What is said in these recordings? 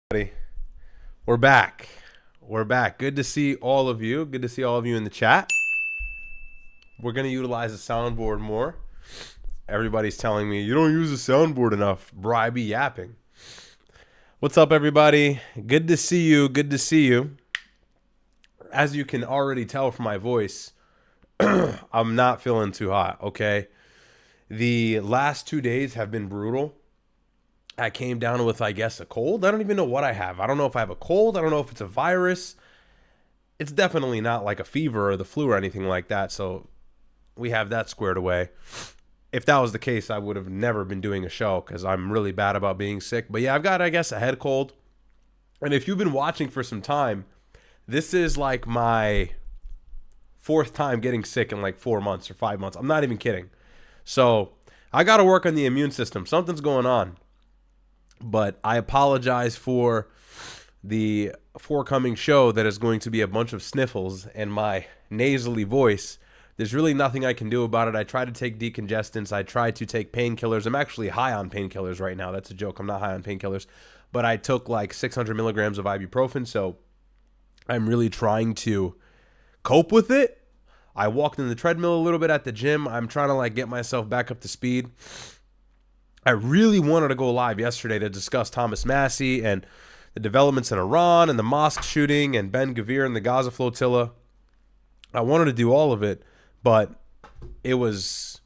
Everybody, we're back. We're back. Good to see all of you. Good to see all of you in the chat. We're going to utilize the soundboard more. Everybody's telling me, you don't use the soundboard enough. Bro, I be yapping. What's up, everybody? Good to see you. Good to see you. As you can already tell from my voice, I'm not feeling too hot, okay? The last 2 days have been brutal. I came down with, I guess, a cold. I don't even know what I have. I don't know if I have a cold. I don't know if it's a virus. It's definitely not like a fever or the flu or anything like that. So we have that squared away. If that was the case, I would have never been doing a show because I'm really bad about being sick. But yeah, I've got, I guess, a head cold. And if you've been watching for some time, this is like my fourth time getting sick in like 4 months or 5 months. I'm not even kidding. So I got to work on the immune system. Something's going on. But I apologize for the forthcoming show that is going to be a bunch of sniffles and my nasally voice. There's really nothing I can do about it. I try to take decongestants. I try to take painkillers. I'm actually high on painkillers right now. That's a joke. I'm not high on painkillers. But I took like 600 milligrams of ibuprofen. So I'm really trying to cope with it. I walked in the treadmill a little bit at the gym. I'm trying to like get myself back up to speed. I really wanted to go live yesterday to discuss Thomas Massie and the developments in Iran and the Mosque shooting and Ben Gvir and the Gaza Flotilla. I wanted to do all of it, but it was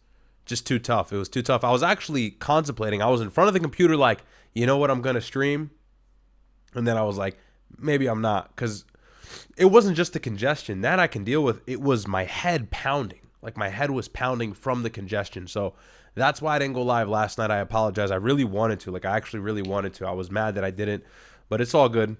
just too tough. It was too tough. I was actually contemplating. I was in front of the computer like, you know what, I'm going to stream. And then I was like, maybe I'm not, because it wasn't just the congestion. That I can deal with. It was my head pounding. Like my head was pounding from the congestion. So that's why I didn't go live last night. I apologize. I really wanted to. Like, I actually really wanted to. I was mad that I didn't, but it's all good.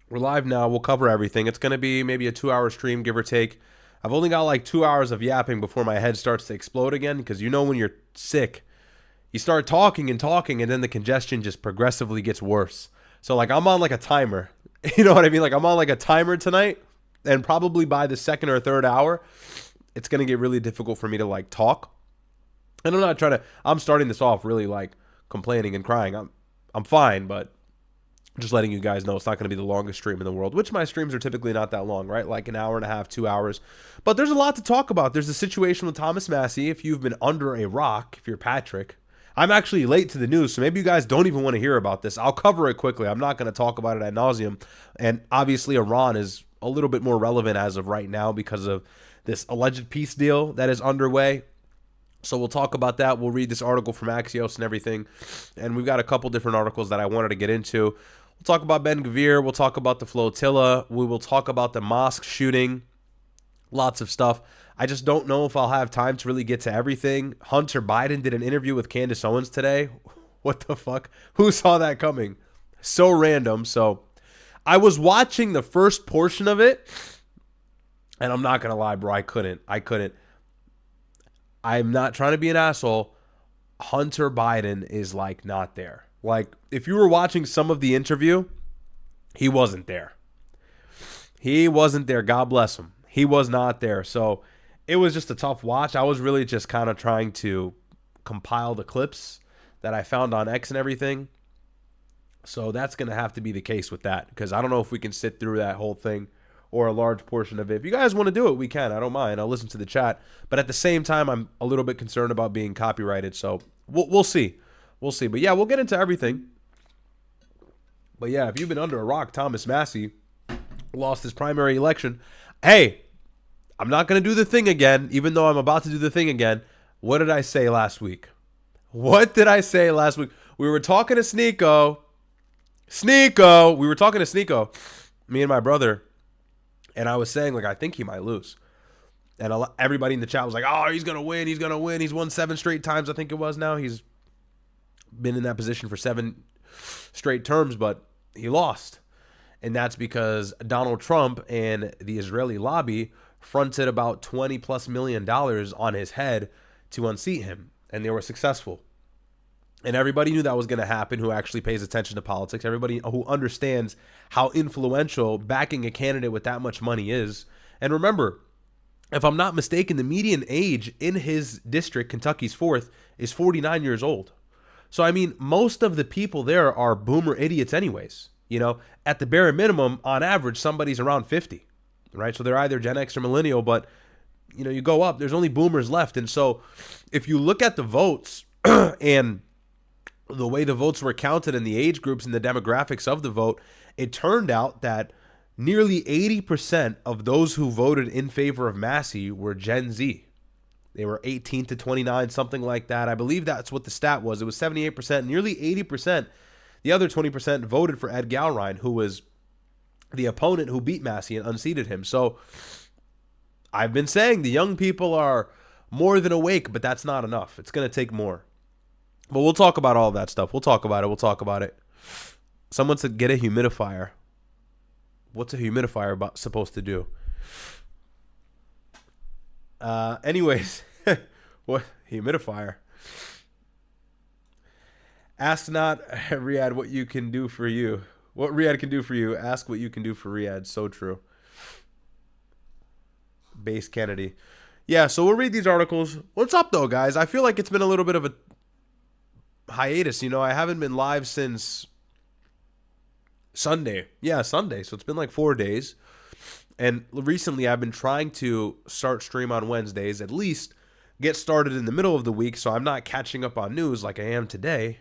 We're live now. We'll cover everything. It's going to be maybe a 2-hour stream, give or take. I've only got like 2 hours of yapping before my head starts to explode again, because you know when you're sick, you start talking, and then the congestion just progressively gets worse. So, like, I'm on like a timer. You know what I mean? Like, I'm on like a timer tonight, and probably by the second or third hour, it's going to get really difficult for me to like talk. And I'm not trying to, I'm starting this off really like complaining and crying. I'm fine, but just letting you guys know it's not going to be the longest stream in the world, which my streams are typically not that long, right? Like an hour and a half, 2 hours. But there's a lot to talk about. There's a situation with Thomas Massie. If you've been under a rock, if you're Patrick, I'm actually late to the news, so maybe you guys don't even want to hear about this. I'll cover it quickly. I'm not going to talk about it ad nauseum. And obviously Iran is a little bit more relevant as of right now because of this alleged peace deal that is underway. So we'll talk about that. We'll read this article from Axios and everything. And we've got a couple different articles that I wanted to get into. We'll talk about Ben Gvir. We'll talk about the Flotilla. We will talk about the Mosque shooting. Lots of stuff. I just don't know if I'll have time to really get to everything. Hunter Biden did an interview with Candace Owens today. What the fuck? Who saw that coming? So random. So I was watching the first portion of it. And I'm not going to lie, bro. I couldn't. I'm not trying to be an asshole. Hunter Biden is like not there. Like if you were watching some of the interview, he wasn't there. He wasn't there. God bless him. He was not there. So it was just a tough watch. I was really just kind of trying to compile the clips that I found on X and everything. So that's going to have to be the case with that, because I don't know if we can sit through that whole thing or a large portion of it. If you guys want to do it, we can. I don't mind. I'll listen to the chat. But at the same time, I'm a little bit concerned about being copyrighted. So we'll see. We'll see. But yeah, we'll get into everything. But yeah, if you've been under a rock, Thomas Massie lost his primary election. Hey, I'm not going to do the thing again, even though I'm about to do the thing again. What did I say last week? What did I say last week? We were talking to Sneako. We were talking to Sneako, me and my brother. And I was saying, like, I think he might lose. And everybody in the chat was like, oh, he's going to win. He's going to win. He's won 7 straight times, I think it was now. He's been in that position for 7 straight terms, but he lost. And that's because Donald Trump and the Israeli lobby fronted about $20+ million on his head to unseat him. And they were successful. And everybody knew that was going to happen who actually pays attention to politics. Everybody who understands how influential backing a candidate with that much money is. And remember, if I'm not mistaken, the median age in his district, Kentucky's 4th, is 49 years old. So, I mean, most of the people there are boomer idiots anyways. You know, at the bare minimum, on average, somebody's around 50, right? So they're either Gen X or millennial, but, you know, you go up, there's only boomers left. And so if you look at the votes and the way the votes were counted and the age groups and the demographics of the vote, it turned out that nearly 80% of those who voted in favor of Massie were Gen Z. They were 18 to 29, something like that. I believe that's what the stat was. It was 78%, nearly 80%. The other 20% voted for Ed Galrine, who was the opponent who beat Massie and unseated him. So I've been saying the young people are more than awake, but that's not enough. It's going to take more. But we'll talk about all of that stuff. We'll talk about it. We'll talk about it. Someone said get a humidifier. What's a humidifier supposed to do? Anyways, what humidifier? Ask not Riyadh what you can do for you. What Riyadh can do for you. Ask what you can do for Riyadh. So true. Base Kennedy. Yeah, so we'll read these articles. What's up, though, guys? I feel like it's been a little bit of a hiatus. You know, I haven't been live since Sunday. Yeah, Sunday. So it's been like 4 days. And recently I've been trying to start stream on Wednesdays, at least get started in the middle of the week so I'm not catching up on news like I am today.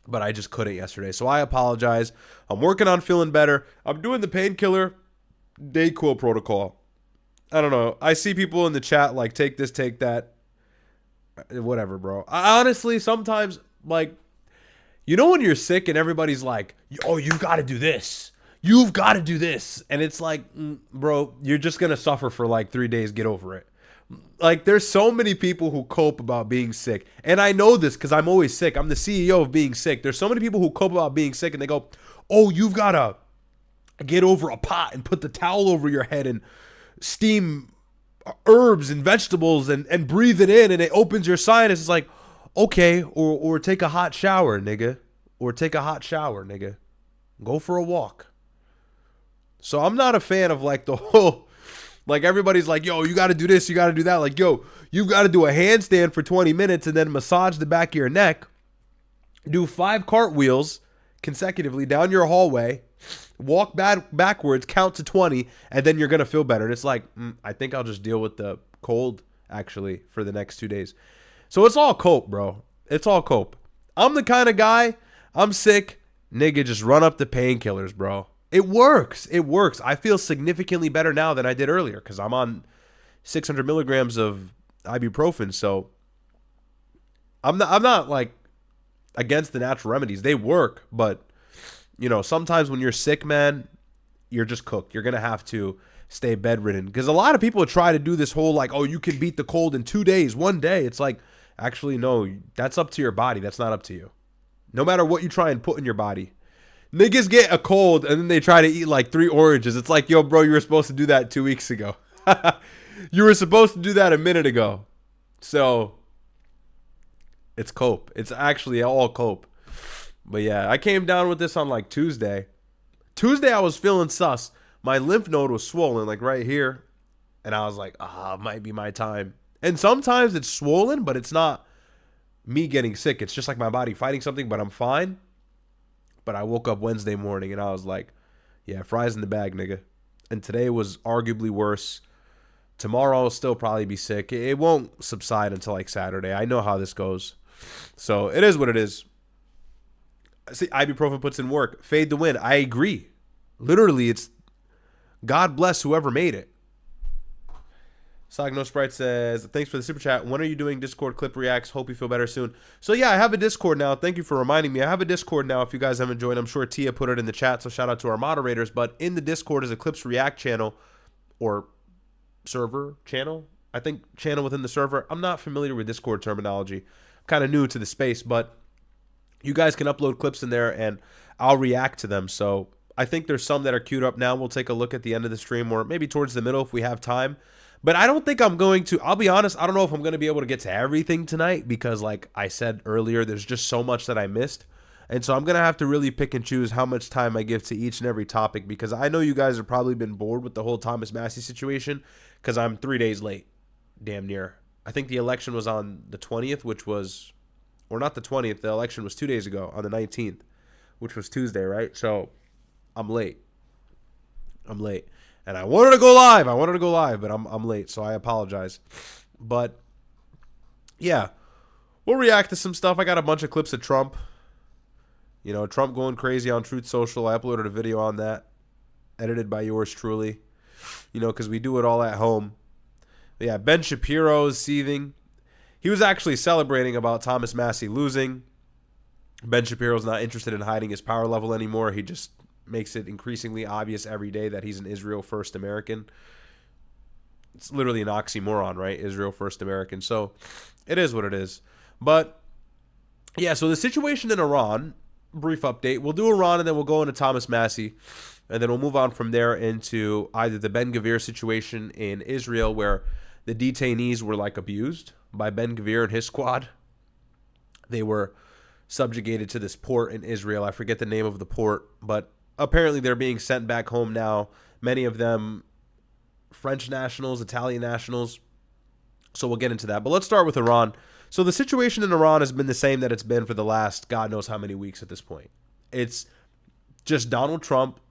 But I just couldn't yesterday. So I apologize. I'm working on feeling better. I'm doing the painkiller Dayquil protocol. I don't know. I see people in the chat like, take this, take that. Whatever, bro. I honestly, sometimes, like, you know when you're sick and everybody's like, oh, you got to do this. You've got to do this. And it's like, bro, you're just going to suffer for like 3 days. Get over it. Like, there's so many people who cope about being sick. And I know this because I'm always sick. I'm the CEO of being sick. There's so many people who cope about being sick and they go, oh, you've got to get over a pot and put the towel over your head and steam herbs and vegetables and breathe it in and it opens your sinus. It's like, okay, or take a hot shower, nigga. Or take a hot shower, nigga. Go for a walk. So I'm not a fan of like the whole, like everybody's like, yo, you got to do this, you got to do that. Like, yo, you've got to do a handstand for 20 minutes and then massage the back of your neck. Do 5 cartwheels consecutively down your hallway. Walk backwards, count to 20, and then you're going to feel better. And it's like, I think I'll just deal with the cold, actually, for the next 2 days. So it's all cope, bro. It's all cope. I'm the kind of guy, I'm sick, nigga, just run up the painkillers, bro. It works. It works. I feel significantly better now than I did earlier because I'm on 600 milligrams of ibuprofen. So I'm not like against the natural remedies. They work, but you know, sometimes when you're sick, man, you're just cooked. You're going to have to stay bedridden because a lot of people try to do this whole like, oh, you can beat the cold in 2 days, 1 day. It's like, actually, no, that's up to your body. That's not up to you. No matter what you try and put in your body. Niggas get a cold and then they try to eat like 3 oranges. It's like, yo, bro, you were supposed to do that 2 weeks ago. You were supposed to do that a minute ago. So it's cope. It's actually all cope. But yeah, I came down with this on like Tuesday. Tuesday, I was feeling sus. My lymph node was swollen like right here. And I was like, it might be my time. And sometimes it's swollen, but it's not me getting sick. It's just like my body fighting something, but I'm fine. But I woke up Wednesday morning and I was like, yeah, fries in the bag, nigga. And today was arguably worse. Tomorrow I'll still probably be sick. It won't subside until like Saturday. I know how this goes. So it is what it is. See, ibuprofen puts in work. Fade to win. I agree. Literally, it's God bless whoever made it. Sagno Sprite says, thanks for the super chat. When are you doing Discord clip reacts? Hope you feel better soon. So yeah, I have a Discord now. Thank you for reminding me. I have a Discord now if you guys haven't joined. I'm sure Tia put it in the chat, so shout out to our moderators. But in the Discord is a Clips React channel or server channel. I think channel within the server. I'm not familiar with Discord terminology. I'm kind of new to the space, but you guys can upload clips in there and I'll react to them. So I think there's some that are queued up now. We'll take a look at the end of the stream or maybe towards the middle if we have time. But I don't think I'm going to, I'll be honest, I don't know if I'm going to be able to get to everything tonight because like I said earlier, there's just so much that I missed. And so I'm going to have to really pick and choose how much time I give to each and every topic because I know you guys have probably been bored with the whole Thomas Massie situation because I'm 3 days late, damn near. I think the election was on the 20th, which was, or not the 20th, the election was 2 days ago on the 19th, which was Tuesday, right? So I'm late. And I wanted to go live. But I'm late, so I apologize. But yeah, we'll react to some stuff. I got a bunch of clips of Trump. Trump going crazy on Truth Social. I uploaded a video on that, edited by yours truly. Because we do it all at home. But yeah, Ben Shapiro is seething. He was actually celebrating about Thomas Massie losing. Ben Shapiro's not interested in hiding his power level anymore. He just makes it increasingly obvious every day that he's an Israel first American. It's literally an oxymoron, right? Israel first American. So it is what it is. But yeah, so the situation in Iran, brief update. We'll do Iran and then we'll go into Thomas Massie. And then we'll move on from there into either the Ben Gvir situation in Israel, where the detainees were like abused by Ben Gvir and his squad. They were subjugated to this port in Israel. I forget the name of the port, but apparently they're being sent back home now. Many of them French nationals, Italian nationals. So we'll get into that. But let's start with Iran. So the situation in Iran has been the same that it's been for the last God knows how many weeks at this point. It's just Donald Trump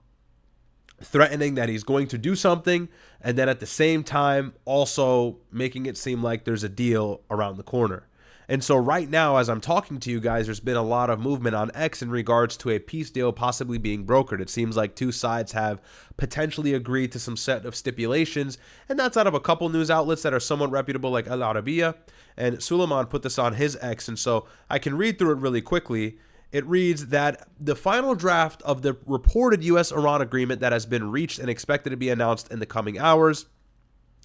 threatening that he's going to do something, and then at the same time also making it seem like there's a deal around the corner. And so right now, as I'm talking to you guys, there's been a lot of movement on X in regards to a peace deal possibly being brokered. It seems like two sides have potentially agreed to some set of stipulations, and that's out of a couple news outlets that are somewhat reputable, like Al Arabiya. And Suleiman put this on his X, and so I can read through it really quickly. It reads that the final draft of the reported U.S.-Iran agreement that has been reached and expected to be announced in the coming hours.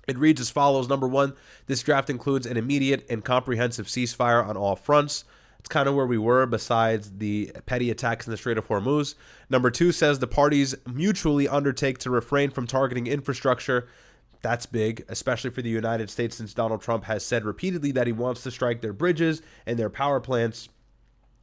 It reads as follows. Number one, this draft includes an immediate and comprehensive ceasefire on all fronts. It's kind of where we were besides the petty attacks in the Strait of Hormuz. Number two says the parties mutually undertake to refrain from targeting infrastructure. That's big, especially for the United States, since Donald Trump has said repeatedly that he wants to strike their bridges and their power plants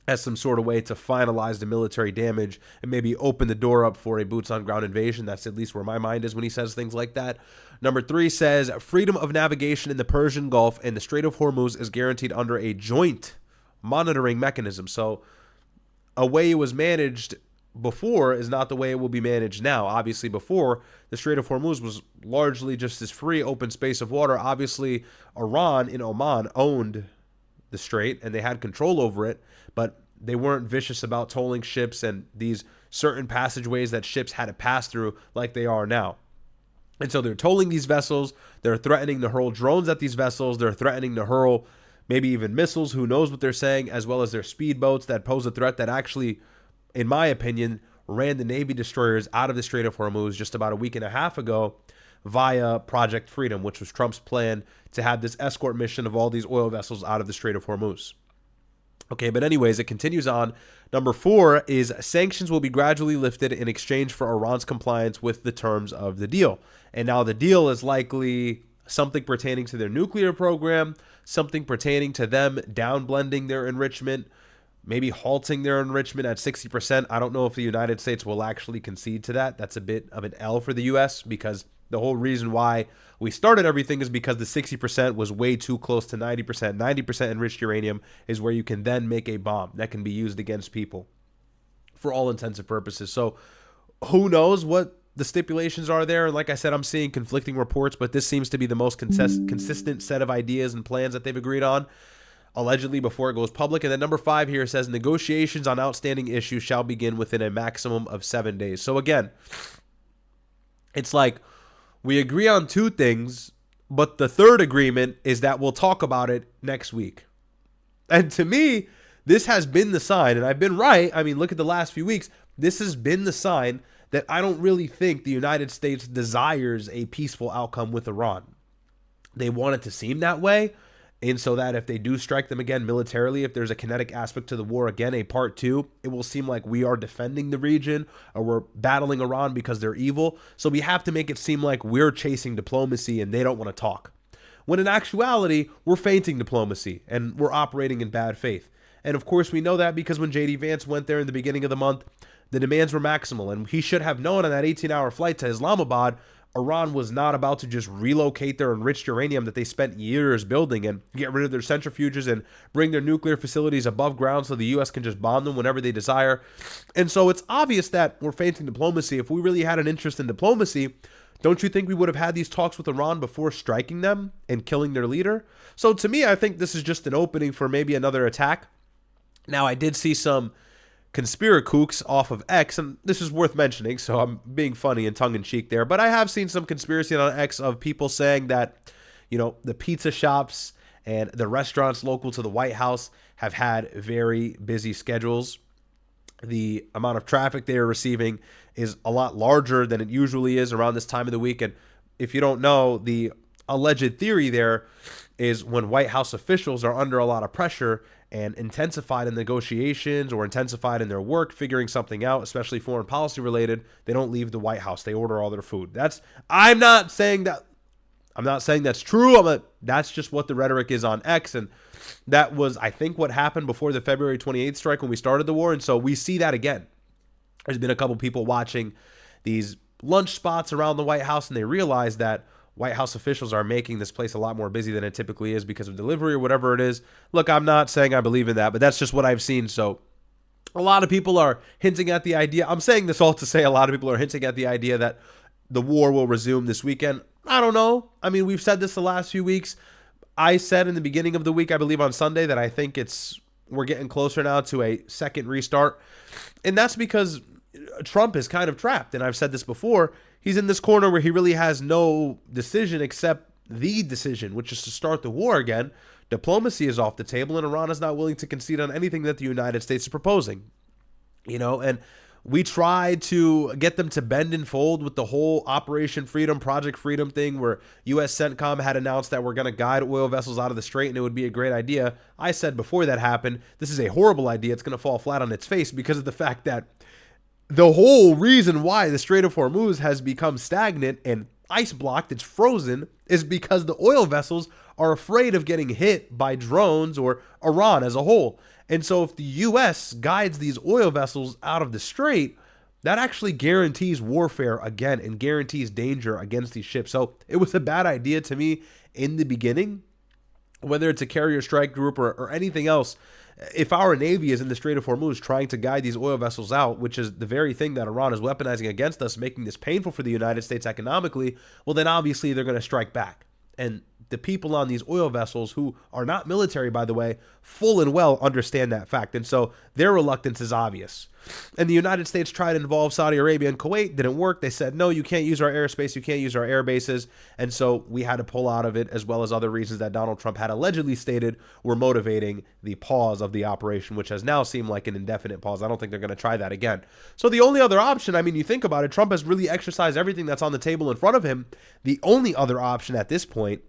as some sort of way to finalize the military damage and maybe open the door up for a boots-on-ground invasion. That's at least where my mind is when he says things like that. Number three says freedom of navigation in the Persian Gulf and the Strait of Hormuz is guaranteed under a joint monitoring mechanism. So a way it was managed before is not the way it will be managed now. Obviously, before, the Strait of Hormuz was largely just this free open space of water. Obviously, Iran in Oman owned the strait and they had control over it, but they weren't vicious about tolling ships and these certain passageways that ships had to pass through like they are now. And so they're tolling these vessels. They're threatening to hurl drones at these vessels. They're threatening to hurl maybe even missiles. Who knows what they're saying, as well as their speedboats that pose a threat that actually, in my opinion, ran the Navy destroyers out of the Strait of Hormuz just about a week and a half ago via Project Freedom, which was Trump's plan to have this escort mission of all these oil vessels out of the Strait of Hormuz. Okay, but anyways, it continues on. Number four is sanctions will be gradually lifted in exchange for Iran's compliance with the terms of the deal. And now the deal is likely something pertaining to their nuclear program, something pertaining to them downblending their enrichment, maybe halting their enrichment at 60%. I don't know if the United States will actually concede to that. That's a bit of an L for the U.S. because the whole reason why we started everything is because the 60% was way too close to 90%. 90% enriched uranium is where you can then make a bomb that can be used against people for all intents and purposes. So who knows what the stipulations are there. And like I said, I'm seeing conflicting reports, but this seems to be the most consistent set of ideas and plans that they've agreed on, allegedly, before it goes public. And then number five here says negotiations on outstanding issues shall begin within a maximum of 7 days. So again, it's like we agree on two things, but the third agreement is that we'll talk about it next week. And to me, this has been the sign, and I've been right. I mean, look at the last few weeks. This has been the sign that I don't really think the United States desires a peaceful outcome with Iran. They want it to seem that way, and so that if they do strike them again militarily, if there's a kinetic aspect to the war, again, a part two, it will seem like we are defending the region or we're battling Iran because they're evil. So we have to make it seem like we're chasing diplomacy and they don't want to talk. When in actuality, we're feinting diplomacy and we're operating in bad faith. And of course, we know that because when J.D. Vance went there in the beginning of the month, the demands were maximal. And he should have known on that 18-hour flight to Islamabad, Iran was not about to just relocate their enriched uranium that they spent years building and get rid of their centrifuges and bring their nuclear facilities above ground so the U.S. can just bomb them whenever they desire. And so it's obvious that we're facing diplomacy. If we really had an interest in diplomacy, don't you think we would have had these talks with Iran before striking them and killing their leader? So to me, I think this is just an opening for maybe another attack. Now, I did see some conspiracooks off of X, and this is worth mentioning, so I'm being funny and tongue-in-cheek there, but I have seen some conspiracy on X of people saying that, the pizza shops and the restaurants local to the White House have had very busy schedules. The amount of traffic they are receiving is a lot larger than it usually is around this time of the week, and if you don't know, the alleged theory there is when White House officials are under a lot of pressure and intensified in negotiations or intensified in their work, figuring something out, especially foreign policy related, they don't leave the White House. They order all their food. I'm not saying that's true. That's just what the rhetoric is on X. And that was, I think, what happened before the February 28th strike when we started the war. And so we see that again. There's been a couple people watching these lunch spots around the White House, and they realize that White House officials are making this place a lot more busy than it typically is because of delivery or whatever it is. Look, I'm not saying I believe in that, but that's just what I've seen. So a lot of people are hinting at the idea. I'm saying this all to say a lot of people are hinting at the idea that the war will resume this weekend. I don't know. I mean, we've said this the last few weeks. I said in the beginning of the week, I believe on Sunday, that I think we're getting closer now to a second restart. And that's because Trump is kind of trapped. And I've said this before. He's in this corner where he really has no decision except the decision, which is to start the war again. Diplomacy is off the table, and Iran is not willing to concede on anything that the United States is proposing. And we tried to get them to bend and fold with the whole Operation Freedom, Project Freedom thing, where U.S. CENTCOM had announced that we're going to guide oil vessels out of the strait, and it would be a great idea. I said before that happened, this is a horrible idea. It's going to fall flat on its face because of the fact that the whole reason why the Strait of Hormuz has become stagnant and ice blocked, it's frozen, is because the oil vessels are afraid of getting hit by drones or Iran as a whole. And so if the U.S. guides these oil vessels out of the strait, that actually guarantees warfare again and guarantees danger against these ships. So it was a bad idea to me in the beginning, whether it's a carrier strike group or anything else. If our Navy is in the Strait of Hormuz trying to guide these oil vessels out, which is the very thing that Iran is weaponizing against us, making this painful for the United States economically, well, then obviously they're going to strike back. And the people on these oil vessels, who are not military, by the way, full and well understand that fact. And so their reluctance is obvious. And the United States tried to involve Saudi Arabia and Kuwait. Didn't work. They said, no, you can't use our airspace. You can't use our air bases. And so we had to pull out of it, as well as other reasons that Donald Trump had allegedly stated were motivating the pause of the operation, which has now seemed like an indefinite pause. I don't think they're going to try that again. So the only other option, I mean, you think about it, Trump has really exercised everything that's on the table in front of him. The only other option at this point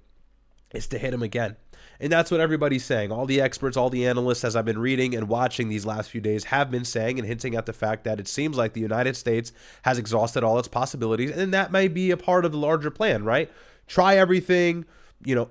is to hit him again. And that's what everybody's saying. All the experts, all the analysts, as I've been reading and watching these last few days, have been saying and hinting at the fact that it seems like the United States has exhausted all its possibilities. And that may be a part of the larger plan, right? Try everything,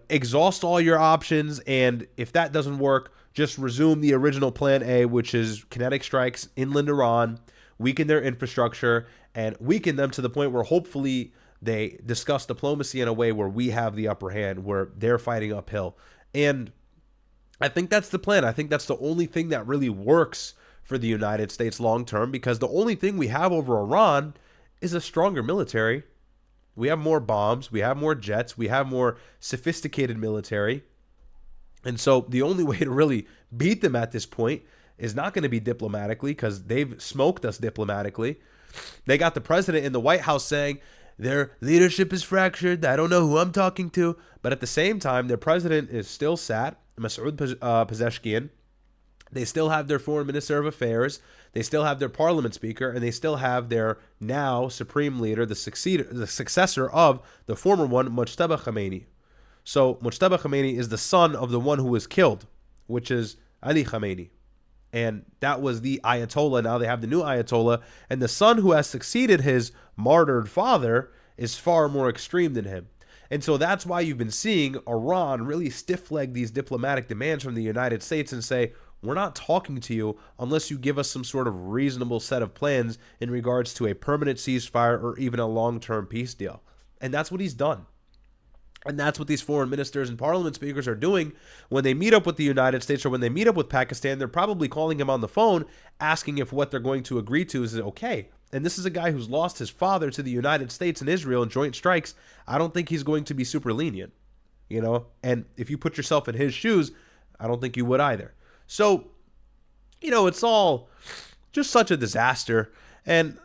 exhaust all your options. And if that doesn't work, just resume the original plan A, which is kinetic strikes inland Iran, weaken their infrastructure, and weaken them to the point where hopefully they discuss diplomacy in a way where we have the upper hand, where they're fighting uphill. And I think that's the plan. I think that's the only thing that really works for the United States long term, because the only thing we have over Iran is a stronger military. We have more bombs. We have more jets. We have more sophisticated military. And so the only way to really beat them at this point is not going to be diplomatically, because they've smoked us diplomatically. They got the president in the White House saying their leadership is fractured. I don't know who I'm talking to. But at the same time, their president is still sat, Masoud Pezeshkian. They still have their foreign minister of affairs. They still have their parliament speaker. And they still have their now supreme leader, the successor of the former one, Mujtaba Khamenei. So Mujtaba Khamenei is the son of the one who was killed, which is Ali Khamenei. And that was the Ayatollah. Now they have the new Ayatollah. And the son who has succeeded his martyred father is far more extreme than him. And so that's why you've been seeing Iran really stiff-leg these diplomatic demands from the United States and say, we're not talking to you unless you give us some sort of reasonable set of plans in regards to a permanent ceasefire or even a long-term peace deal. And that's what he's done. And that's what these foreign ministers and parliament speakers are doing when they meet up with the United States or when they meet up with Pakistan. They're probably calling him on the phone, asking if what they're going to agree to is okay. And this is a guy who's lost his father to the United States and Israel in joint strikes. I don't think he's going to be super lenient, you know? And if you put yourself in his shoes, I don't think you would either. So, you know, it's all just such a disaster. And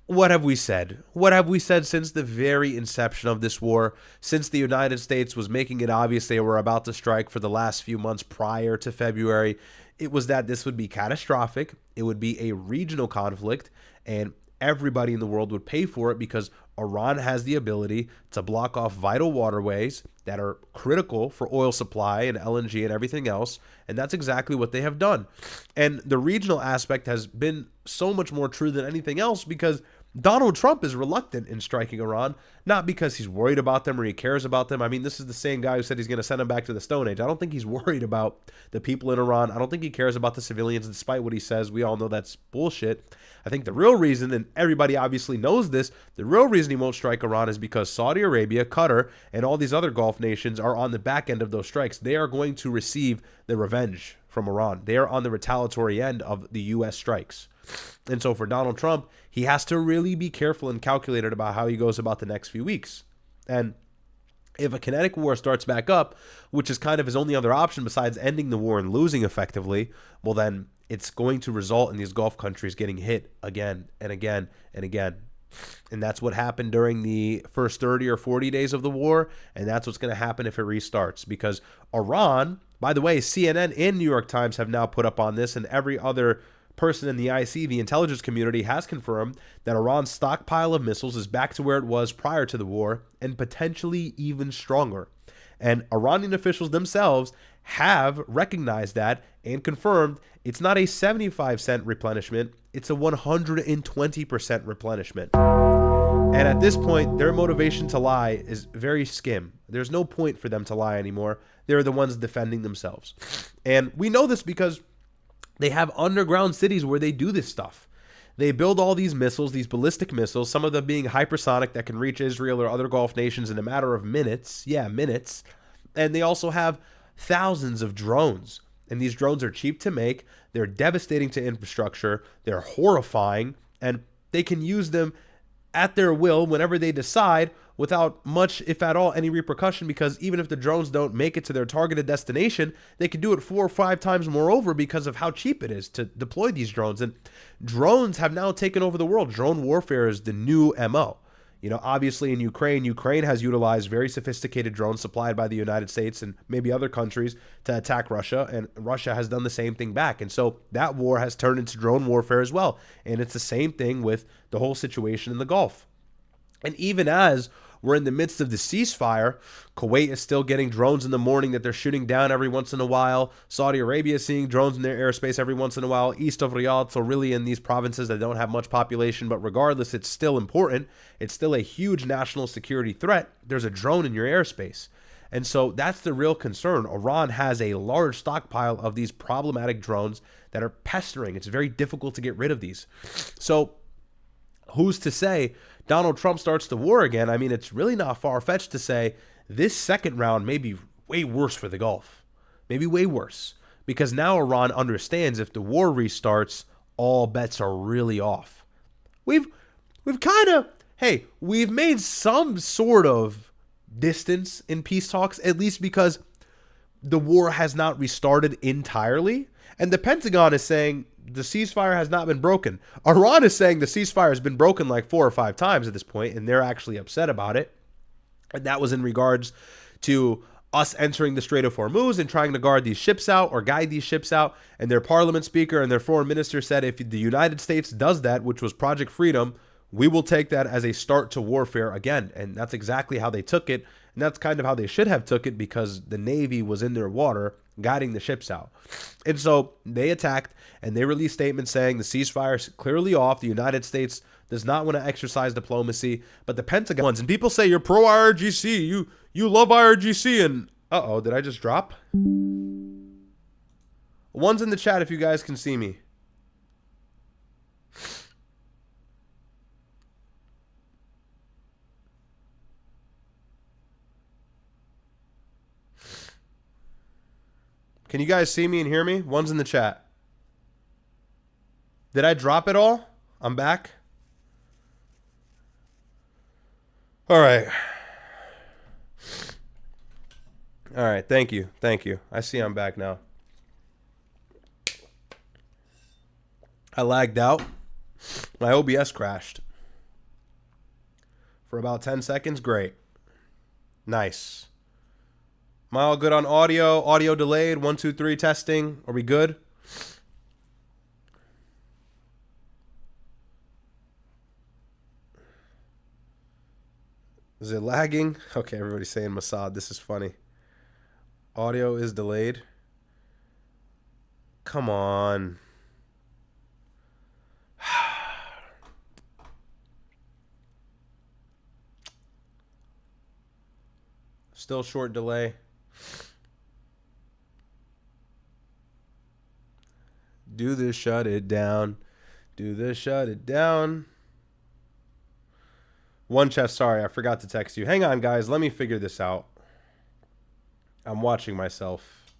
what have we said? What have we said since the very inception of this war? Since the United States was making it obvious they were about to strike for the last few months prior to February, it was that this would be catastrophic. It would be a regional conflict, and everybody in the world would pay for it because Iran has the ability to block off vital waterways that are critical for oil supply and LNG and everything else. And that's exactly what they have done. And the regional aspect has been so much more true than anything else because Donald Trump is reluctant in striking Iran, not because he's worried about them or he cares about them. I mean, this is the same guy who said he's going to send them back to the Stone Age. I don't think he's worried about the people in Iran. I don't think he cares about the civilians, despite what he says. We all know that's bullshit. I think the real reason, and everybody obviously knows this, the real reason he won't strike Iran is because Saudi Arabia, Qatar, and all these other Gulf nations are on the back end of those strikes. They are going to receive the revenge from Iran. They are on the retaliatory end of the U.S. strikes. And so for Donald Trump, he has to really be careful and calculated about how he goes about the next few weeks. And if a kinetic war starts back up, which is kind of his only other option besides ending the war and losing effectively, well then it's going to result in these Gulf countries getting hit again and again and again. And that's what happened during the first 30 or 40 days of the war, and that's what's going to happen if it restarts. Because Iran, by the way, CNN and New York Times have now put up on this, and every other person in the IC, the intelligence community, has confirmed that Iran's stockpile of missiles is back to where it was prior to the war and potentially even stronger. And Iranian officials themselves have recognized that and confirmed it's not a 75-cent replenishment, it's a 120% replenishment. And at this point, their motivation to lie is very skim. There's no point for them to lie anymore. They're the ones defending themselves. And we know this because they have underground cities where they do this stuff. They build all these missiles, these ballistic missiles, some of them being hypersonic that can reach Israel or other Gulf nations in a matter of minutes. Yeah, minutes. And they also have thousands of drones. And these drones are cheap to make. They're devastating to infrastructure. They're horrifying. And they can use them at their will whenever they decide without much, if at all, any repercussion, because even if the drones don't make it to their targeted destination, they can do it 4 or 5 times more over because of how cheap it is to deploy these drones. And drones have now taken over the world. Drone warfare is the new MO. You know, obviously in Ukraine has utilized very sophisticated drones supplied by the United States and maybe other countries to attack Russia, and Russia has done the same thing back. And so that war has turned into drone warfare as well. And it's the same thing with the whole situation in the Gulf. And even as we're in the midst of the ceasefire, Kuwait is still getting drones in the morning that they're shooting down every once in a while. Saudi Arabia is seeing drones in their airspace every once in a while, east of Riyadh, so really in these provinces that don't have much population. But regardless, it's still important. It's still a huge national security threat. There's a drone in your airspace. And so that's the real concern. Iran has a large stockpile of these problematic drones that are pestering. It's very difficult to get rid of these. So who's to say Donald Trump starts the war again? I mean, it's really not far-fetched to say this second round may be way worse for the Gulf. Maybe way worse. Because now Iran understands if the war restarts, all bets are really off. We've kind of, we've made some sort of distance in peace talks, at least because the war has not restarted entirely. And the Pentagon is saying the ceasefire has not been broken. Iran is saying the ceasefire has been broken like 4 or 5 times at this point, and they're actually upset about it. And that was in regards to us entering the Strait of Hormuz and trying to guard these ships out or guide these ships out. And their parliament speaker and their foreign minister said if the United States does that, which was Project Freedom, we will take that as a start to warfare again. And that's exactly how they took it. And that's kind of how they should have took it, because the Navy was in their water guiding the ships out. And so they attacked, and they released statements saying the ceasefire is clearly off. The United States does not want to exercise diplomacy, but the Pentagon, and people say you're pro IRGC, you love IRGC, and did I just drop? One's in the chat if you guys can see me. Can you guys see me and hear me? One's in the chat. Did I drop it all? I'm back. All right. All right. Thank you. Thank you. I see I'm back now. I lagged out. My OBS crashed. For about 10 seconds. Great. Nice. Am I all good on audio? Audio delayed. 1, 2, 3 testing. Are we good? Is it lagging? Okay, everybody's saying Mossad. This is funny. Audio is delayed. Come on. Still short delay. Do this, shut it down. Do this, shut it down. One chef, sorry, I forgot to text you. Hang on, guys. Let me figure this out. I'm watching myself.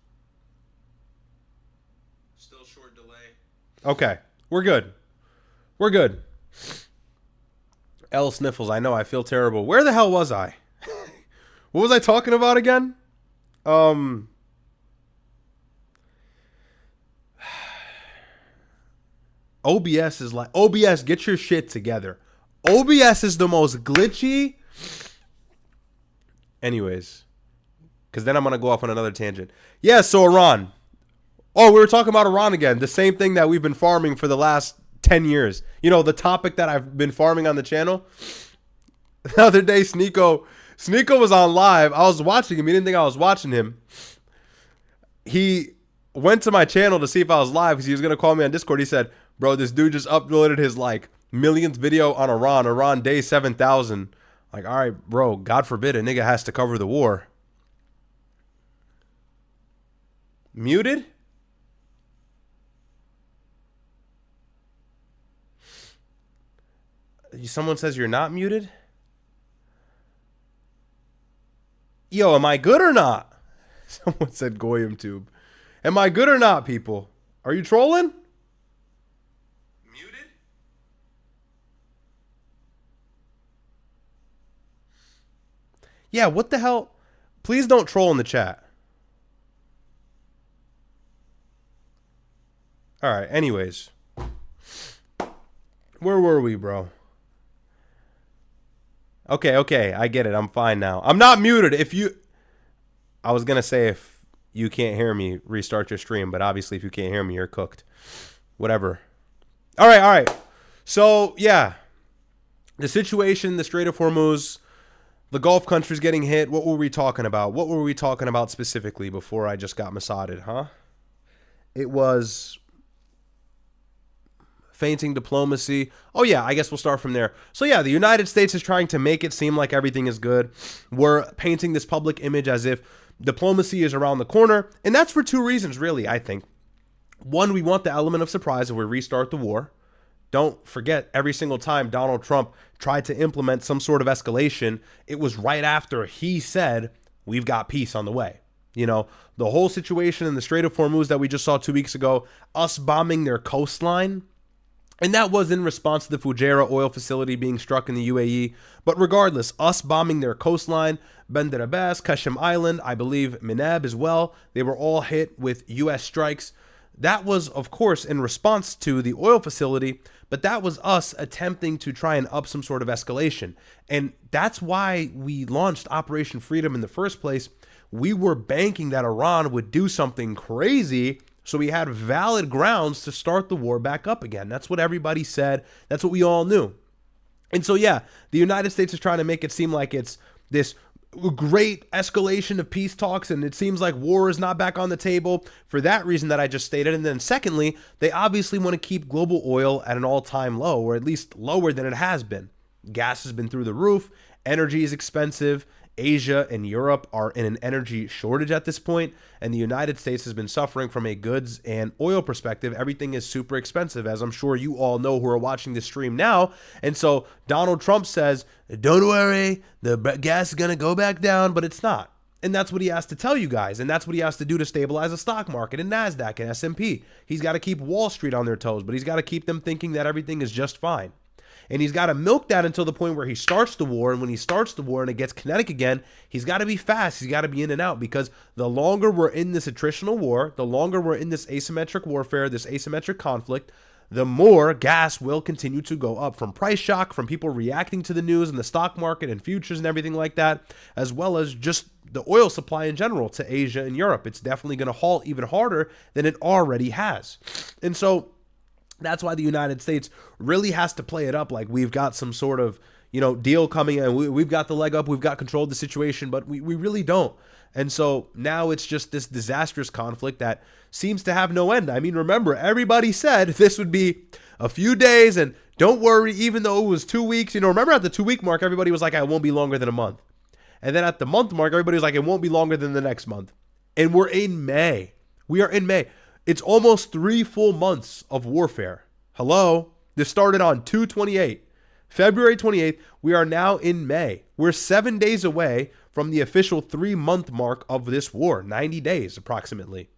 Still short delay. Okay, we're good. We're good. L sniffles. I know, I feel terrible. Where the hell was I? What was I talking about again? OBS is like, OBS, get your shit together. OBS is the most glitchy. Anyways, because then I'm going to go off on another tangent. Yeah, so Iran. Oh, we were talking about Iran again. The same thing that we've been farming for the last 10 years. You know, the topic that I've been farming on the channel. The other day, Sneako was on live. I was watching him. He didn't think I was watching him. He went to my channel to see if I was live because he was going to call me on Discord. He said, bro, this dude just uploaded his, like, millionth video on Iran day 7,000. Like, all right, bro, God forbid a nigga has to cover the war. Muted? Someone says you're not muted? Yo, am I good or not? Someone said Goyim Tube. Am I good or not, people? Are you trolling? Muted? Yeah, what the hell? Please don't troll in the chat. All right, anyways. Where were we, bro? Okay, I get it. I'm fine now. I'm not muted. I was going to say if you can't hear me, restart your stream. But obviously if you can't hear me, you're cooked. Whatever. All right. So, yeah. The situation, the Strait of Hormuz, the Gulf countries getting hit. What were we talking about? What were we talking about specifically before I just got massaged, huh? It was fainting diplomacy. Oh, yeah, I guess we'll start from there. So, yeah, the United States is trying to make it seem like everything is good. We're painting this public image as if diplomacy is around the corner. And that's for two reasons, really, I think. One, we want the element of surprise if we restart the war. Don't forget, every single time Donald Trump tried to implement some sort of escalation, it was right after he said, we've got peace on the way. You know, the whole situation in the Strait of Hormuz that we just saw 2 weeks ago, us bombing their coastline, and that was in response to the Fujairah oil facility being struck in the UAE. But regardless, us bombing their coastline, Bandar Abbas, Qasem Island, I believe Minab as well, they were all hit with U.S. strikes. That was, of course, in response to the oil facility, but that was us attempting to try and up some sort of escalation. And that's why we launched Operation Freedom in the first place. We were banking that Iran would do something crazy, so we had valid grounds to start the war back up again. That's what everybody said. That's what we all knew. And so, yeah, the United States is trying to make it seem like it's this great escalation of peace talks, and it seems like war is not back on the table for that reason that I just stated. And then secondly, they obviously want to keep global oil at an all-time low, or at least lower than it has been. Gas has been through the roof. Energy is expensive. Asia and Europe are in an energy shortage at this point, and the United States has been suffering from a goods and oil perspective. Everything is super expensive, as I'm sure you all know who are watching this stream now. And so Donald Trump says, don't worry, the gas is going to go back down, but it's not. And that's what he has to tell you guys. And that's what he has to do to stabilize the stock market and NASDAQ and S&P. He's got to keep Wall Street on their toes, but he's got to keep them thinking that everything is just fine. And he's got to milk that until the point where he starts the war. And when he starts the war and it gets kinetic again, he's got to be fast. He's got to be in and out, because the longer we're in this attritional war, the longer we're in this asymmetric warfare, this asymmetric conflict, the more gas will continue to go up from price shock, from people reacting to the news and the stock market and futures and everything like that, as well as just the oil supply in general to Asia and Europe. It's definitely going to halt even harder than it already has. And so that's why the United States really has to play it up like we've got some sort of, deal coming and we've got the leg up, we've got control of the situation, but we really don't. And so now it's just this disastrous conflict that seems to have no end. I mean, remember, everybody said this would be a few days and don't worry, even though it was 2 weeks. Remember at the 2-week mark, everybody was like, it won't be longer than a month. And then at the month mark, everybody was like, it won't be longer than the next month. And we're in May. We are in May. It's almost 3 full months of warfare. Hello? This started on 2/28. February 28th, we are now in May. We're 7 days away from the official 3-month mark of this war, 90 days approximately.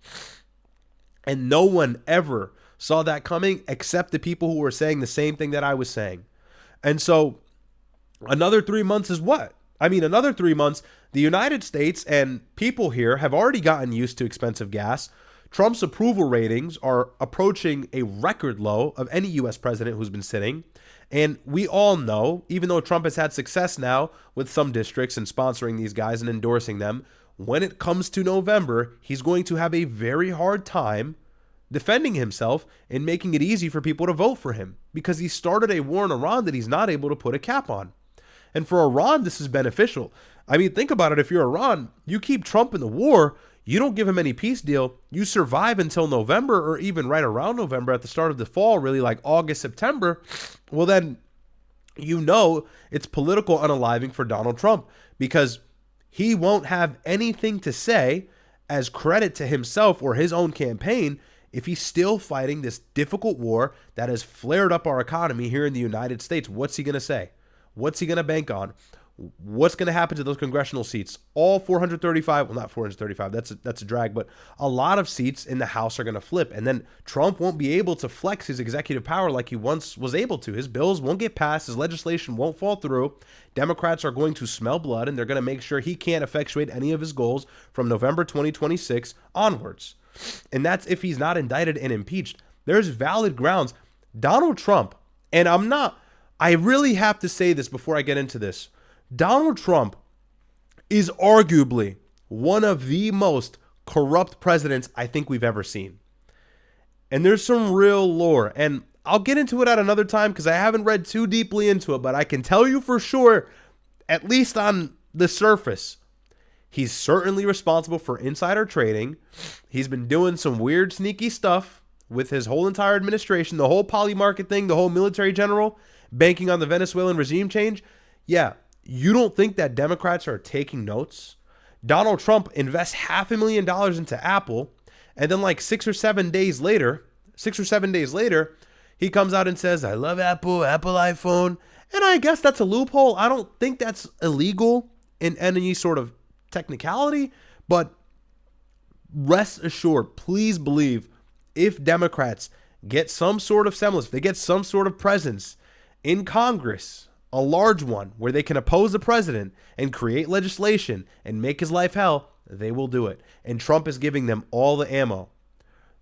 And no one ever saw that coming except the people who were saying the same thing that I was saying. And so another 3 months is what? I mean, another 3 months, the United States and people here have already gotten used to expensive gas. Trump's approval ratings are approaching a record low of any U.S. president who's been sitting. And we all know, even though Trump has had success now with some districts and sponsoring these guys and endorsing them, when it comes to November, he's going to have a very hard time defending himself and making it easy for people to vote for him, because he started a war in Iran that he's not able to put a cap on. And for Iran, this is beneficial. I mean, think about it. If you're Iran, you keep Trump in the war, you don't give him any peace deal, you survive until November, or even right around November at the start of the fall, really like August, September, well then, it's political unaliving for Donald Trump, because he won't have anything to say as credit to himself or his own campaign if he's still fighting this difficult war that has flared up our economy here in the United States. What's he going to say? What's he going to bank on? What's going to happen to those congressional seats? All 435, well, not 435, that's a drag, but a lot of seats in the House are going to flip. And then Trump won't be able to flex his executive power like he once was able to. His bills won't get passed. His legislation won't fall through. Democrats are going to smell blood, and they're going to make sure he can't effectuate any of his goals from November 2026 onwards. And that's if he's not indicted and impeached. There's valid grounds. Donald Trump, and I really have to say this before I get into this. Donald Trump is arguably one of the most corrupt presidents I think we've ever seen. And there's some real lore, and I'll get into it at another time because I haven't read too deeply into it, but I can tell you for sure, at least on the surface, he's certainly responsible for insider trading. He's been doing some weird, sneaky stuff with his whole entire administration, the whole poly market thing, the whole military general, banking on the Venezuelan regime change. Yeah. You don't think that Democrats are taking notes? Donald Trump invests $500,000 into Apple, and then like 6 or 7 days later, he comes out and says, I love Apple iPhone. And I guess that's a loophole. I don't think that's illegal in any sort of technicality, but rest assured, please believe, if Democrats get some sort of semblance, if they get some sort of presence in Congress, a large one where they can oppose the president and create legislation and make his life hell, they will do it. And Trump is giving them all the ammo.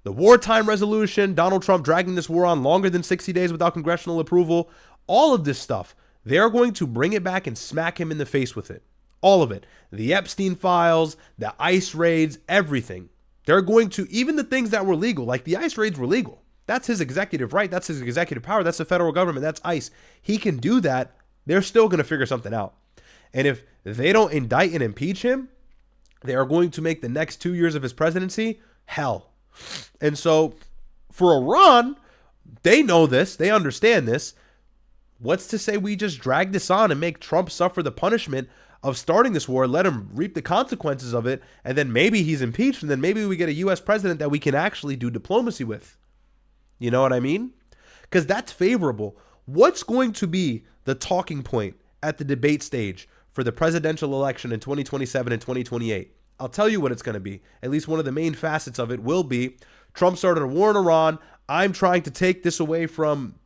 The wartime resolution, Donald Trump dragging this war on longer than 60 days without congressional approval, all of this stuff, they're going to bring it back and smack him in the face with it. All of it. The Epstein files, the ICE raids, everything. They're going to, even the things that were legal, like the ICE raids were legal. That's his executive right. That's his executive power. That's the federal government. That's ICE. He can do that. They're still going to figure something out. And if they don't indict and impeach him, they are going to make the next 2 years of his presidency hell. And so for Iran, they know this. They understand this. What's to say we just drag this on and make Trump suffer the punishment of starting this war, let him reap the consequences of it, and then maybe he's impeached, and then maybe we get a U.S. president that we can actually do diplomacy with. You know what I mean? Because that's favorable. What's going to be the talking point at the debate stage for the presidential election in 2027 and 2028? I'll tell you what it's going to be. At least one of the main facets of it will be Trump started a war in Iran. I'm trying to take this away from,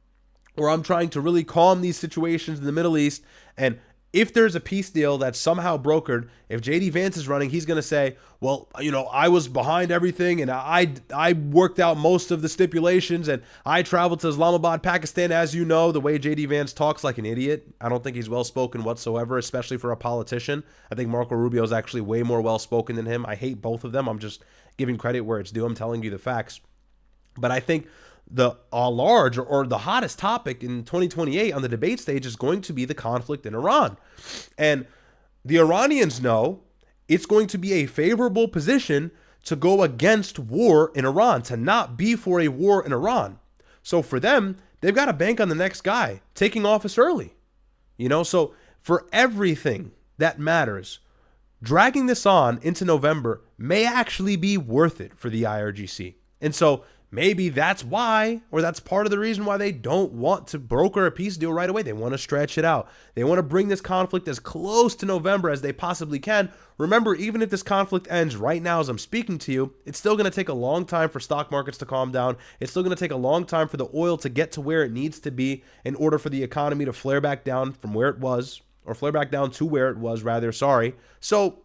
or I'm trying to really calm these situations in the Middle East. And if there's a peace deal that's somehow brokered, if JD Vance is running, he's going to say, well, I was behind everything and I worked out most of the stipulations and I traveled to Islamabad, Pakistan. As you know, the way JD Vance talks like an idiot, I don't think he's well-spoken whatsoever, especially for a politician. I think Marco Rubio is actually way more well-spoken than him. I hate both of them. I'm just giving credit where it's due. I'm telling you the facts. But I think the large or the hottest topic in 2028 on the debate stage is going to be the conflict in Iran. And the Iranians know it's going to be a favorable position to go against war in Iran, to not be for a war in Iran. So for them, they've got to bank on the next guy taking office early. So for everything that matters, dragging this on into November may actually be worth it for the IRGC. And so maybe that's why, or that's part of the reason why they don't want to broker a peace deal right away. They want to stretch it out. They want to bring this conflict as close to November as they possibly can. Remember, even if this conflict ends right now as I'm speaking to you, it's still going to take a long time for stock markets to calm down. It's still going to take a long time for the oil to get to where it needs to be in order for the economy to flare back down from where it was, or flare back down to where it was, rather. Sorry. So,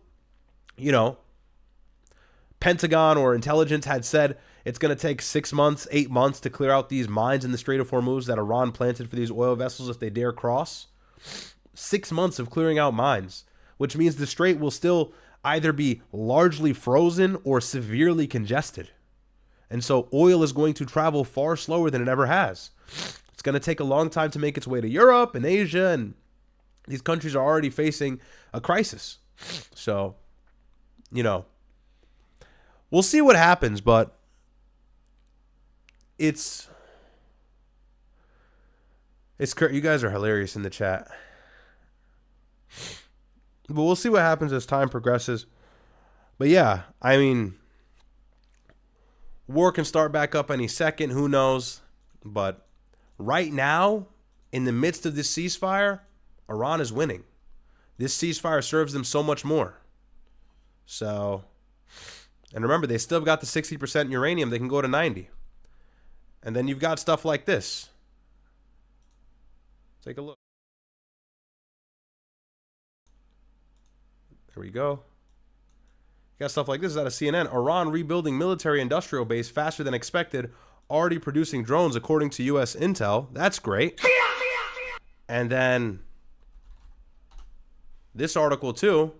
Pentagon or intelligence had said it's going to take 6 months, 8 months to clear out these mines in the Strait of Hormuz that Iran planted for these oil vessels if they dare cross. 6 months of clearing out mines, which means the strait will still either be largely frozen or severely congested. And so oil is going to travel far slower than it ever has. It's going to take a long time to make its way to Europe and Asia, and these countries are already facing a crisis. So, we'll see what happens, but it's you guys are hilarious in the chat. But we'll see what happens as time progresses. But yeah, war can start back up any second. Who knows? But right now, in the midst of this ceasefire, Iran is winning. This ceasefire serves them so much more. So, and remember, they still got the 60% uranium. They can go to 90. And then you've got stuff like this. Take a look. There we go. You got stuff like this out of CNN. Iran rebuilding military industrial base faster than expected. Already producing drones according to U.S. intel. That's great. And then this article too.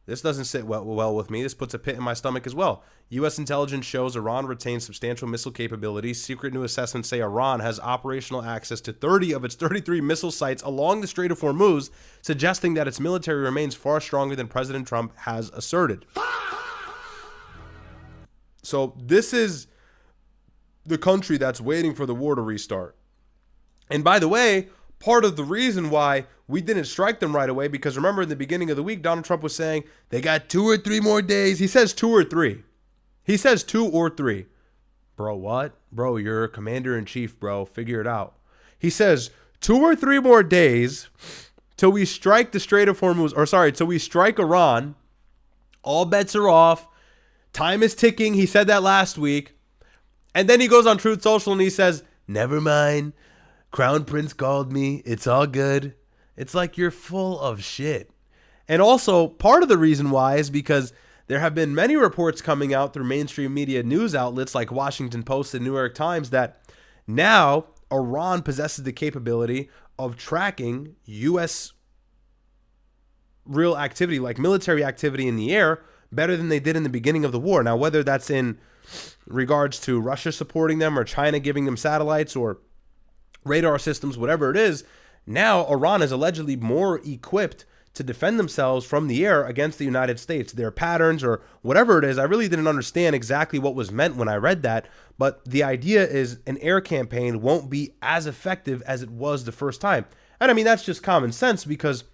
This doesn't sit well with me. This puts a pit in my stomach as well. U.S. intelligence shows Iran retains substantial missile capabilities. Secret new assessments say Iran has operational access to 30 of its 33 missile sites along the Strait of Hormuz, suggesting that its military remains far stronger than President Trump has asserted. So this is the country that's waiting for the war to restart. And by the way, part of the reason why we didn't strike them right away, because remember in the beginning of the week, Donald Trump was saying they got 2 or 3 more days. He says 2 or 3. He says 2 or 3. Bro, what? Bro, you're commander-in-chief, bro. Figure it out. He says 2 or 3 more days till we strike the Strait of Hormuz, till we strike Iran. All bets are off. Time is ticking. He said that last week. And then he goes on Truth Social and he says, never mind. Crown Prince called me. It's all good. It's like you're full of shit. And also, part of the reason why is because there have been many reports coming out through mainstream media news outlets like Washington Post and New York Times that now Iran possesses the capability of tracking U.S. real activity, like military activity in the air, better than they did in the beginning of the war. Now, whether that's in regards to Russia supporting them or China giving them satellites or radar systems, whatever it is, now Iran is allegedly more equipped to defend themselves from the air against the United States. Their patterns or whatever it is, I really didn't understand exactly what was meant when I read that, but the idea is an air campaign won't be as effective as it was the first time. And that's just common sense because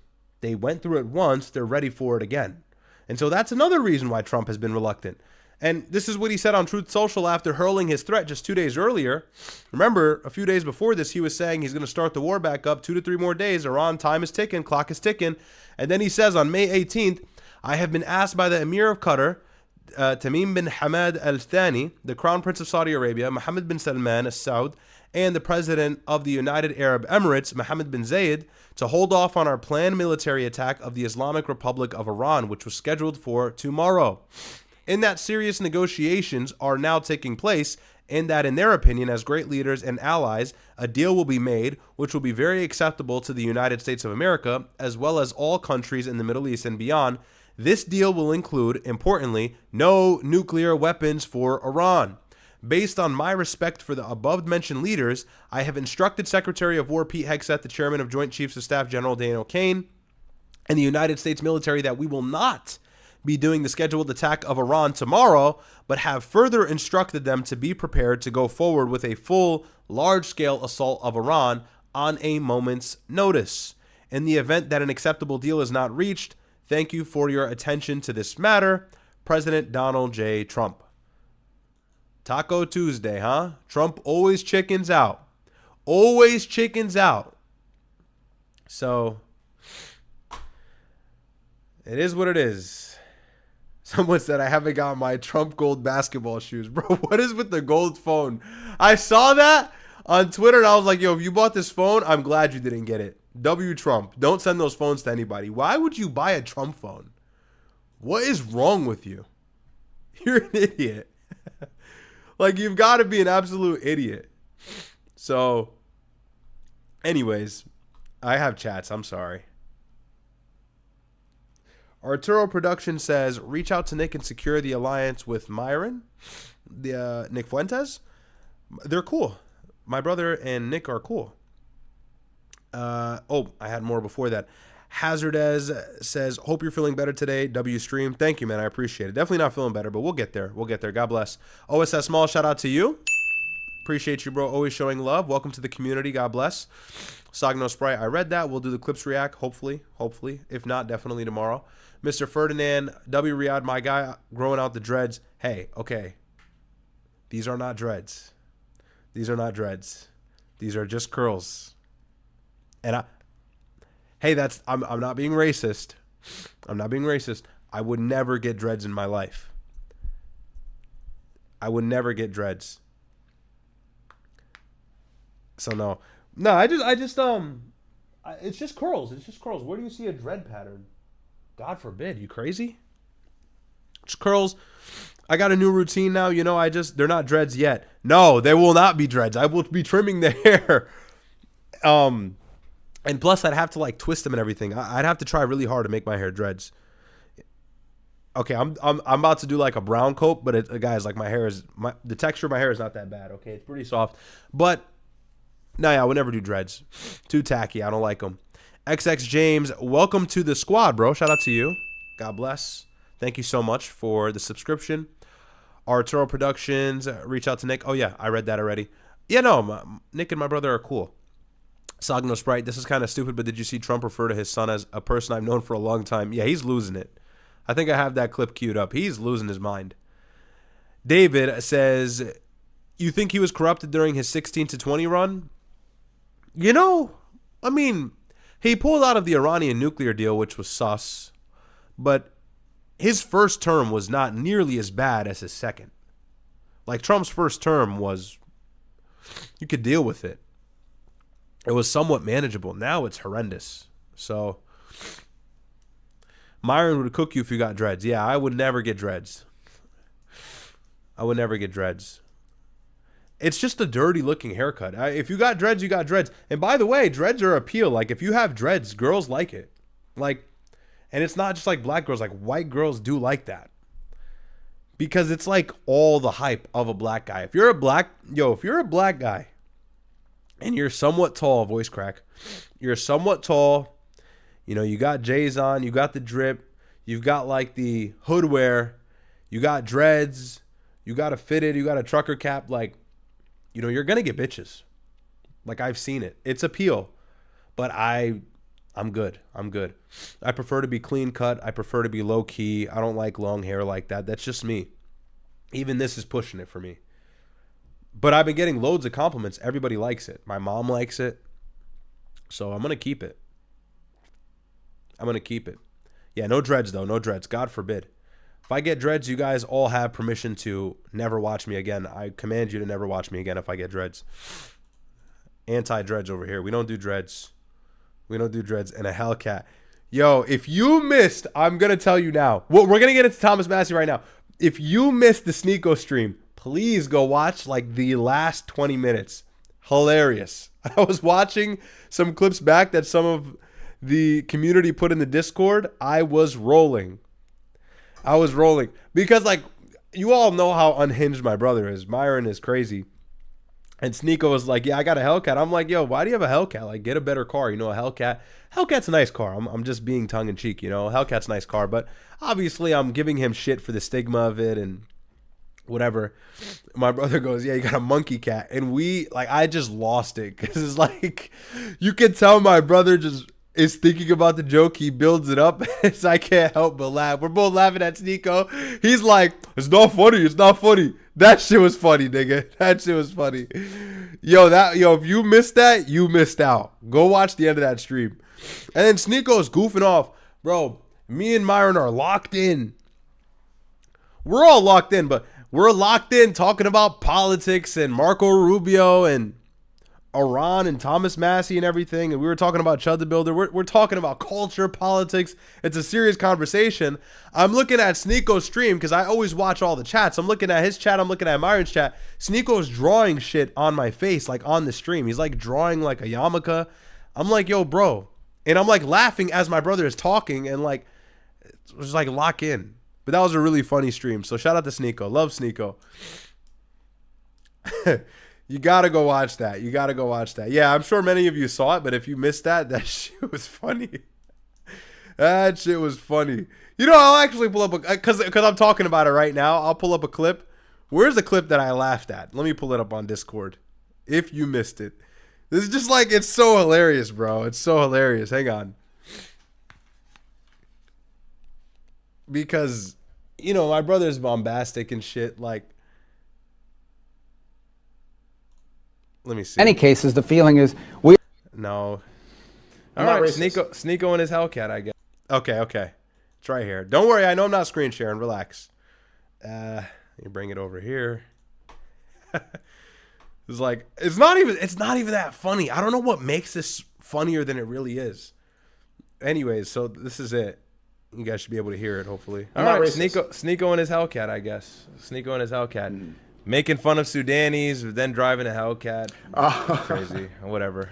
they went through it once, they're ready for it again. And so that's another reason why Trump has been reluctant. And this is what he said on Truth Social after hurling his threat just 2 days earlier. Remember, a few days before this, he was saying he's going to start the war back up 2 to 3 more days. Iran, time is ticking, clock is ticking. And then he says on May 18th, I have been asked by the Emir of Qatar, Tamim bin Hamad Al Thani, the Crown Prince of Saudi Arabia, Mohammed bin Salman Al Saud, and the President of the United Arab Emirates, Mohammed bin Zayed, to hold off on our planned military attack of the Islamic Republic of Iran, which was scheduled for tomorrow. In that serious negotiations are now taking place, and that in their opinion, as great leaders and allies, a deal will be made which will be very acceptable to the United States of America, as well as all countries in the Middle East and beyond. This deal will include, importantly, no nuclear weapons for Iran. Based on my respect for the above-mentioned leaders, I have instructed Secretary of War Pete Hegseth, the Chairman of Joint Chiefs of Staff General Daniel Kane, and the United States military that we will not be doing the scheduled attack of Iran tomorrow, but have further instructed them to be prepared to go forward with a full, large-scale assault of Iran on a moment's notice. In the event that an acceptable deal is not reached, thank you for your attention to this matter. President Donald J. Trump. Taco Tuesday, huh? Trump always chickens out. Always chickens out. So, it is what it is. Someone said, I haven't got my Trump gold basketball shoes. Bro, what is with the gold phone? I saw that on Twitter, and I was like, yo, if you bought this phone, I'm glad you didn't get it. W Trump. Don't send those phones to anybody. Why would you buy a Trump phone? What is wrong with you? You're an idiot. Like, you've got to be an absolute idiot. So, anyways, I have chats. I'm sorry. Arturo Production says, reach out to Nick and secure the alliance with Myron, Nick Fuentes. They're cool. My brother and Nick are cool. I had more before that. Hazardez says, hope you're feeling better today. W Stream. Thank you, man. I appreciate it. Definitely not feeling better, but we'll get there. We'll get there. God bless. OSS Small, shout out to you. Appreciate you, bro. Always showing love. Welcome to the community. God bless. Sagno Sprite, I read that. We'll do the clips react, hopefully. If not, definitely tomorrow. Mr. Ferdinand, W. Riyadh, my guy, growing out the dreads. Hey, okay. These are not dreads. These are not dreads. These are just curls. And I'm not being racist. I'm not being racist. I would never get dreads in my life. I would never get dreads. So no, it's just curls. It's just curls. Where do you see a dread pattern? God forbid. You crazy? It's curls. I got a new routine now. You know, they're not dreads yet. No, they will not be dreads. I will be trimming the hair. And plus I'd have to like twist them and everything. I'd have to try really hard to make my hair dreads. Okay, I'm about to do like a brown coat, but guys, like the texture of my hair is not that bad. Okay, it's pretty soft, but no, yeah, I would never do dreads. Too tacky. I don't like them. XX James, welcome to the squad, bro. Shout out to you. God bless. Thank you so much for the subscription. Arturo Productions, reach out to Nick. Oh yeah, I read that already. Yeah, no, Nick and my brother are cool. Sagno Sprite, this is kind of stupid, but did you see Trump refer to his son as a person I've known for a long time? Yeah, he's losing it. I think I have that clip queued up. He's losing his mind. David says, you think he was corrupted during his 16-20 run? You know, I mean, he pulled out of the Iranian nuclear deal, which was sus, but his first term was not nearly as bad as his second. Like, Trump's first term was, you could deal with it. It was somewhat manageable. Now it's horrendous. So, Myron would cook you if you got dreads. Yeah, I would never get dreads. I would never get dreads. It's just a dirty looking haircut. If you got dreads, you got dreads. And by the way, dreads are appeal. Like, if you have dreads, girls like it. Like, and it's not just like black girls. Like, white girls do like that. Because it's like all the hype of a black guy. If you're a black guy and you're somewhat tall, voice crack, you're somewhat tall, you know, you got J's on, you got the drip, you've got like the hood wear, you got dreads, you got a fitted, you got a trucker cap, like, you know, you're going to get bitches. Like, I've seen it. It's appeal. But I'm good. I'm good. I prefer to be clean cut. I prefer to be low key. I don't like long hair like that. That's just me. Even this is pushing it for me. But I've been getting loads of compliments. Everybody likes it. My mom likes it. So I'm going to keep it. I'm going to keep it. Yeah, no dreads though. No dreads. God forbid. If I get dreads, you guys all have permission to never watch me again. I command you to never watch me again if I get dreads. Anti-dreads over here. We don't do dreads. We don't do dreads. And a Hellcat. Yo, if you missed, I'm going to tell you now. Well, we're going to get into Thomas Massie right now. If you missed the Sneako stream, please go watch like the last 20 minutes. Hilarious. I was watching some clips back that some of the community put in the Discord. I was rolling. Because like you all know how unhinged my brother is. Myron is crazy. And Sneako was like, yeah, I got a Hellcat. I'm like, yo, why do you have a Hellcat? Like, get a better car. You know, a Hellcat. Hellcat's a nice car. I'm just being tongue in cheek, you know. Hellcat's a nice car. But obviously I'm giving him shit for the stigma of it and whatever. My brother goes, yeah, you got a monkey cat. And I just lost it. Because it's like, you can tell my brother just is thinking about the joke. He builds it up. So I can't help but laugh. We're both laughing at Sneako. He's like, it's not funny. It's not funny. That shit was funny, nigga. That shit was funny. Yo, if you missed that, you missed out. Go watch the end of that stream. And then Sneako's goofing off. Bro, me and Myron are locked in. We're all locked in, but we're locked in talking about politics and Marco Rubio and Iran and Thomas Massie and everything, and we were talking about Chud the Builder. We're talking about culture, politics. It's a serious conversation. I'm looking at Sneako's stream because I always watch all the chats. I'm looking at his chat. I'm looking at Myron's chat. Sneako's drawing shit on my face, like on the stream. He's like drawing like a yarmulke. I'm like, yo, bro. And I'm like laughing as my brother is talking and like, just like lock in. But that was a really funny stream. So shout out to Sneako. Love Sneako. You gotta go watch that. You gotta go watch that. Yeah, I'm sure many of you saw it, but if you missed that, that shit was funny. That shit was funny. You know, I'll actually pull up because I'm talking about it right now. I'll pull up a clip. Where's the clip that I laughed at? Let me pull it up on Discord. If you missed it, this is just like, it's so hilarious, bro. It's so hilarious. Hang on, because you know my brother's bombastic and shit. Like, let me see. In any cases, the feeling is no. All right, Sneako and his Hellcat, I guess. Okay. It's right here. Don't worry, I know I'm not screen sharing. Relax. You bring it over here. It's like it's not even that funny. I don't know what makes this funnier than it really is. Anyways, so this is it. You guys should be able to hear it, hopefully. All right, Sneako and his Hellcat, I guess. Sneako and his Hellcat. Making fun of Sudanis, then driving a Hellcat. Crazy. Whatever.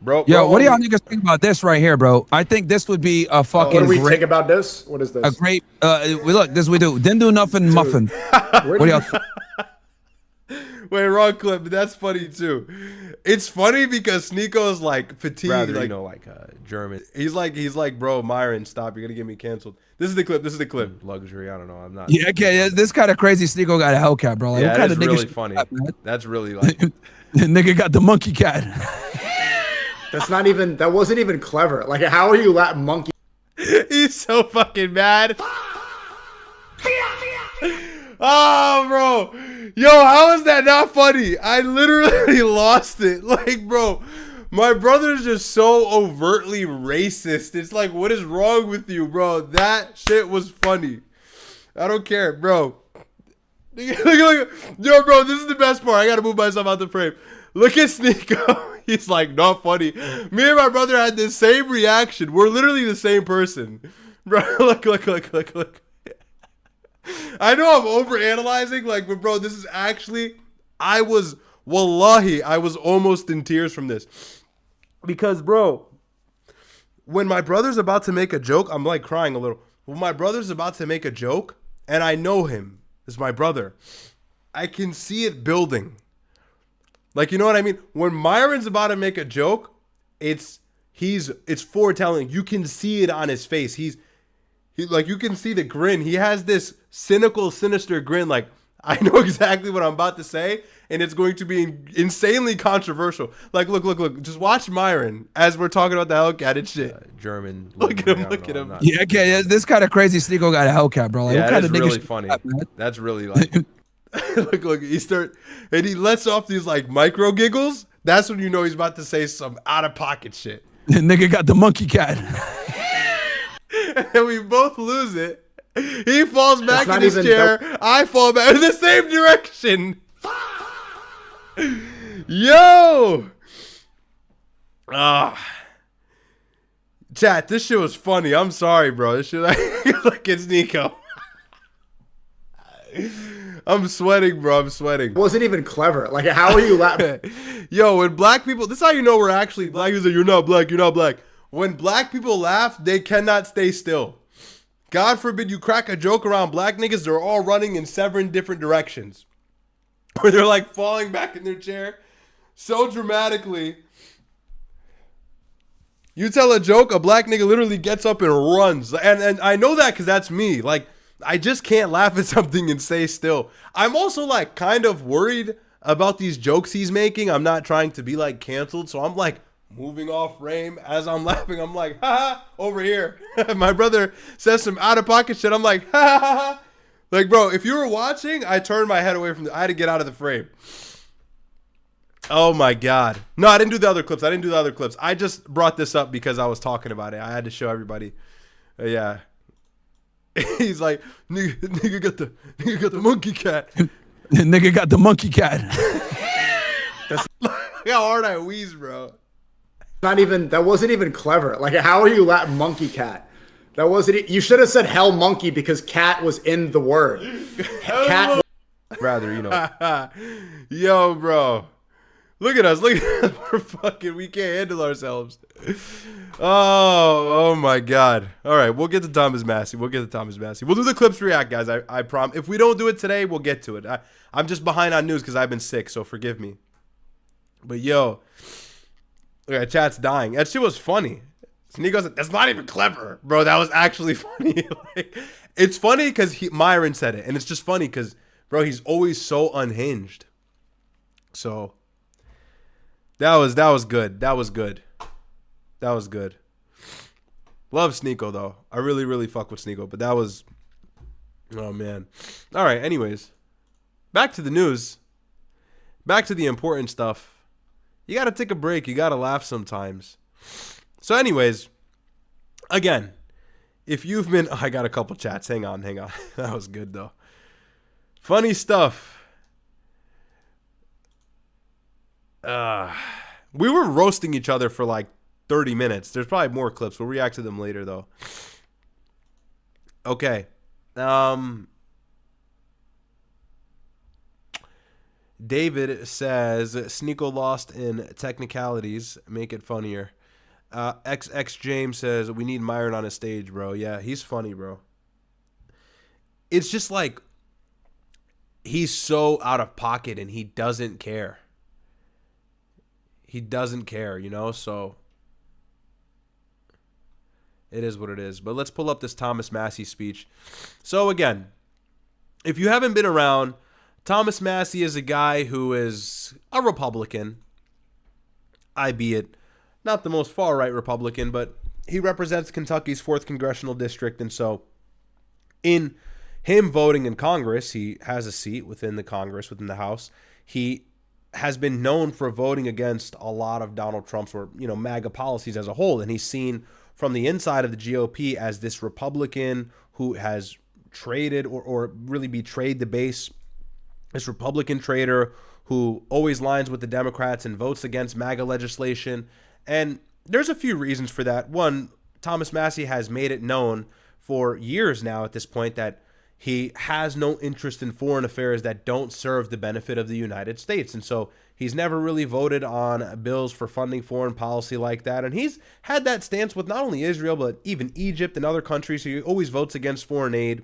Bro, what do y'all niggas think about this right here, bro? I think this would be a fucking what do we think about this? What is this? A great, look, this we do. Didn't do nothing, muffin. What do y'all Wait, wrong clip, but that's funny too. It's funny because Sneako's like fatigued, rather, like, you know, like German. He's like, bro, Myron, stop, you're gonna get me canceled. This is the clip. Luxury, I don't know. I'm not. Yeah, okay, this kind of crazy. Sneako got a Hellcat, bro. Like, yeah, what kind of really funny. That's really like. The nigga got the monkey cat. That wasn't even clever. Like, how are you monkey? He's so fucking mad. Oh, bro. Yo, how is that not funny? I literally lost it. Like, bro, my brother's just so overtly racist. It's like, what is wrong with you, bro? That shit was funny. I don't care, bro. Look. Yo, bro, this is the best part. I gotta move myself out the frame. Look at Sneako. He's like, not funny. Me and my brother had the same reaction. We're literally the same person. Bro, look. I know I'm overanalyzing, like, but bro, this is actually, wallahi, I was almost in tears from this. Because, bro, when my brother's about to make a joke, I'm like crying a little. When my brother's about to make a joke, and I know him, it's my brother, I can see it building. Like, you know what I mean? When Myron's about to make a joke, it's foretelling. You can see it on his face. He like, you can see the grin. He has this cynical, sinister grin. Like, I know exactly what I'm about to say, and it's going to be insanely controversial. Like, look. Just watch Myron as we're talking about the Hellcat and shit. German. Look at him. Yeah, okay, this kind of crazy. Sneako got a Hellcat, bro. Like, yeah, what kind that's of really funny. That's really like. Look, he lets off these like micro giggles. That's when you know he's about to say some out of pocket shit. The nigga got the monkey cat. and then we both lose it. He falls back in his even chair. I fall back in the same direction. Yo! Chat, this shit was funny. I'm sorry, bro. This shit like it's Sneako. I'm sweating, bro. I'm sweating. It wasn't even clever. Like, how are you laughing? Yo, when black people, this is how you know we're actually black. People say, you're not black, you're not black. When black people laugh, they cannot stay still. God forbid you crack a joke around black niggas, they're all running in 7 different directions. Where they're like falling back in their chair so dramatically. You tell a joke, a black nigga literally gets up and runs. And I know that because that's me. Like, I just can't laugh at something and stay still. I'm also like kind of worried about these jokes he's making. I'm not trying to be like canceled. So I'm like moving off frame as I'm laughing. I'm like, ha ha, over here. My brother says some out of pocket shit. I'm like, ha ha ha. Like, bro, if you were watching, I turned my head away from I had to get out of the frame. Oh my God. No, I didn't do the other clips. I just brought this up because I was talking about it. I had to show everybody. Yeah. He's like, nigga got the monkey cat. Nigga got the monkey cat. Look how hard I wheeze, bro. That wasn't even clever. Like, how are you monkey cat? That wasn't. You should have said hell monkey because cat was in the word. Cat. Rather, you know. Yo, bro. Look at us. We're fucking. We can't handle ourselves. Oh my God. All right, we'll get to Thomas Massie. We'll do the clips react, guys. I promise. If we don't do it today, we'll get to it. I'm just behind on news because I've been sick, so forgive me. But yo, look at chat's dying. That shit was funny. Sneako said, that's not even clever, bro. That was actually funny. Like, it's funny because Myron said it, and it's just funny because, bro, he's always so unhinged. So that was good. That was good. Love Sneako though. I really fuck with Sneako, but that was, oh man. All right. Anyways, back to the news. Back to the important stuff. You gotta take a break. You gotta laugh sometimes. So anyways, again, if you've been, I got a couple chats. Hang on. That was good though. Funny stuff. We were roasting each other for like 30 minutes. There's probably more clips. We'll react to them later though. Okay. David says, Sneako lost in technicalities. Make it funnier. XX James says, we need Myron on a stage, bro. Yeah, he's funny, bro. It's just like, he's so out of pocket and he doesn't care. He doesn't care, you know? So it is what it is. But let's pull up this Thomas Massie speech. So again, if you haven't been around, Thomas Massie is a guy who is a Republican, albeit not the most far-right Republican, but he represents Kentucky's 4th Congressional District. And so in him voting in Congress, he has a seat within the Congress, within the House. He has been known for voting against a lot of Donald Trump's or, you know, MAGA policies as a whole. And he's seen from the inside of the GOP as this Republican who has traded or really betrayed the base, this Republican traitor who always lines with the Democrats and votes against MAGA legislation. And there's a few reasons for that. One, Thomas Massie has made it known for years now at this point that he has no interest in foreign affairs that don't serve the benefit of the United States. And so he's never really voted on bills for funding foreign policy like that. And he's had that stance with not only Israel, but even Egypt and other countries. He always votes against foreign aid.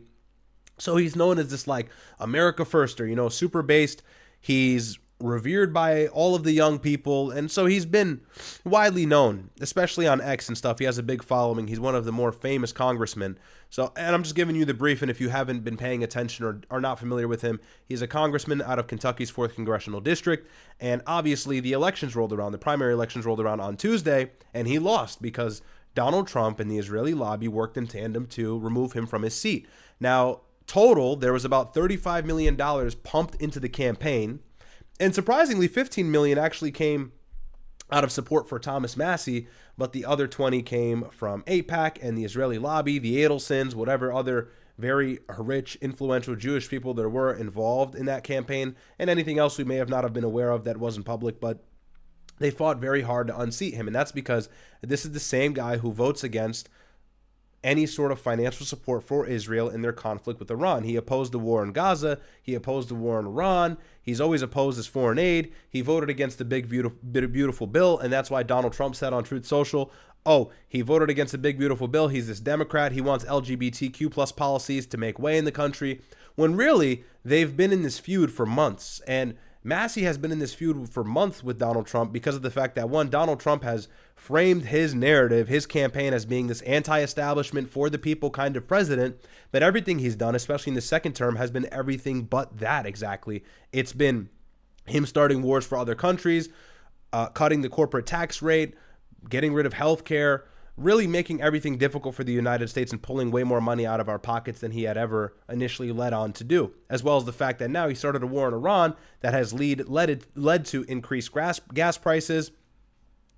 So he's known as this like America firster, you know, super based. He's revered by all of the young people. And so he's been widely known, especially on X and stuff. He has a big following. He's one of the more famous congressmen. So, and I'm just giving you the brief. And if you haven't been paying attention or are not familiar with him, he's a congressman out of Kentucky's 4th Congressional District. And obviously the elections rolled around, the primary elections rolled around on Tuesday, and he lost because Donald Trump and the Israeli lobby worked in tandem to remove him from his seat. Now, total, there was about $35 million pumped into the campaign. And surprisingly, $15 million actually came out of support for Thomas Massie, but the other 20 came from AIPAC and the Israeli lobby, the Adelsons, whatever other very rich, influential Jewish people there were involved in that campaign, and anything else we may have not have been aware of that wasn't public, but they fought very hard to unseat him. And that's because this is the same guy who votes against any sort of financial support for Israel in their conflict with Iran. He opposed the war in Gaza. He opposed the war in Iran. He's always opposed his foreign aid. He voted against the big, beautiful bill. And that's why Donald Trump said on Truth Social, oh, he voted against the big, beautiful bill. He's this Democrat. He wants LGBTQ plus policies to make way in the country. When really, they've been in this feud for months. And Massie has been in this feud for months with Donald Trump because of the fact that, one, Donald Trump has framed his narrative, his campaign, as being this anti-establishment, for the people kind of president. But everything he's done, especially in the second term, has been everything but that exactly. It's been him starting wars for other countries, cutting the corporate tax rate, getting rid of health care, really making everything difficult for the United States and pulling way more money out of our pockets than he had ever initially led on to do, as well as the fact that now he started a war in Iran that has led to increased gas prices,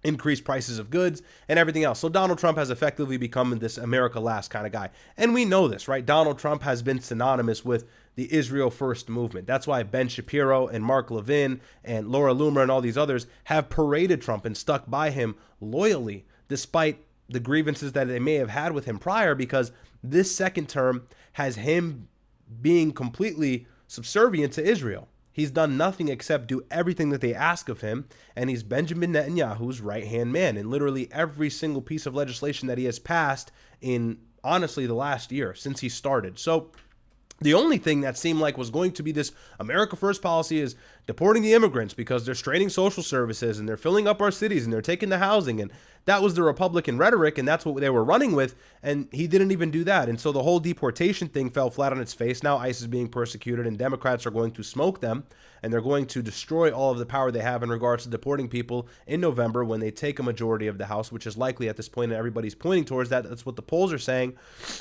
increased prices of goods, and everything else. So Donald Trump has effectively become this America last kind of guy. And we know this, right? Donald Trump has been synonymous with the Israel first movement. That's why Ben Shapiro and Mark Levin and Laura Loomer and all these others have paraded Trump and stuck by him loyally, despite the grievances that they may have had with him prior, because this second term has him being completely subservient to Israel. He's done nothing except do everything that they ask of him, and he's Benjamin Netanyahu's right-hand man in literally every single piece of legislation that he has passed in, honestly, the last year since he started. So the only thing that seemed like was going to be this America First policy is deporting the immigrants because they're straining social services and they're filling up our cities and they're taking the housing. And that was the Republican rhetoric, and that's what they were running with. And he didn't even do that. And so the whole deportation thing fell flat on its face. Now ICE is being persecuted and Democrats are going to smoke them, and they're going to destroy all of the power they have in regards to deporting people in November when they take a majority of the House, which is likely at this point, and everybody's pointing towards that. That's what the polls are saying.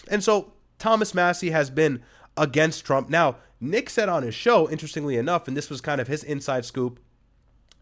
And so Thomas Massie has been against Trump. Now, Nick said on his show, interestingly enough, and this was kind of his inside scoop,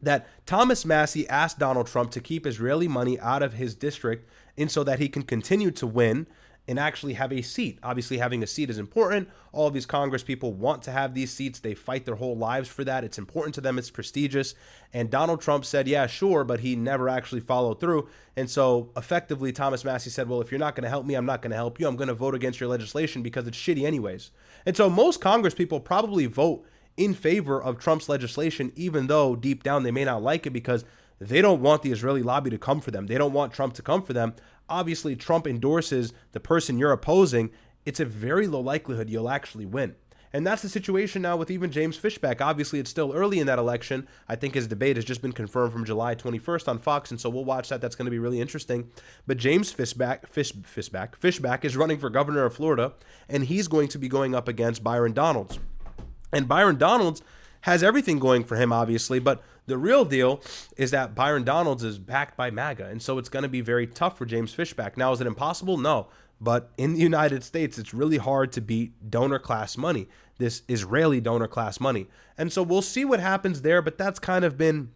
that Thomas Massie asked Donald Trump to keep Israeli money out of his district and so that he can continue to win and actually have a seat. Obviously, having a seat is important. All of these Congress people want to have these seats. They fight their whole lives for that. It's important to them. It's prestigious. And Donald Trump said, yeah, sure, but he never actually followed through. And so effectively, Thomas Massie said, well, if you're not going to help me, I'm not going to help you. I'm going to vote against your legislation because it's shitty anyways. And so most Congress people probably vote in favor of Trump's legislation, even though deep down they may not like it because they don't want the Israeli lobby to come for them. They don't want Trump to come for them. Obviously, Trump endorses the person you're opposing. It's a very low likelihood you'll actually win. And that's the situation now with even James Fishback. Obviously, it's still early in that election. I think his debate has just been confirmed from July 21st on Fox, and so we'll watch that. That's going to be really interesting. But James Fishback is running for governor of Florida, and he's going to be going up against Byron Donalds. And Byron Donalds has everything going for him, obviously, but the real deal is that Byron Donalds is backed by MAGA, and so it's going to be very tough for James Fishback. Now, is it impossible? No. But in the United States, it's really hard to beat donor class money, this Israeli donor class money. And so we'll see what happens there, but that's kind of been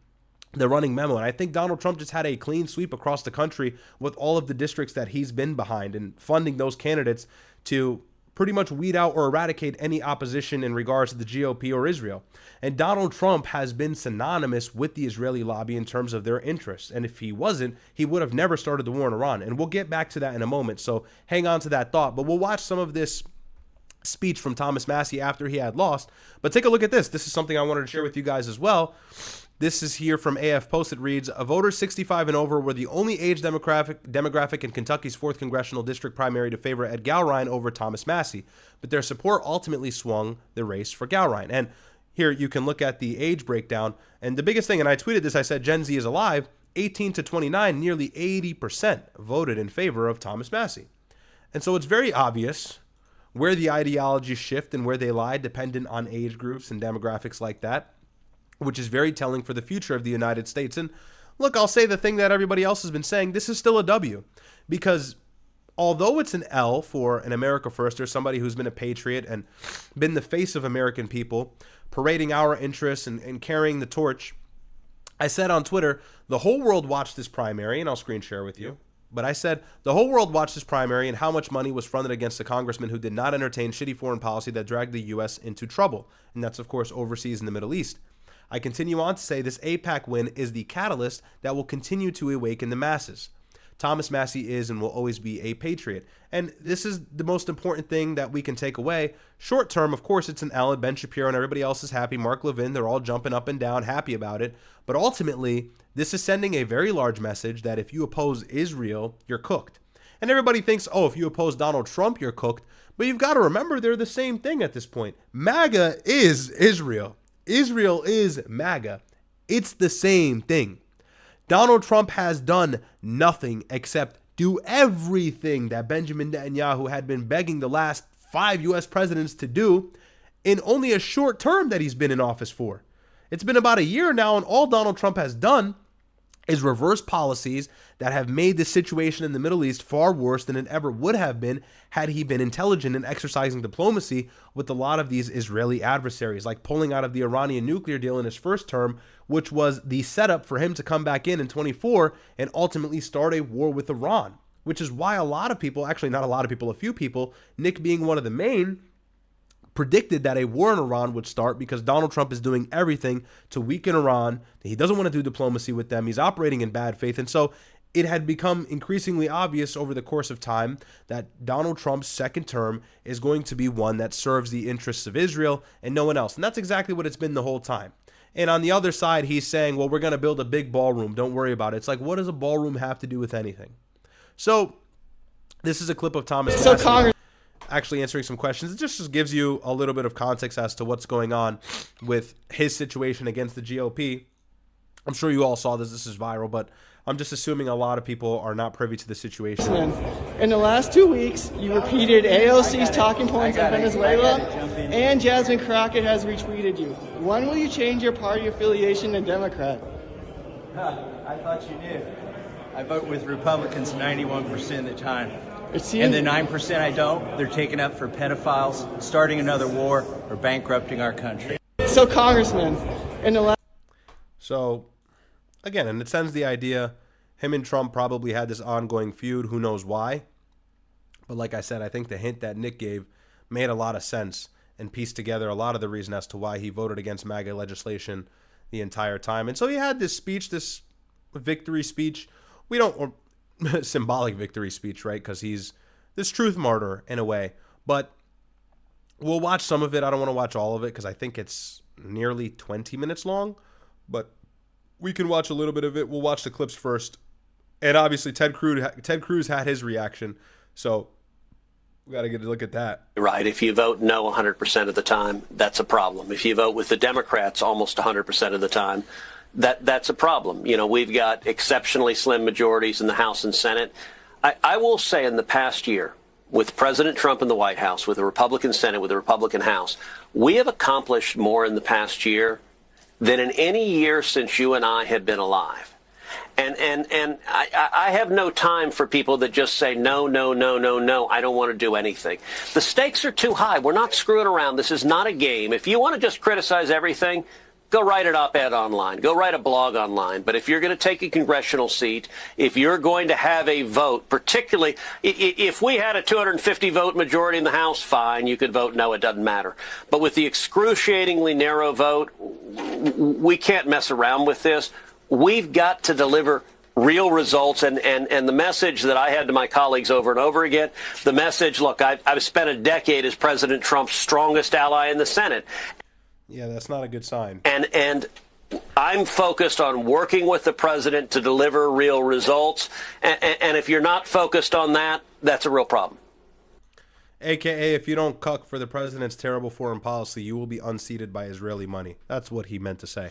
the running memo. And I think Donald Trump just had a clean sweep across the country with all of the districts that he's been behind and funding those candidates to pretty much weed out or eradicate any opposition in regards to the GOP or Israel. And Donald Trump has been synonymous with the Israeli lobby in terms of their interests. And if he wasn't, he would have never started the war in Iran. And we'll get back to that in a moment. So hang on to that thought. But we'll watch some of this speech from Thomas Massie after he had lost. But take a look at this. This is something I wanted to share with you guys as well. This is here from AF Post. It reads, voters 65 and over were the only age demographic in Kentucky's 4th Congressional District primary to favor Ed Gowrine over Thomas Massie, but their support ultimately swung the race for Gowrine. And here you can look at the age breakdown. And the biggest thing, and I tweeted this, I said Gen Z is alive, 18 to 29, nearly 80% voted in favor of Thomas Massie. And so it's very obvious where the ideologies shift and where they lie, dependent on age groups and demographics like that, which is very telling for the future of the United States. And look, I'll say the thing that everybody else has been saying, this is still a W, because although it's an L for an America First, or somebody who's been a patriot and been the face of American people, parading our interests and carrying the torch, I said on Twitter, the whole world watched this primary, and I'll screen share with you. But I said, the whole world watched this primary and how much money was fronted against the congressman who did not entertain shitty foreign policy that dragged the U.S. into trouble. And that's, of course, overseas in the Middle East. I continue on to say this AIPAC win is the catalyst that will continue to awaken the masses. Thomas Massie is and will always be a patriot. And this is the most important thing that we can take away. Short term, of course, it's an L. Ben Shapiro and everybody else is happy. Mark Levin, they're all jumping up and down, happy about it. But ultimately, this is sending a very large message that if you oppose Israel, you're cooked. And everybody thinks, oh, if you oppose Donald Trump, you're cooked. But you've got to remember they're the same thing at this point. MAGA is Israel. Israel is MAGA. It's the same thing. Donald Trump has done nothing except do everything that Benjamin Netanyahu had been begging the last 5 U.S. presidents to do in only a short term that he's been in office for. It's been about a year now, and all Donald Trump has done is reverse policies that have made the situation in the Middle East far worse than it ever would have been had he been intelligent in exercising diplomacy with a lot of these Israeli adversaries, like pulling out of the Iranian nuclear deal in his first term, which was the setup for him to come back in 24 and ultimately start a war with Iran, which is why a lot of people, actually not a lot of people, a few people, Nick being one of the main, predicted that a war in Iran would start because Donald Trump is doing everything to weaken Iran. He doesn't want to do diplomacy with them. He's operating in bad faith. And so it had become increasingly obvious over the course of time that Donald Trump's second term is going to be one that serves the interests of Israel and no one else. And that's exactly what it's been the whole time. And on the other side, he's saying, well, we're going to build a big ballroom. Don't worry about it. It's like, what does a ballroom have to do with anything? So this is a clip of Thomas Massie actually answering some questions. It just gives you a little bit of context as to what's going on with his situation against the GOP. I'm sure you all saw this. This is viral, but I'm just assuming a lot of people are not privy to the situation. In the last 2 weeks, you repeated AOC's talking points on Venezuela, and Jasmine Crockett has retweeted you. When will you change your party affiliation to Democrat? I thought you knew. I vote with Republicans 91% of the time. And the 9% I don't, they're taken up for pedophiles, starting another war, or bankrupting our country. So, Congressman, in the last... So, again, and it sends the idea, him and Trump probably had this ongoing feud, who knows why. But like I said, I think the hint that Nick gave made a lot of sense and pieced together a lot of the reason as to why he voted against MAGA legislation the entire time. And so he had this speech, this victory speech. Or symbolic victory speech, right? Because he's this truth martyr in a way. But we'll watch some of it. I don't want to watch all of it because I think it's nearly 20 minutes long. But we can watch a little bit of it. We'll watch the clips first. And obviously Ted Cruz had his reaction. So we got to get a look at that. Right. If you vote no 100% of the time, that's a problem. If you vote with the Democrats almost 100% of the time, that's a problem. You know, we've got exceptionally slim majorities in the House and Senate. I will say in the past year, with President Trump in the White House, with a Republican Senate, with a Republican House, we have accomplished more in the past year than in any year since you and I have been alive. And I have no time for people that just say, no, I don't want to do anything. The stakes are too high. We're not screwing around. This is not a game. If you want to just criticize everything, go write an op-ed online. Go write a blog online. But if you're going to take a congressional seat, if you're going to have a vote, particularly if we had a 250 vote majority in the House, fine, you could vote no, it doesn't matter. But with the excruciatingly narrow vote, we can't mess around with this. We've got to deliver real results. And the message that I had to my colleagues over and over again, the message, look, I've spent a decade as President Trump's strongest ally in the Senate. Yeah, that's not a good sign. And I'm focused on working with the president to deliver real results. And if you're not focused on that, that's a real problem. AKA, if you don't cuck for the president's terrible foreign policy, you will be unseated by Israeli money. That's what he meant to say.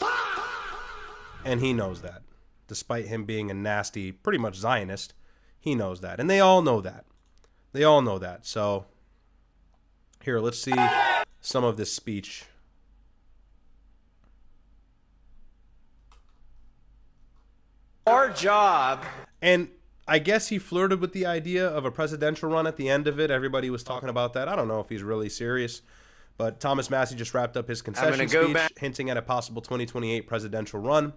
And he knows that. Despite him being a nasty, pretty much Zionist, he knows that. And they all know that. They all know that. So, here, let's see some of this speech. Our job. And I guess he flirted with the idea of a presidential run at the end of it. Everybody was talking about that. I don't know if he's really serious. But Thomas Massie just wrapped up his concession speech, hinting at a possible 2028 presidential run.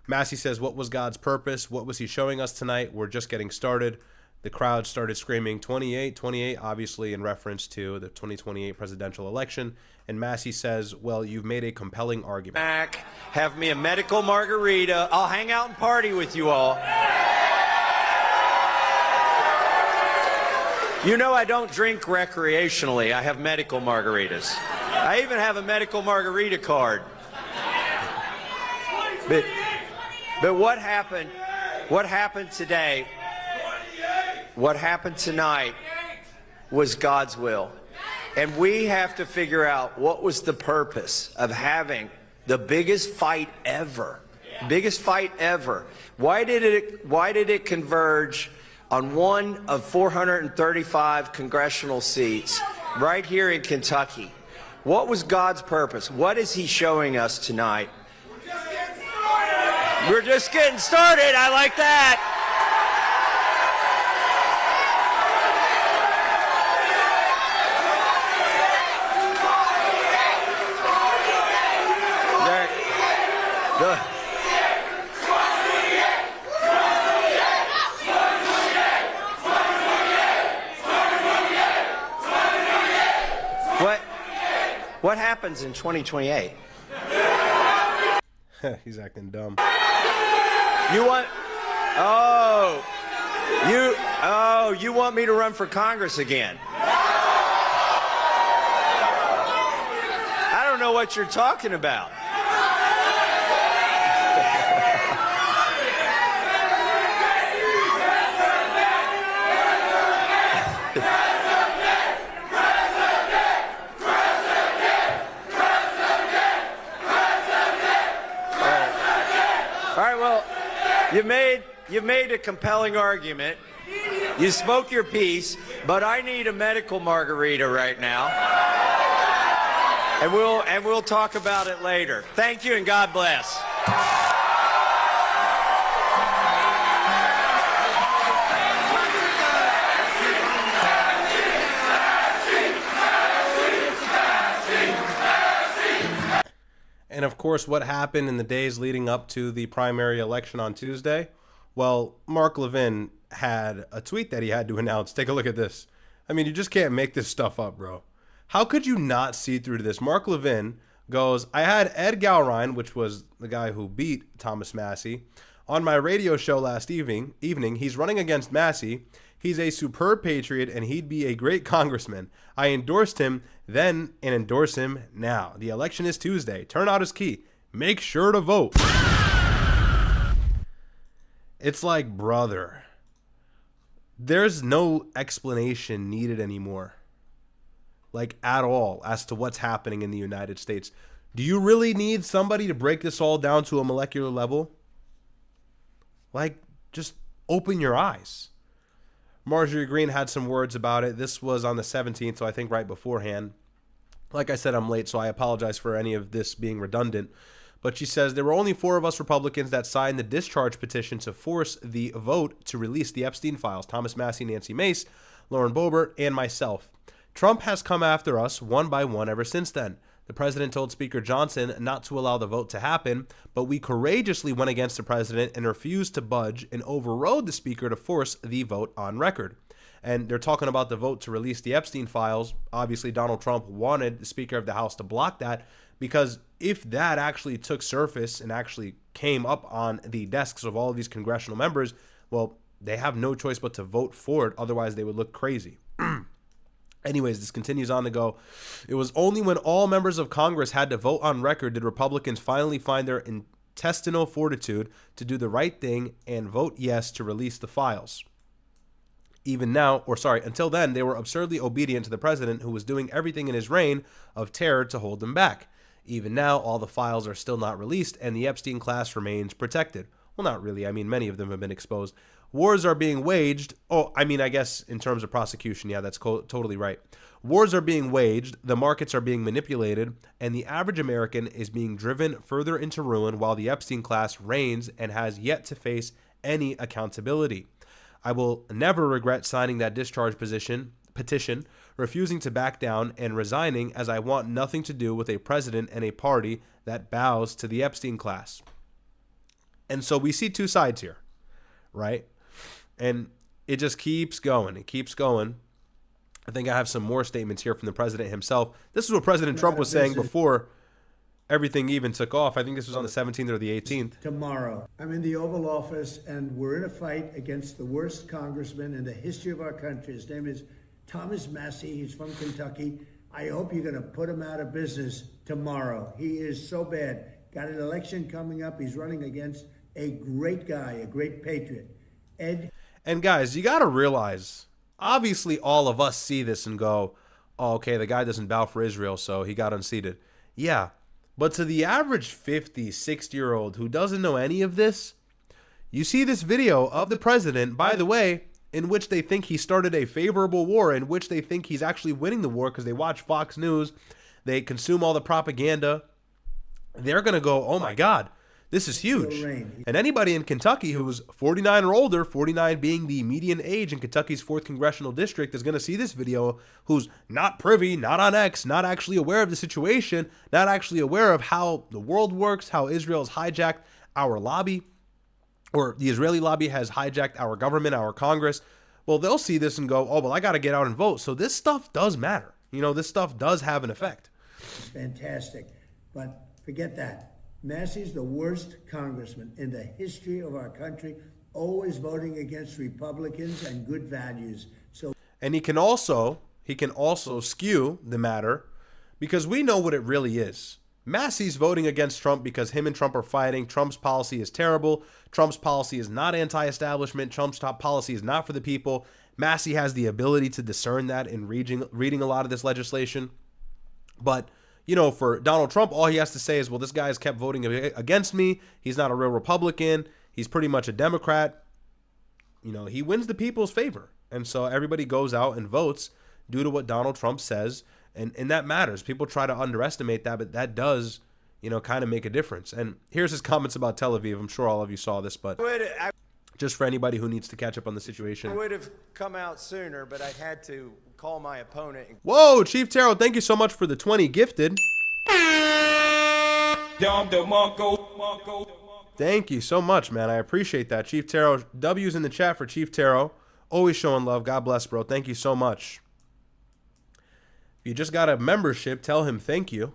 Massie says, what was God's purpose? What was he showing us tonight? We're just getting started. The crowd started screaming 28, 28, obviously in reference to the 2028 presidential election. And Massie says, well, you've made a compelling argument. Back, have me a medical margarita. I'll hang out and party with you all. You know I don't drink recreationally. I have medical margaritas. I even have a medical margarita card. But what happened today, what happened tonight was God's will. And we have to figure out what was the purpose of having the biggest fight ever. Biggest fight ever. Why did it converge on one of 435 congressional seats right here in Kentucky? What was God's purpose? What is he showing us tonight? We're just getting started. I like that. What happens in 2028? He's acting dumb. You want me to run for Congress again? I don't know what you're talking about. All right, well, you made a compelling argument. You spoke your piece, but I need a medical margarita right now. And we'll talk about it later. Thank you and God bless. And of course, what happened in the days leading up to the primary election on Tuesday? Well, Mark Levin had a tweet that he had to announce. Take a look at this. I mean, you just can't make this stuff up, bro. How could you not see through to this? Mark Levin goes, I had Ed Galrine, which was the guy who beat Thomas Massie, on my radio show last evening. He's running against Massie. He's a superb patriot, and he'd be a great congressman. I endorsed him then and endorse him now. The election is Tuesday. Turnout is key. Make sure to vote. It's like, brother, there's no explanation needed anymore, like at all, as to what's happening in the United States. Do you really need somebody to break this all down to a molecular level? Like, just open your eyes. Marjorie Greene had some words about it. This was on the 17th, so I think right beforehand. Like I said, I'm late, so I apologize for any of this being redundant. But she says, there were only 4 of us Republicans that signed the discharge petition to force the vote to release the Epstein files. Thomas Massie, Nancy Mace, Lauren Boebert, and myself. Trump has come after us one by one ever since then. The president told Speaker Johnson not to allow the vote to happen, but we courageously went against the president and refused to budge and overrode the speaker to force the vote on record. And they're talking about the vote to release the Epstein files. Obviously, Donald Trump wanted the Speaker of the House to block that, because if that actually took surface and actually came up on the desks of all of these congressional members, well, they have no choice but to vote for it. Otherwise, they would look crazy. Anyways, this continues on to go. It was only when all members of Congress had to vote on record did Republicans finally find their intestinal fortitude to do the right thing and vote yes to release the files. Until then, they were absurdly obedient to the president, who was doing everything in his reign of terror to hold them back. Even now, all the files are still not released, and the Epstein class remains protected. Well, not really. I mean, many of them have been exposed. Wars are being waged. I guess in terms of prosecution, yeah, that's totally right. Wars are being waged, the markets are being manipulated, and the average American is being driven further into ruin while the Epstein class reigns and has yet to face any accountability. I will never regret signing that discharge petition, refusing to back down, and resigning, as I want nothing to do with a president and a party that bows to the Epstein class. And so we see two sides here, right? And it just keeps going. It keeps going. I think I have some more statements here from the president himself. This is what President Trump was saying before everything even took off. I think this was on the 17th or the 18th. Tomorrow, I'm in the Oval Office, and we're in a fight against the worst congressman in the history of our country. His name is Thomas Massie. He's from Kentucky. I hope you're going to put him out of business tomorrow. He is so bad. Got an election coming up. He's running against a great guy, a great patriot. Ed. And guys, you got to realize, obviously all of us see this and go, oh, okay, the guy doesn't bow for Israel, so he got unseated. Yeah. But to the average 50, 60-year-old who doesn't know any of this, you see this video of the president, by the way, in which they think he started a favorable war, in which they think he's actually winning the war because they watch Fox News, they consume all the propaganda. They're going to go, oh my God, this is huge. And anybody in Kentucky who's 49 or older, 49 being the median age in Kentucky's 4th congressional district, is going to see this video, who's not privy, not on X, not actually aware of the situation, not actually aware of how the world works, how Israel has hijacked our lobby, or the Israeli lobby has hijacked our government, our Congress. Well, they'll see this and go, oh, well, I got to get out and vote. So this stuff does matter. You know, this stuff does have an effect. Fantastic. But forget that. Massey's the worst congressman in the history of our country, always voting against Republicans and good values. So, and he can also skew the matter, because we know what it really is. Massey's voting against Trump because him and Trump are fighting. Trump's policy is terrible. Trump's policy is not anti-establishment. Trump's top policy is not for the people. Massie has the ability to discern that in reading a lot of this legislation. But you know, for Donald Trump, all he has to say is, well, this guy's kept voting against me. He's not a real Republican. He's pretty much a Democrat. You know, he wins the people's favor. And so everybody goes out and votes due to what Donald Trump says. And that matters. People try to underestimate that, but that does, you know, kind of make a difference. And here's his comments about Tel Aviv. I'm sure all of you saw this, but just for anybody who needs to catch up on the situation. I would have come out sooner, but I had to call my opponent. Whoa, Chief Taro, thank you so much for the 20 gifted. Thank you so much, man. I appreciate that. Chief Taro, W's in the chat for Chief Taro. Always showing love. God bless, bro. Thank you so much. If you just got a membership, tell him thank you.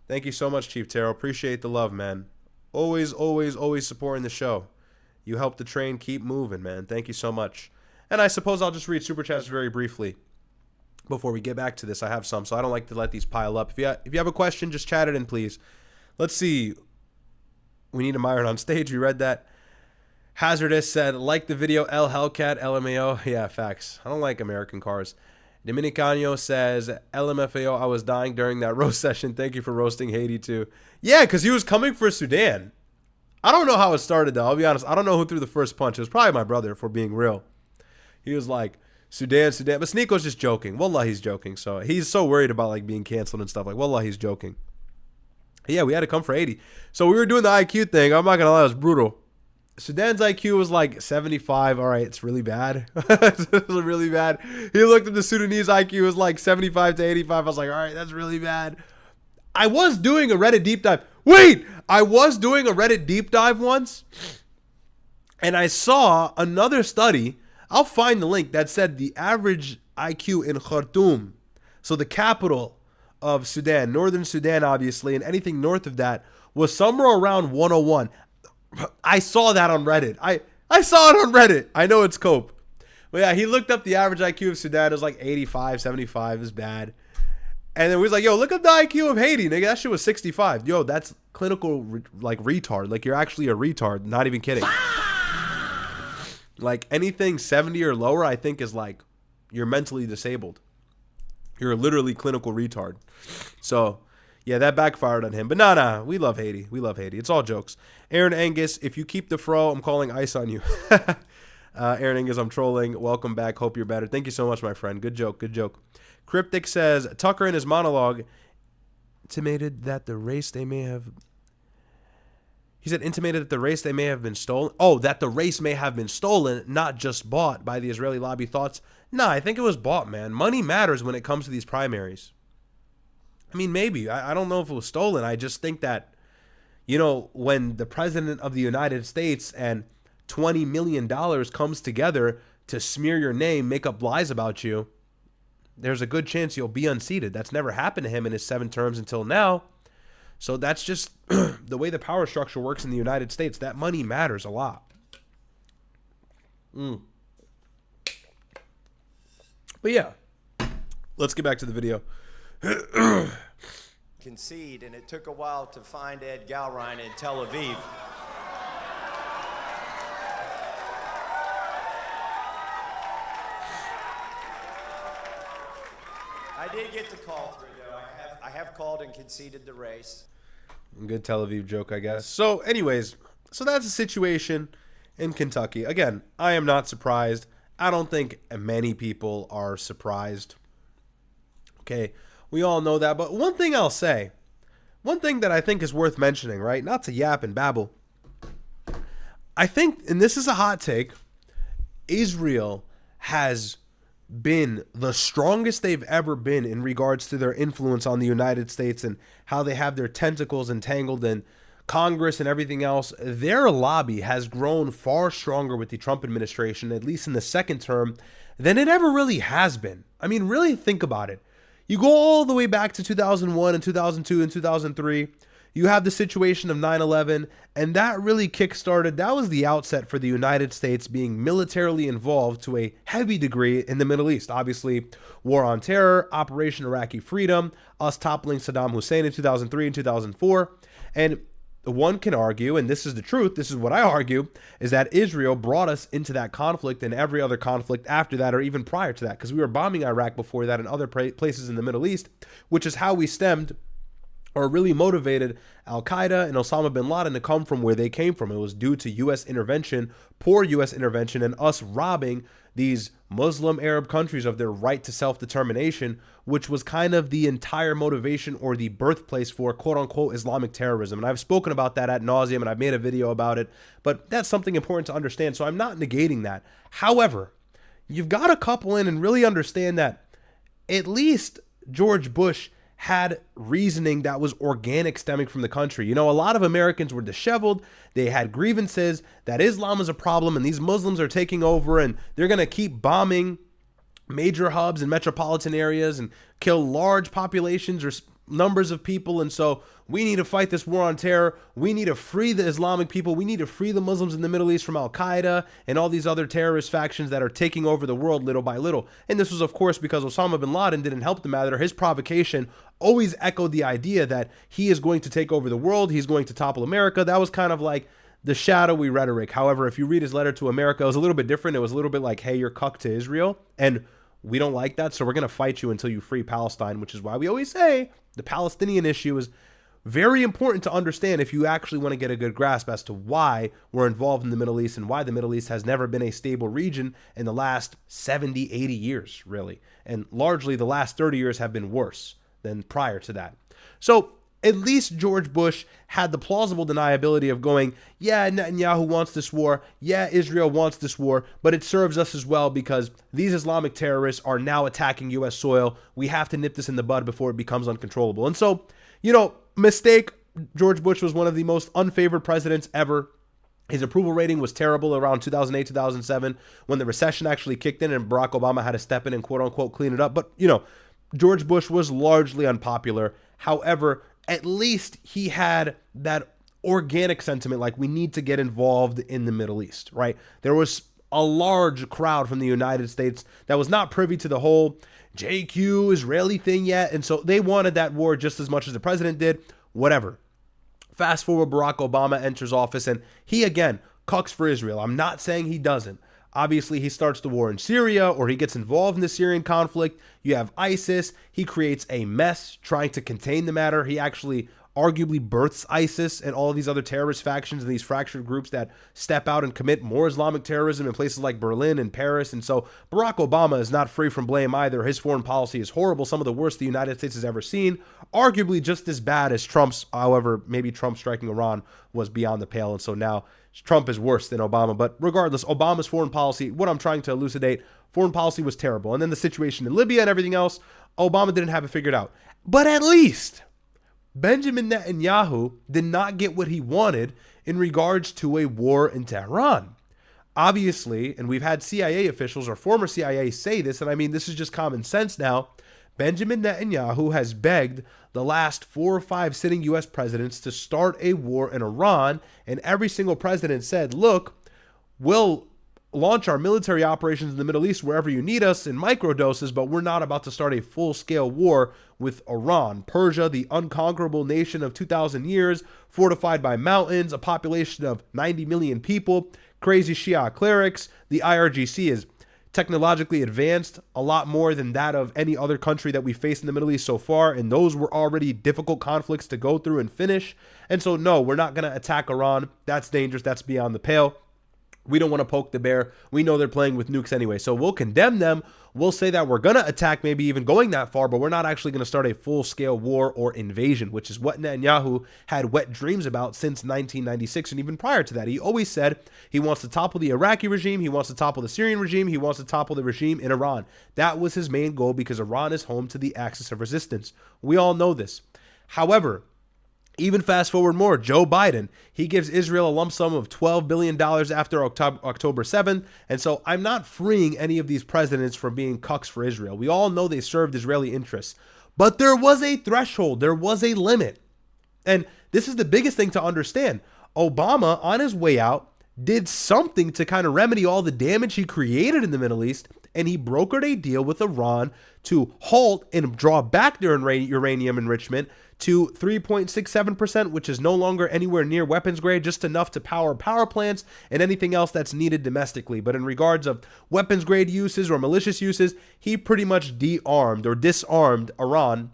Thank you so much, Chief Taro. Appreciate the love, man. Always, always, always supporting the show. You help the train keep moving, man. Thank you so much. And I suppose I'll just read Super Chats very briefly before we get back to this. I have some, so I don't like to let these pile up. If you have a question, just chat it in, please. Let's see. We need a Myron on stage. We read that. Hazardous said, like the video, El Hellcat, LMAO. Yeah, facts. I don't like American cars. Dominicano says, LMFAO, I was dying during that roast session. Thank you for roasting Haiti, too. Yeah, because he was coming for Sudan. I don't know how it started, though. I'll be honest. I don't know who threw the first punch. It was probably my brother, if we're being real. He was like, Sudan. But Sneako's just joking. Wallah, he's joking. So he's so worried about like being canceled and stuff. Like, wallah, he's joking. Yeah, we had to come for 80. So we were doing the IQ thing. I'm not going to lie, it was brutal. Sudan's IQ was like 75. All right, it's really bad. It's really bad. He looked at the Sudanese IQ, it was like 75 to 85. I was like, all right, that's really bad. I was doing a Reddit deep dive. Wait, I was doing a Reddit deep dive once, and I saw another study. I'll find the link that said the average IQ in Khartoum, so the capital of Sudan, northern Sudan, obviously, and anything north of that, was somewhere around 101. I saw that on Reddit. I saw it on Reddit. I know it's Cope. But yeah, he looked up the average IQ of Sudan. It was like 85, 75. It was bad. And then we was like, yo, look up the IQ of Haiti, nigga. That shit was 65. Yo, that's clinical, like, retard. Like, you're actually a retard. Not even kidding. Like, anything 70 or lower, I think, is like, you're mentally disabled. You're a literally clinical retard. So, yeah, that backfired on him. But nah, we love Haiti. We love Haiti. It's all jokes. Aaron Angus, if you keep the fro, I'm calling ice on you. Aaron Angus, I'm trolling. Welcome back. Hope you're better. Thank you so much, my friend. Good joke. Good joke. Cryptic says, Tucker in his monologue intimated that the race they may have... He said intimated that the race they may have been stolen. Oh, that the race may have been stolen, not just bought by the Israeli lobby. Thoughts? Nah, I think it was bought, man. Money matters when it comes to these primaries. I mean, maybe. I don't know if it was stolen. I just think that, You know, when the president of the United States and $20 million comes together to smear your name, make up lies about you, there's a good chance you'll be unseated. That's never happened to him in his 7 terms until now. So that's just the way the power structure works in the United States. That money matters a lot. But yeah, let's get back to the video. Concede, and it took a while to find Ed Galrein in Tel Aviv. I did get the call through, though. I have called and conceded the race. Good Tel Aviv joke, I guess. So anyways, so that's the situation in Kentucky. Again, I am not surprised. I don't think many people are surprised. Okay, we all know that. But one thing I'll say, one thing that I think is worth mentioning, right? Not to yap and babble. I think, and this is a hot take, Israel has been the strongest they've ever been in regards to their influence on the United States and how they have their tentacles entangled in Congress and everything else. Their lobby has grown far stronger with the Trump administration, at least in the 2nd term, than it ever really has been. I mean, really think about it. You go all the way back to 2001 and 2002 and 2003. You have the situation of 9/11, and that really kickstarted, that was the outset for the United States being militarily involved to a heavy degree in the Middle East. Obviously, War on Terror, Operation Iraqi Freedom, us toppling Saddam Hussein in 2003 and 2004. And one can argue, and this is the truth, this is what I argue, is that Israel brought us into that conflict and every other conflict after that or even prior to that, because we were bombing Iraq before that and other places in the Middle East, which is how we stemmed or really motivated Al-Qaeda and Osama bin Laden to come from where they came from. It was due to U.S. intervention, poor U.S. intervention, and us robbing these Muslim Arab countries of their right to self-determination, which was kind of the entire motivation or the birthplace for quote-unquote Islamic terrorism. And I've spoken about that ad nauseum, and I've made a video about it, but that's something important to understand, so I'm not negating that. However, you've got to couple in and really understand that at least George Bush had reasoning that was organic stemming from the country. You know, a lot of Americans were disheveled. They had grievances that Islam is a problem and these Muslims are taking over and they're going to keep bombing major hubs and metropolitan areas and kill large populations or numbers of people. And so we need to fight this war on terror. We need to free the Islamic people. We need to free the Muslims in the Middle East from Al-Qaeda and all these other terrorist factions that are taking over the world little by little. And this was, of course, because Osama bin Laden didn't help the matter. His provocation always echoed the idea that he is going to take over the world. He's going to topple America. That was kind of like the shadowy rhetoric. However, if you read his letter to America, it was a little bit different. It was a little bit like, hey, you're cuck to Israel, and we don't like that, so we're going to fight you until you free Palestine, which is why we always say the Palestinian issue is very important to understand if you actually want to get a good grasp as to why we're involved in the Middle East and why the Middle East has never been a stable region in the last 70, 80 years, really. And largely the last 30 years have been worse than prior to that. So at least George Bush had the plausible deniability of going, yeah, Netanyahu wants this war. Yeah, Israel wants this war, but it serves us as well because these Islamic terrorists are now attacking U.S. soil. We have to nip this in the bud before it becomes uncontrollable. And so, you know, mistake. George Bush was one of the most unfavored presidents ever. His approval rating was terrible around 2008, 2007, when the recession actually kicked in and Barack Obama had to step in and quote unquote clean it up. But, you know, George Bush was largely unpopular. However, at least he had that organic sentiment like we need to get involved in the Middle East, right? There was a large crowd from the United States that was not privy to the whole JQ Israeli thing yet. And so they wanted that war just as much as the president did, whatever. Fast forward, Barack Obama enters office and he again cucks for Israel. I'm not saying he doesn't. Obviously, he starts the war in Syria or he gets involved in the Syrian conflict. You have ISIS. He creates a mess trying to contain the matter. He actually arguably births ISIS and all of these other terrorist factions and these fractured groups that step out and commit more Islamic terrorism in places like Berlin and Paris. And so Barack Obama is not free from blame either. His foreign policy is horrible, some of the worst the United States has ever seen, arguably just as bad as Trump's. However, maybe Trump striking Iran was beyond the pale. And so now Trump is worse than Obama. But regardless, Obama's foreign policy, what I'm trying to elucidate, foreign policy was terrible. And then the situation in Libya and everything else, Obama didn't have it figured out. But at least Benjamin Netanyahu did not get what he wanted in regards to a war in Tehran. Obviously, and we've had CIA officials or former CIA say this, and I mean, this is just common sense now, Benjamin Netanyahu has begged the last 4 or 5 sitting U.S. presidents to start a war in Iran, and every single president said, look, we'll launch our military operations in the Middle East wherever you need us in microdoses, but we're not about to start a full-scale war with Iran. Persia, the unconquerable nation of 2,000 years, fortified by mountains, a population of 90 million people, crazy Shia clerics. The IRGC is technologically advanced a lot more than that of any other country that we faced in the Middle East so far, and those were already difficult conflicts to go through and finish. And so, no, we're not going to attack Iran. That's dangerous. That's beyond the pale. We don't want to poke the bear. We know they're playing with nukes anyway. So we'll condemn them. We'll say that we're going to attack, maybe even going that far, but we're not actually going to start a full-scale war or invasion, which is what Netanyahu had wet dreams about since 1996 and even prior to that. He always said he wants to topple the Iraqi regime, he wants to topple the Syrian regime, he wants to topple the regime in Iran. That was his main goal because Iran is home to the axis of resistance. We all know this. However, even fast forward more, Joe Biden, he gives Israel a lump sum of $12 billion after October 7th. And so I'm not freeing any of these presidents from being cucks for Israel. We all know they served Israeli interests. But there was a threshold. There was a limit. And this is the biggest thing to understand. Obama, on his way out, did something to kind of remedy all the damage he created in the Middle East. And he brokered a deal with Iran to halt and draw back their uranium enrichment to 3.67%, which is no longer anywhere near weapons grade, just enough to power plants and anything else that's needed domestically. But in regards of weapons grade uses or malicious uses, he pretty much de-armed or disarmed Iran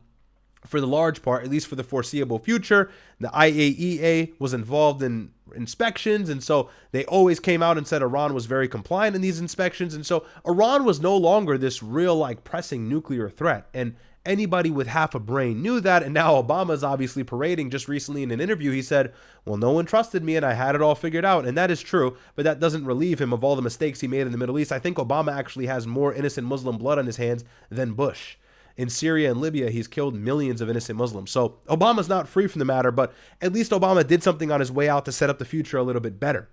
for the large part, at least for the foreseeable future. The IAEA was involved in inspections, and so they always came out and said Iran was very compliant in these inspections. And so Iran was no longer this real like pressing nuclear threat. And anybody with half a brain knew that, and now Obama's obviously parading. Just recently in an interview, he said, well, no one trusted me and I had it all figured out. And that is true, but that doesn't relieve him of all the mistakes he made in the Middle East. I think Obama actually has more innocent Muslim blood on his hands than Bush. In Syria and Libya, he's killed millions of innocent Muslims. So Obama's not free from the matter, but at least Obama did something on his way out to set up the future a little bit better.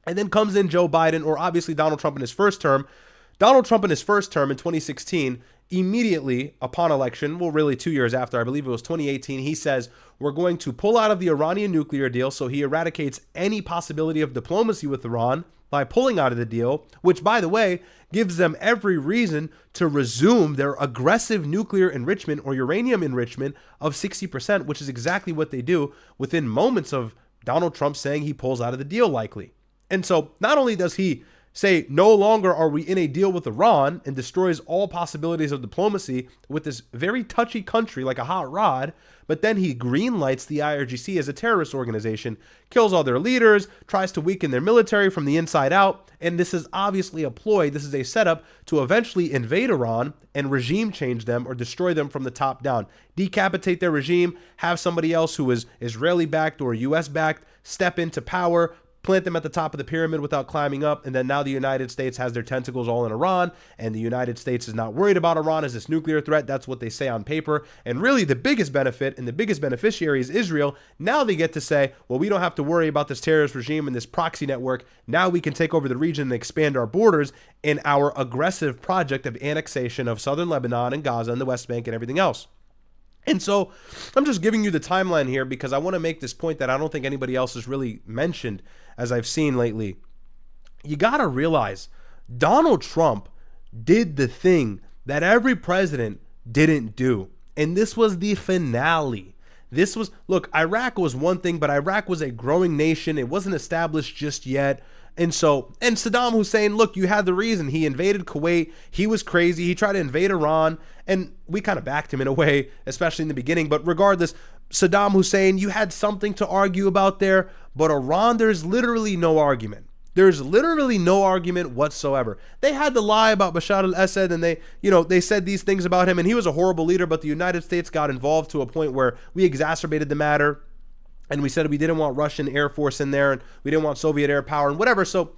And then comes in Joe Biden, or obviously Donald Trump in his first term. Donald Trump in his first term in 2016, immediately upon election, well, really 2 years after, I believe it was 2018, he says, we're going to pull out of the Iranian nuclear deal. So he eradicates any possibility of diplomacy with Iran by pulling out of the deal, which, by the way, gives them every reason to resume their aggressive nuclear enrichment or uranium enrichment of 60%, which is exactly what they do within moments of Donald Trump saying he pulls out of the deal likely. And so not only does he say no longer are we in a deal with Iran and destroys all possibilities of diplomacy with this very touchy country like a hot rod, but then he greenlights the IRGC as a terrorist organization, kills all their leaders, tries to weaken their military from the inside out, and this is obviously a ploy. This is a setup to eventually invade Iran and regime change them or destroy them from the top down. Decapitate their regime, have somebody else who is Israeli-backed or US-backed step into power, plant them at the top of the pyramid without climbing up, and then now the United States has their tentacles all in Iran, and the United States is not worried about Iran as this nuclear threat. That's what they say on paper. And really the biggest benefit and the biggest beneficiary is Israel. Now they get to say, well, we don't have to worry about this terrorist regime and this proxy network. Now we can take over the region and expand our borders in our aggressive project of annexation of southern Lebanon and Gaza and the West Bank and everything else. And so I'm just giving you the timeline here because I want to make this point that I don't think anybody else has really mentioned as I've seen lately. You got to realize Donald Trump did the thing that every president didn't do. And this was the finale. This was, look, Iraq was one thing, but Iraq was a growing nation. It wasn't established just yet. And Saddam Hussein, look, you had the reason. He invaded Kuwait. He was crazy. He tried to invade Iran. And we kind of backed him in a way, especially in the beginning. But regardless, Saddam Hussein, you had something to argue about there. But Iran, there's literally no argument. There's literally no argument whatsoever. They had to lie about Bashar al-Assad, and they said these things about him, and he was a horrible leader, but the United States got involved to a point where we exacerbated the matter. And we said we didn't want Russian Air Force in there, and we didn't want Soviet air power and whatever. So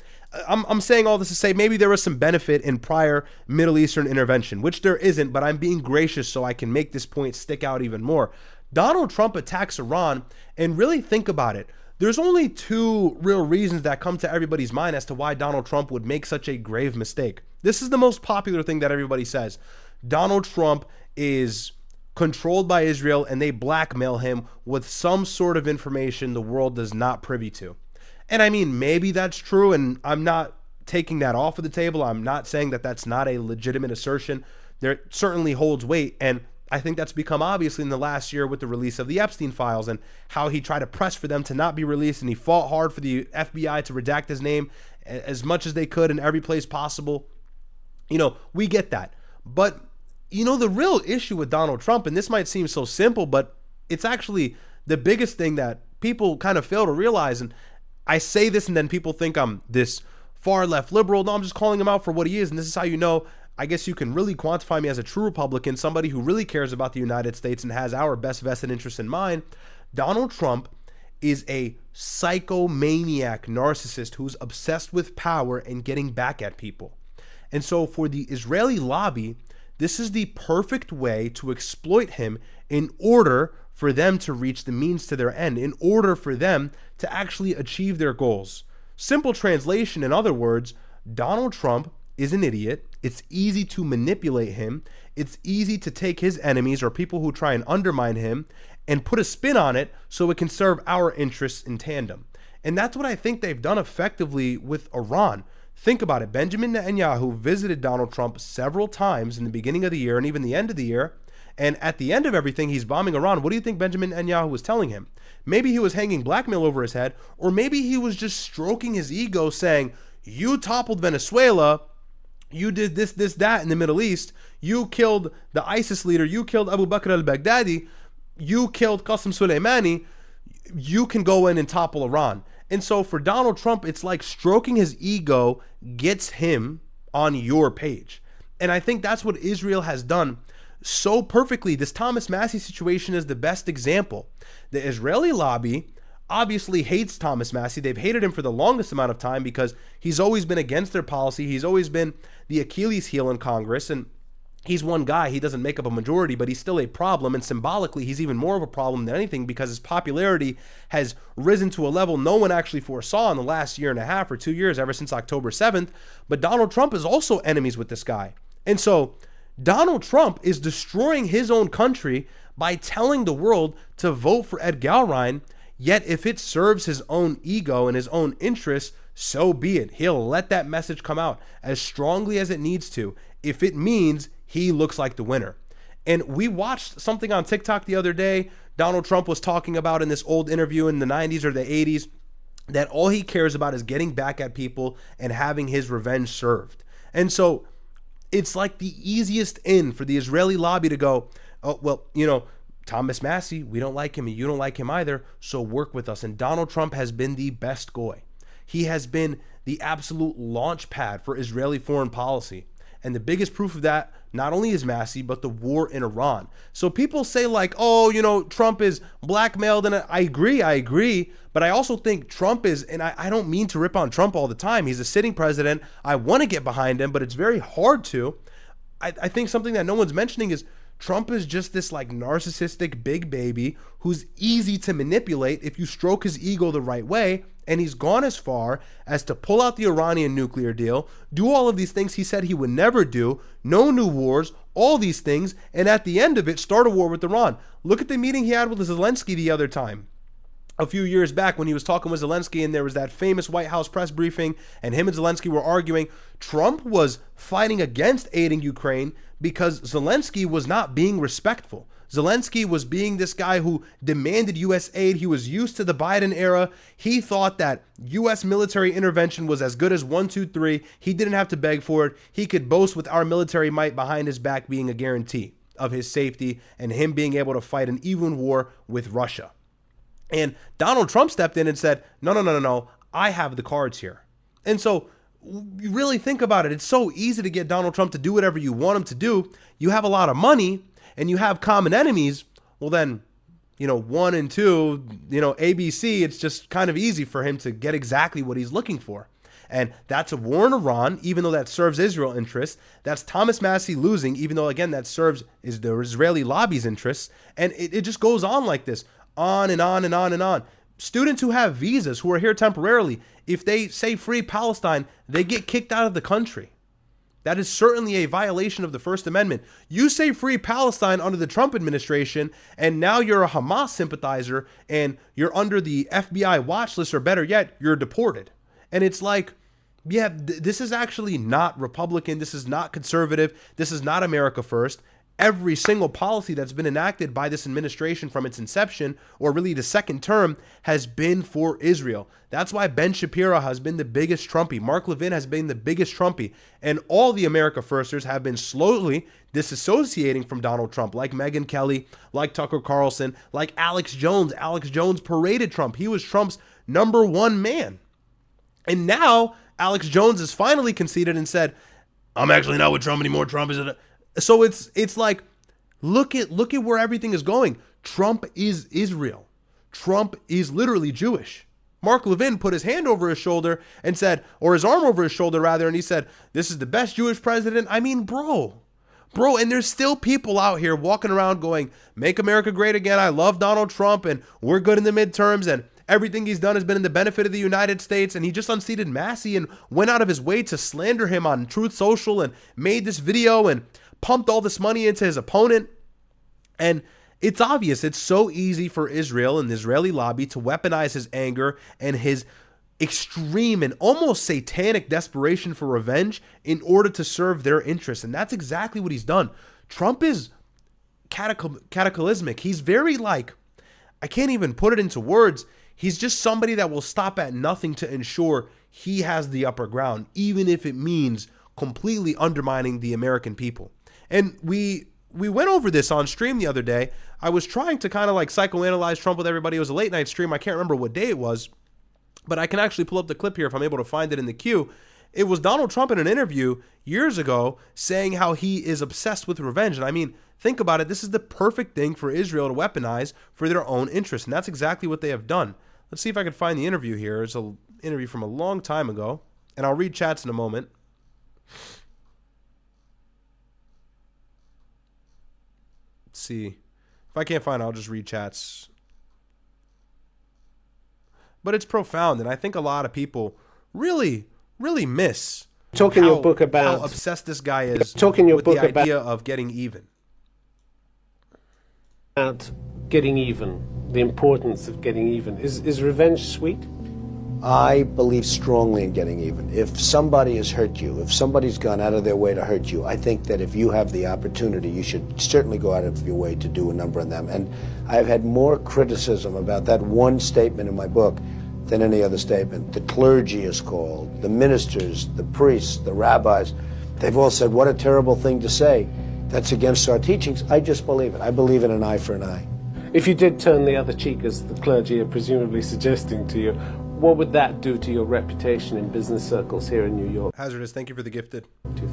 I'm saying all this to say maybe there was some benefit in prior Middle Eastern intervention, which there isn't, but I'm being gracious so I can make this point stick out even more. Donald Trump attacks Iran, and really think about it. There's only two real reasons that come to everybody's mind as to why Donald Trump would make such a grave mistake. This is the most popular thing that everybody says. Donald Trump is controlled by Israel and they blackmail him with some sort of information the world does not privy to. And I mean, maybe that's true, and I'm not taking that off of the table. I'm not saying that that's not a legitimate assertion. There certainly holds weight, and I think that's become obviously in the last year with the release of the Epstein files and how he tried to press for them to not be released, and he fought hard for the FBI to redact his name as much as they could in every place possible. You know, we get that. But, you know, the real issue with Donald Trump, and this might seem so simple, but it's actually the biggest thing that people kind of fail to realize, and I say this and then people think I'm this far left liberal. No, I'm just calling him out for what he is, and this is how you know, I guess you can really quantify me as a true Republican, somebody who really cares about the United States and has our best vested interests in mind. Donald Trump is a psychomaniac narcissist who's obsessed with power and getting back at people. And so for the Israeli lobby, this is the perfect way to exploit him in order for them to reach the means to their end, in order for them to actually achieve their goals. Simple translation, in other words, Donald Trump is an idiot. It's easy to manipulate him. It's easy to take his enemies or people who try and undermine him and put a spin on it so it can serve our interests in tandem. And that's what I think they've done effectively with Iran. Think about it. Benjamin Netanyahu visited Donald Trump several times in the beginning of the year and even the end of the year. And at the end of everything, he's bombing Iran. What do you think Benjamin Netanyahu was telling him? Maybe he was hanging blackmail over his head, or maybe he was just stroking his ego saying, you toppled Venezuela, you did this, that in the Middle East, you killed the ISIS leader, you killed Abu Bakr al-Baghdadi, you killed Qasem Soleimani, you can go in and topple Iran. And so for Donald Trump, it's like stroking his ego gets him on your page. And I think that's what Israel has done so perfectly. This Thomas Massie situation is the best example. The Israeli lobby obviously hates Thomas Massie. They've hated him for the longest amount of time because he's always been against their policy. He's always been the Achilles heel in Congress, and he's one guy. He doesn't make up a majority, but he's still a problem, and symbolically he's even more of a problem than anything because his popularity has risen to a level no one actually foresaw in the last year and a half or 2 years, ever since October 7th. But Donald Trump is also enemies with this guy. And so Donald Trump is destroying his own country by telling the world to vote for Ed Galrine. Yet if it serves his own ego and his own interests, so be it. He'll let that message come out as strongly as it needs to if it means he looks like the winner. And we watched something on TikTok the other day. Donald Trump was talking about in this old interview in the 90s or the 80s that all he cares about is getting back at people and having his revenge served. And so it's like the easiest in for the Israeli lobby to go, oh, well, you know, Thomas Massie, we don't like him and you don't like him either, so work with us. And Donald Trump has been the best goy. He has been the absolute launch pad for Israeli foreign policy. And the biggest proof of that not only is Massie, but the war in Iran. So people say like, oh, you know, Trump is blackmailed. And I agree. But I also think Trump is, and I don't mean to rip on Trump all the time. He's a sitting president. I want to get behind him, but it's very hard to. I think something that no one's mentioning is Trump is just this like narcissistic big baby who's easy to manipulate if you stroke his ego the right way. And he's gone as far as to pull out the Iranian nuclear deal, do all of these things he said he would never do, no new wars, all these things, and at the end of it, start a war with Iran. Look at the meeting he had with Zelensky the other time, a few years back when he was talking with Zelensky, and there was that famous White House press briefing, and him and Zelensky were arguing. Trump was fighting against aiding Ukraine because Zelensky was not being respectful. Zelensky was being this guy who demanded U.S. aid. He was used to the Biden era. He thought that U.S. military intervention was as good as 1, 2, 3. He didn't have to beg for it. He could boast with our military might behind his back being a guarantee of his safety and him being able to fight an even war with Russia. And Donald Trump stepped in and said, no, I have the cards here. And so you really think about it. It's so easy to get Donald Trump to do whatever you want him to do. You have a lot of money and you have common enemies. Well, then, 1 and 2, ABC, it's just kind of easy for him to get exactly what he's looking for. And that's a war in Iran, even though that serves Israel interests. That's Thomas Massie losing, even though, again, that serves is the Israeli lobby's interests. And it just goes on like this, on and on and on and on. Students who have visas, who are here temporarily, if they say free Palestine, they get kicked out of the country. That is certainly a violation of the First Amendment. You say free Palestine under the Trump administration, and now you're a Hamas sympathizer, and you're under the FBI watch list, or better yet, you're deported. And it's like, yeah, this is actually not Republican. This is not conservative. This is not America First. Every single policy that's been enacted by this administration from its inception, or really the second term, has been for Israel. That's why Ben Shapiro has been the biggest Trumpy. Mark Levin has been the biggest Trumpy. And all the America Firsters have been slowly disassociating from Donald Trump, like Megyn Kelly, like Tucker Carlson, like Alex Jones. Alex Jones paraded Trump. He was Trump's #1 man. And now Alex Jones has finally conceded and said, I'm actually not with Trump anymore. Trump is a... So it's like, look at where everything is going. Trump is Israel. Trump is literally Jewish. Mark Levin put his hand over his shoulder and said, or his arm over his shoulder rather, and he said, this is the best Jewish president. I mean, bro, and there's still people out here walking around going, make America great again. I love Donald Trump, and we're good in the midterms, and everything he's done has been in the benefit of the United States. And he just unseated Massie and went out of his way to slander him on Truth Social and made this video and pumped all this money into his opponent. And it's obvious, it's so easy for Israel and the Israeli lobby to weaponize his anger and his extreme and almost satanic desperation for revenge in order to serve their interests. And that's exactly what he's done. Trump is cataclysmic. He's very like, I can't even put it into words. He's just somebody that will stop at nothing to ensure he has the upper ground, even if it means completely undermining the American people. And we went over this on stream the other day. I was trying to kind of like psychoanalyze Trump with everybody. It was a late night stream. I can't remember what day it was, but I can actually pull up the clip here if I'm able to find it in the queue. It was Donald Trump in an interview years ago saying how he is obsessed with revenge. And I mean, think about it. This is the perfect thing for Israel to weaponize for their own interests. And that's exactly what they have done. Let's see if I can find the interview here. It's an interview from a long time ago, and I'll read chats in a moment. Let's see. If I can't find it, I'll just read chats. But it's profound, and I think a lot of people really miss talking your book about how obsessed this guy is talking your with book the idea of getting even. About getting even, the importance of getting even. Is revenge sweet? I believe strongly in getting even. If somebody has hurt you, if somebody's gone out of their way to hurt you, I think that if you have the opportunity, you should certainly go out of your way to do a number on them. And I've had more criticism about that one statement in my book than any other statement. The clergy is called, the ministers, the priests, the rabbis. They've all said, what a terrible thing to say. That's against our teachings. I just believe it. I believe in an eye for an eye. If you did turn the other cheek, as the clergy are presumably suggesting to you, what would that do to your reputation in business circles here in New York? Hazardous, thank you for the gifted.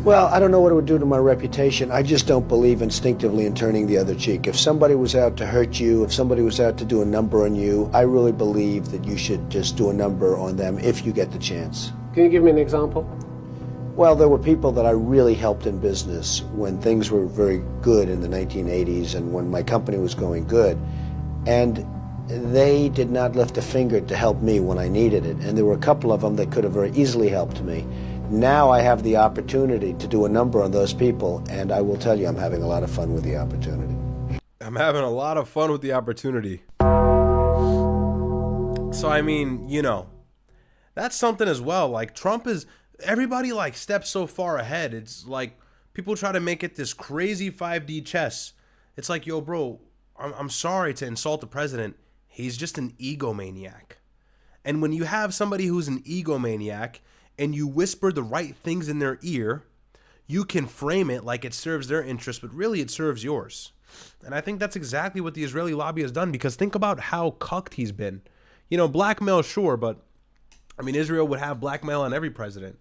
Well, I don't know what it would do to my reputation. I just don't believe instinctively in turning the other cheek. If somebody was out to hurt you, if somebody was out to do a number on you, I really believe that you should just do a number on them if you get the chance. Can you give me an example? Well, there were people that I really helped in business when things were very good in the 1980s and when my company was going good. And they did not lift a finger to help me when I needed it. And there were a couple of them that could have very easily helped me. Now I have the opportunity to do a number on those people, and I will tell you I'm having a lot of fun with the opportunity. I'm having a lot of fun with the opportunity. So, I mean, you know, that's something as well. Like, Trump is, everybody like steps so far ahead. It's like people try to make it this crazy 5D chess. It's like, yo, bro, I'm sorry to insult the president. He's just an egomaniac. And when you have somebody who's an egomaniac and you whisper the right things in their ear, you can frame it like it serves their interest, but really it serves yours. And I think that's exactly what the Israeli lobby has done, because think about how cucked he's been. You know, blackmail, sure, but I mean, Israel would have blackmail on every president.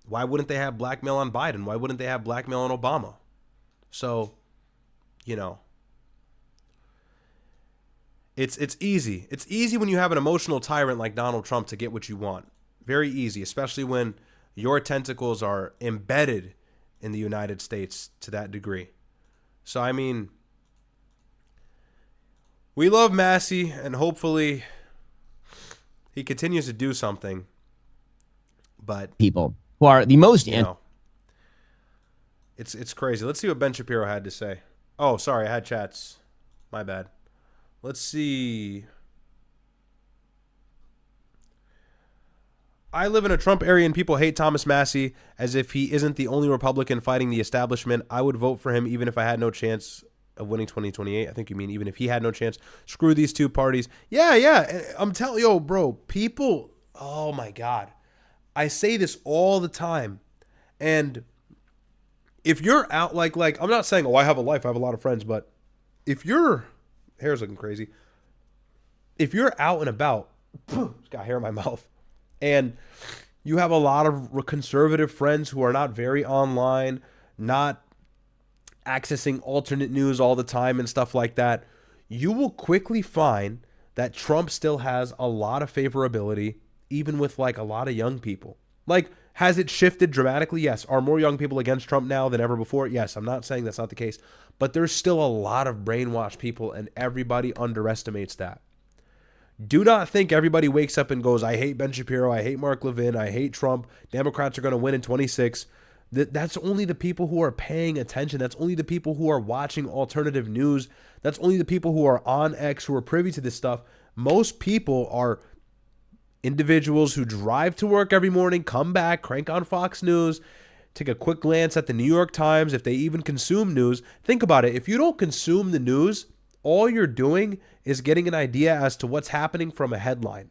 Why wouldn't they have blackmail on Biden? Why wouldn't they have blackmail on Obama? So, you know, it's easy. It's easy when you have an emotional tyrant like Donald Trump to get what you want Very easy, especially when your tentacles are embedded in the United States to that degree. So, I mean, we love Massie, and hopefully he continues to do something. But people who are the most it's crazy. Let's see what Ben Shapiro had to say. Oh, sorry, I had chats. My bad. Let's see. I live in a Trump area and people hate Thomas Massie as if he isn't the only Republican fighting the establishment. I would vote for him even if I had no chance of winning 2028. I think you mean even if he had no chance. Screw these two parties. Yeah. I'm telling you, bro, people, oh my God. I say this all the time. And if you're out, like I'm not saying, oh, I have a life, I have a lot of friends, but if your hair's looking crazy, if you're out and about, just got hair in my mouth, and you have a lot of conservative friends who are not very online, not accessing alternate news all the time and stuff like that, you will quickly find that Trump still has a lot of favorability, even with like a lot of young people. Like, has it shifted dramatically? Yes. Are more young people against Trump now than ever before? Yes. I'm not saying that's not the case, but there's still a lot of brainwashed people, and everybody underestimates that. Do not think everybody wakes up and goes, I hate Ben Shapiro, I hate Mark Levin, I hate Trump, Democrats are going to win in 26. That's only the people who are paying attention. That's only the people who are watching alternative news. That's only the people who are on X, who are privy to this stuff. Most people are individuals who drive to work every morning, come back, crank on Fox News, take a quick glance at the New York Times, if they even consume news. Think about it. If you don't consume the news, all you're doing is getting an idea as to what's happening from a headline.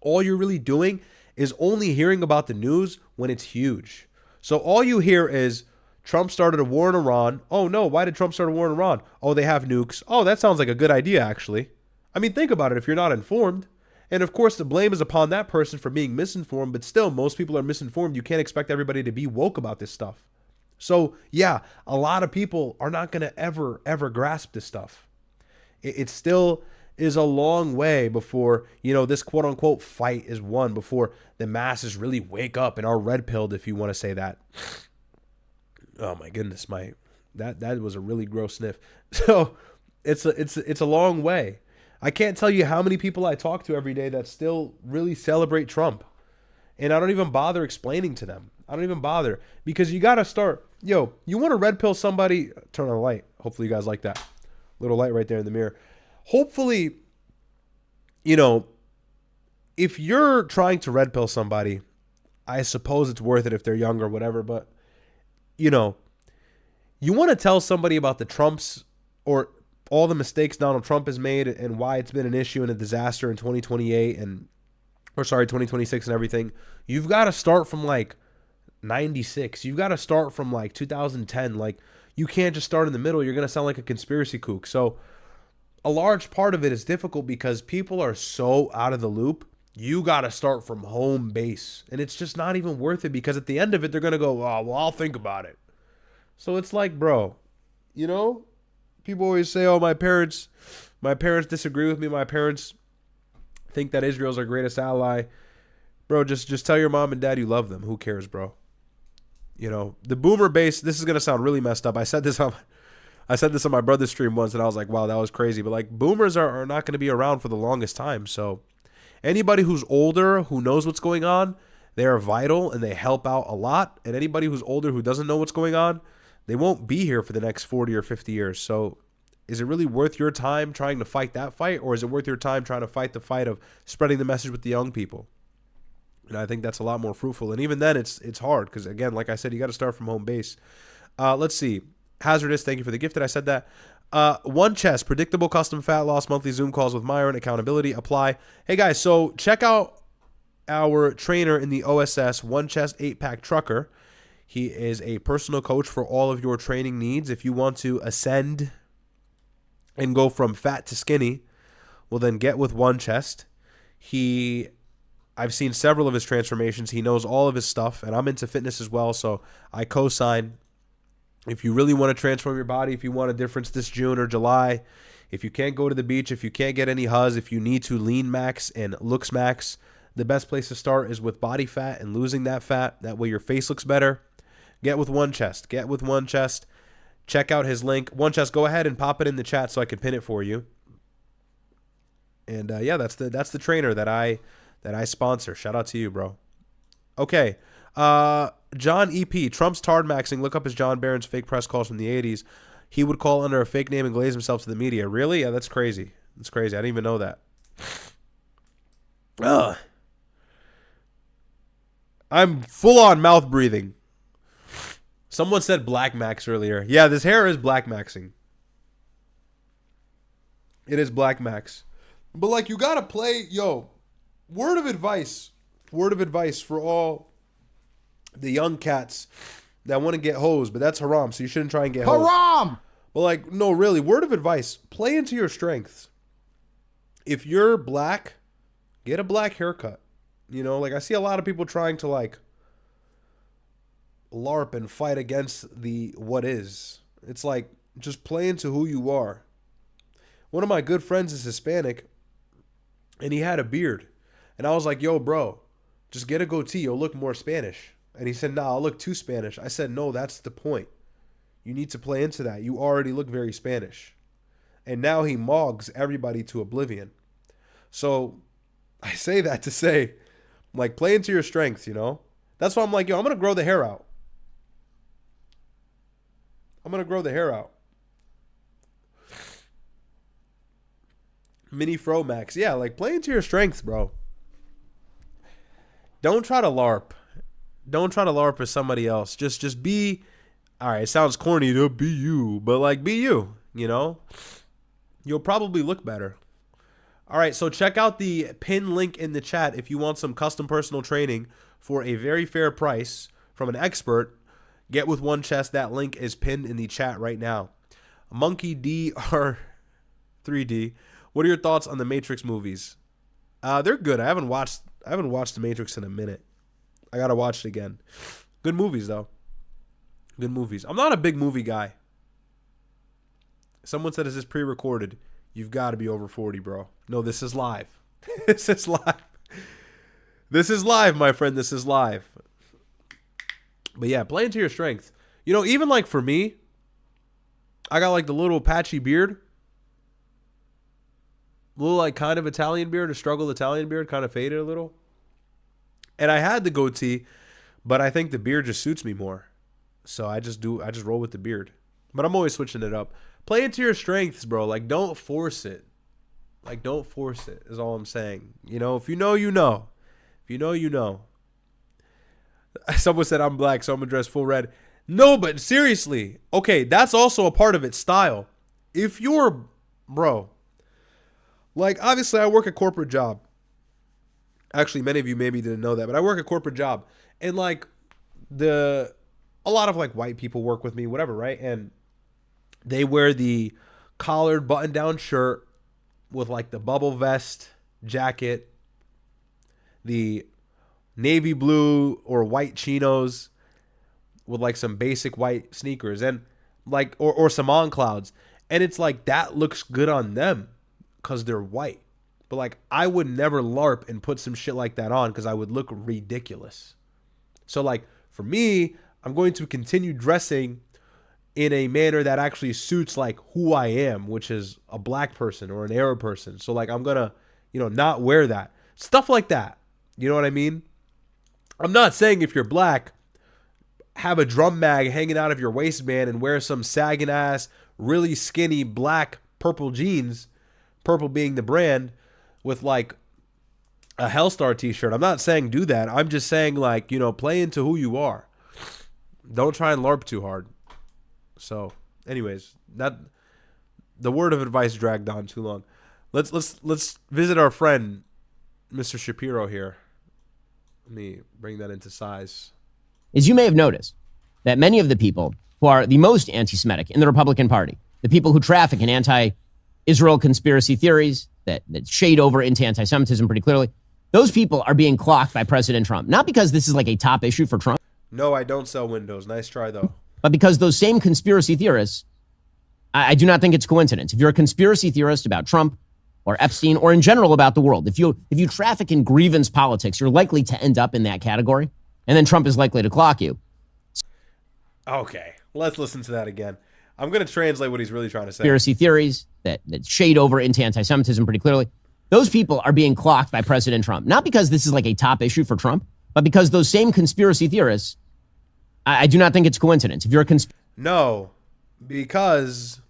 All you're really doing is only hearing about the news when it's huge. So all you hear is Trump started a war in Iran. Oh no, why did Trump start a war in Iran? Oh, they have nukes. Oh, that sounds like a good idea, actually. I mean, think about it if you're not informed. And of course, the blame is upon that person for being misinformed, but still, most people are misinformed. You can't expect everybody to be woke about this stuff. So yeah, a lot of people are not going to ever grasp this stuff. It still is a long way before, this quote unquote fight is won, before the masses really wake up and are red pilled, if you want to say that. Oh my goodness, that was a really gross sniff. So it's a long way. I can't tell you how many people I talk to every day that still really celebrate Trump. And I don't even bother explaining to them. I don't even bother, because you got to start, you want to red pill somebody, turn on the light. Hopefully you guys like that. Little light right there in the mirror. Hopefully, if you're trying to red pill somebody, I suppose it's worth it if they're young or whatever, but, you want to tell somebody about the Trumps or all the mistakes Donald Trump has made and why it's been an issue and a disaster in 2026 and everything. You've got to start from like 96. You've got to start from like 2010. Like, you can't just start in the middle. You're going to sound like a conspiracy kook. So a large part of it is difficult because people are so out of the loop. You got to start from home base. And it's just not even worth it, because at the end of it, they're going to go, oh, well, I'll think about it. So it's like, bro, people always say, oh, my parents disagree with me. My parents think that Israel's our greatest ally. Bro, just tell your mom and dad you love them. Who cares, bro? The boomer base, this is going to sound really messed up. I said this on my brother's stream once, and I was like, wow, that was crazy. But like, boomers are not going to be around for the longest time. So anybody who's older, who knows what's going on, they are vital and they help out a lot. And anybody who's older who doesn't know what's going on, they won't be here for the next 40 or 50 years. So is it really worth your time trying to fight that fight? Or is it worth your time trying to fight the fight of spreading the message with the young people? And I think that's a lot more fruitful. And even then, it's hard because, again, like I said, you got to start from home base. Let's see. Hazardous, thank you for the gift. I said that. One Chest, predictable custom fat loss, monthly Zoom calls with Myron, accountability, apply. Hey, guys, so check out our trainer in the OSS, One Chest 8-pack trucker. He is a personal coach for all of your training needs. If you want to ascend and go from fat to skinny, well, then get with One Chest. I've seen several of his transformations. He knows all of his stuff, and I'm into fitness as well, so I co-sign. If you really want to transform your body, if you want a difference this June or July, if you can't go to the beach, if you can't get any huzz, if you need to lean max and Looksmax, the best place to start is with body fat and losing that fat. That way your face looks better. Get with One Chest. Get with One Chest. Check out his link. One Chest, go ahead and pop it in the chat so I can pin it for you. And yeah, that's the trainer that I sponsor. Shout out to you, bro. Okay. John EP. Trump's tard maxing. Look up his John Barron's fake press calls from the 80s. He would call under a fake name and glaze himself to the media. Really? Yeah, that's crazy. That's crazy. I didn't even know that. Ugh. I'm full on mouth breathing. Someone said Black Max earlier. Yeah, this hair is Black Maxing. It is Black Max. But like, you gotta play, yo, word of advice for all the young cats that want to get hoes, but that's haram, so you shouldn't try and get hoes. Haram! But like, no, really, word of advice, play into your strengths. If you're black, get a black haircut. You know, like, I see a lot of people trying to like LARP and fight against the what is. It's like, just play into who you are. One of my good friends is Hispanic, and he had a beard. And I was like, yo, bro, just get a goatee. You'll look more Spanish. And he said, nah, I'll look too Spanish. I said, no, that's the point. You need to play into that. You already look very Spanish. And now he mogs everybody to oblivion. So I say that to say, like, play into your strengths, you know? That's why I'm like, yo, I'm going to grow the hair out. Mini Fro Max. Yeah, like, play into your strengths, bro. Don't try to LARP. Don't try to LARP with somebody else. Just be, all right, it sounds corny to be you, but like, be you, you know? You'll probably look better. All right, so check out the pin link in the chat if you want some custom personal training for a very fair price from an expert. Get with One Chest. That link is pinned in the chat right now. Monkey DR3D. What are your thoughts on the Matrix movies? They're good. I haven't watched the Matrix in a minute. I gotta watch it again. Good movies though. Good movies. I'm not a big movie guy. Someone said, "Is this pre-recorded?" You've got to be over 40, bro. No, this is live. This is live. This is live, my friend. This is live. But yeah, play into your strength. You know, even like for me, I got like the little patchy beard. Little like kind of Italian beard, a struggle Italian beard, kind of faded a little. And I had the goatee, but I think the beard just suits me more. So I just roll with the beard. But I'm always switching it up. Play into your strengths, bro. Like, don't force it. Like, don't force it is all I'm saying. You know, if you know, you know. If you know, you know. Someone said I'm black, so I'm going to dress full red. No, but seriously. Okay, that's also a part of it, style. If you're, bro, like, obviously I work a corporate job. Actually, many of you maybe didn't know that, but I work a corporate job. And, like, a lot of, like, white people work with me, whatever, right? And they wear the collared button-down shirt with, like, the bubble vest jacket, the navy blue or white chinos with, like, some basic white sneakers and, like, or some on clouds. And it's like, that looks good on them because they're white. But, like, I would never LARP and put some shit like that on because I would look ridiculous. So, like, for me, I'm going to continue dressing in a manner that actually suits like who I am, which is a black person or an Arab person. So like, I'm going to, you know, not wear that. Stuff like that. You know what I mean? I'm not saying if you're black, have a drum mag hanging out of your waistband and wear some sagging ass, really skinny black purple jeans, purple being the brand, with like a Hellstar t-shirt. I'm not saying do that. I'm just saying, like, you know, play into who you are. Don't try and LARP too hard. So, anyways, that the word of advice dragged on too long. Let's visit our friend, Mr. Shapiro here. Let me bring that into size. As you may have noticed, that many of the people who are the most anti-Semitic in the Republican Party, the people who traffic in anti-Israel conspiracy theories that shade over into anti-Semitism pretty clearly, those people are being clocked by President Trump. Not because this is like a top issue for Trump. No, I don't sell windows. Nice try, though. But because those same conspiracy theorists, I do not think it's coincidence. If you're a conspiracy theorist about Trump or Epstein, or in general about the world. If you traffic in grievance politics, you're likely to end up in that category, and then Trump is likely to clock you. Okay, let's listen to that again. I'm going to translate what he's really trying to say. Conspiracy theories that shade over into anti-Semitism pretty clearly. Those people are being clocked by President Trump, not because this is like a top issue for Trump, but because those same conspiracy theorists, I do not think it's coincidence. If you're a No, because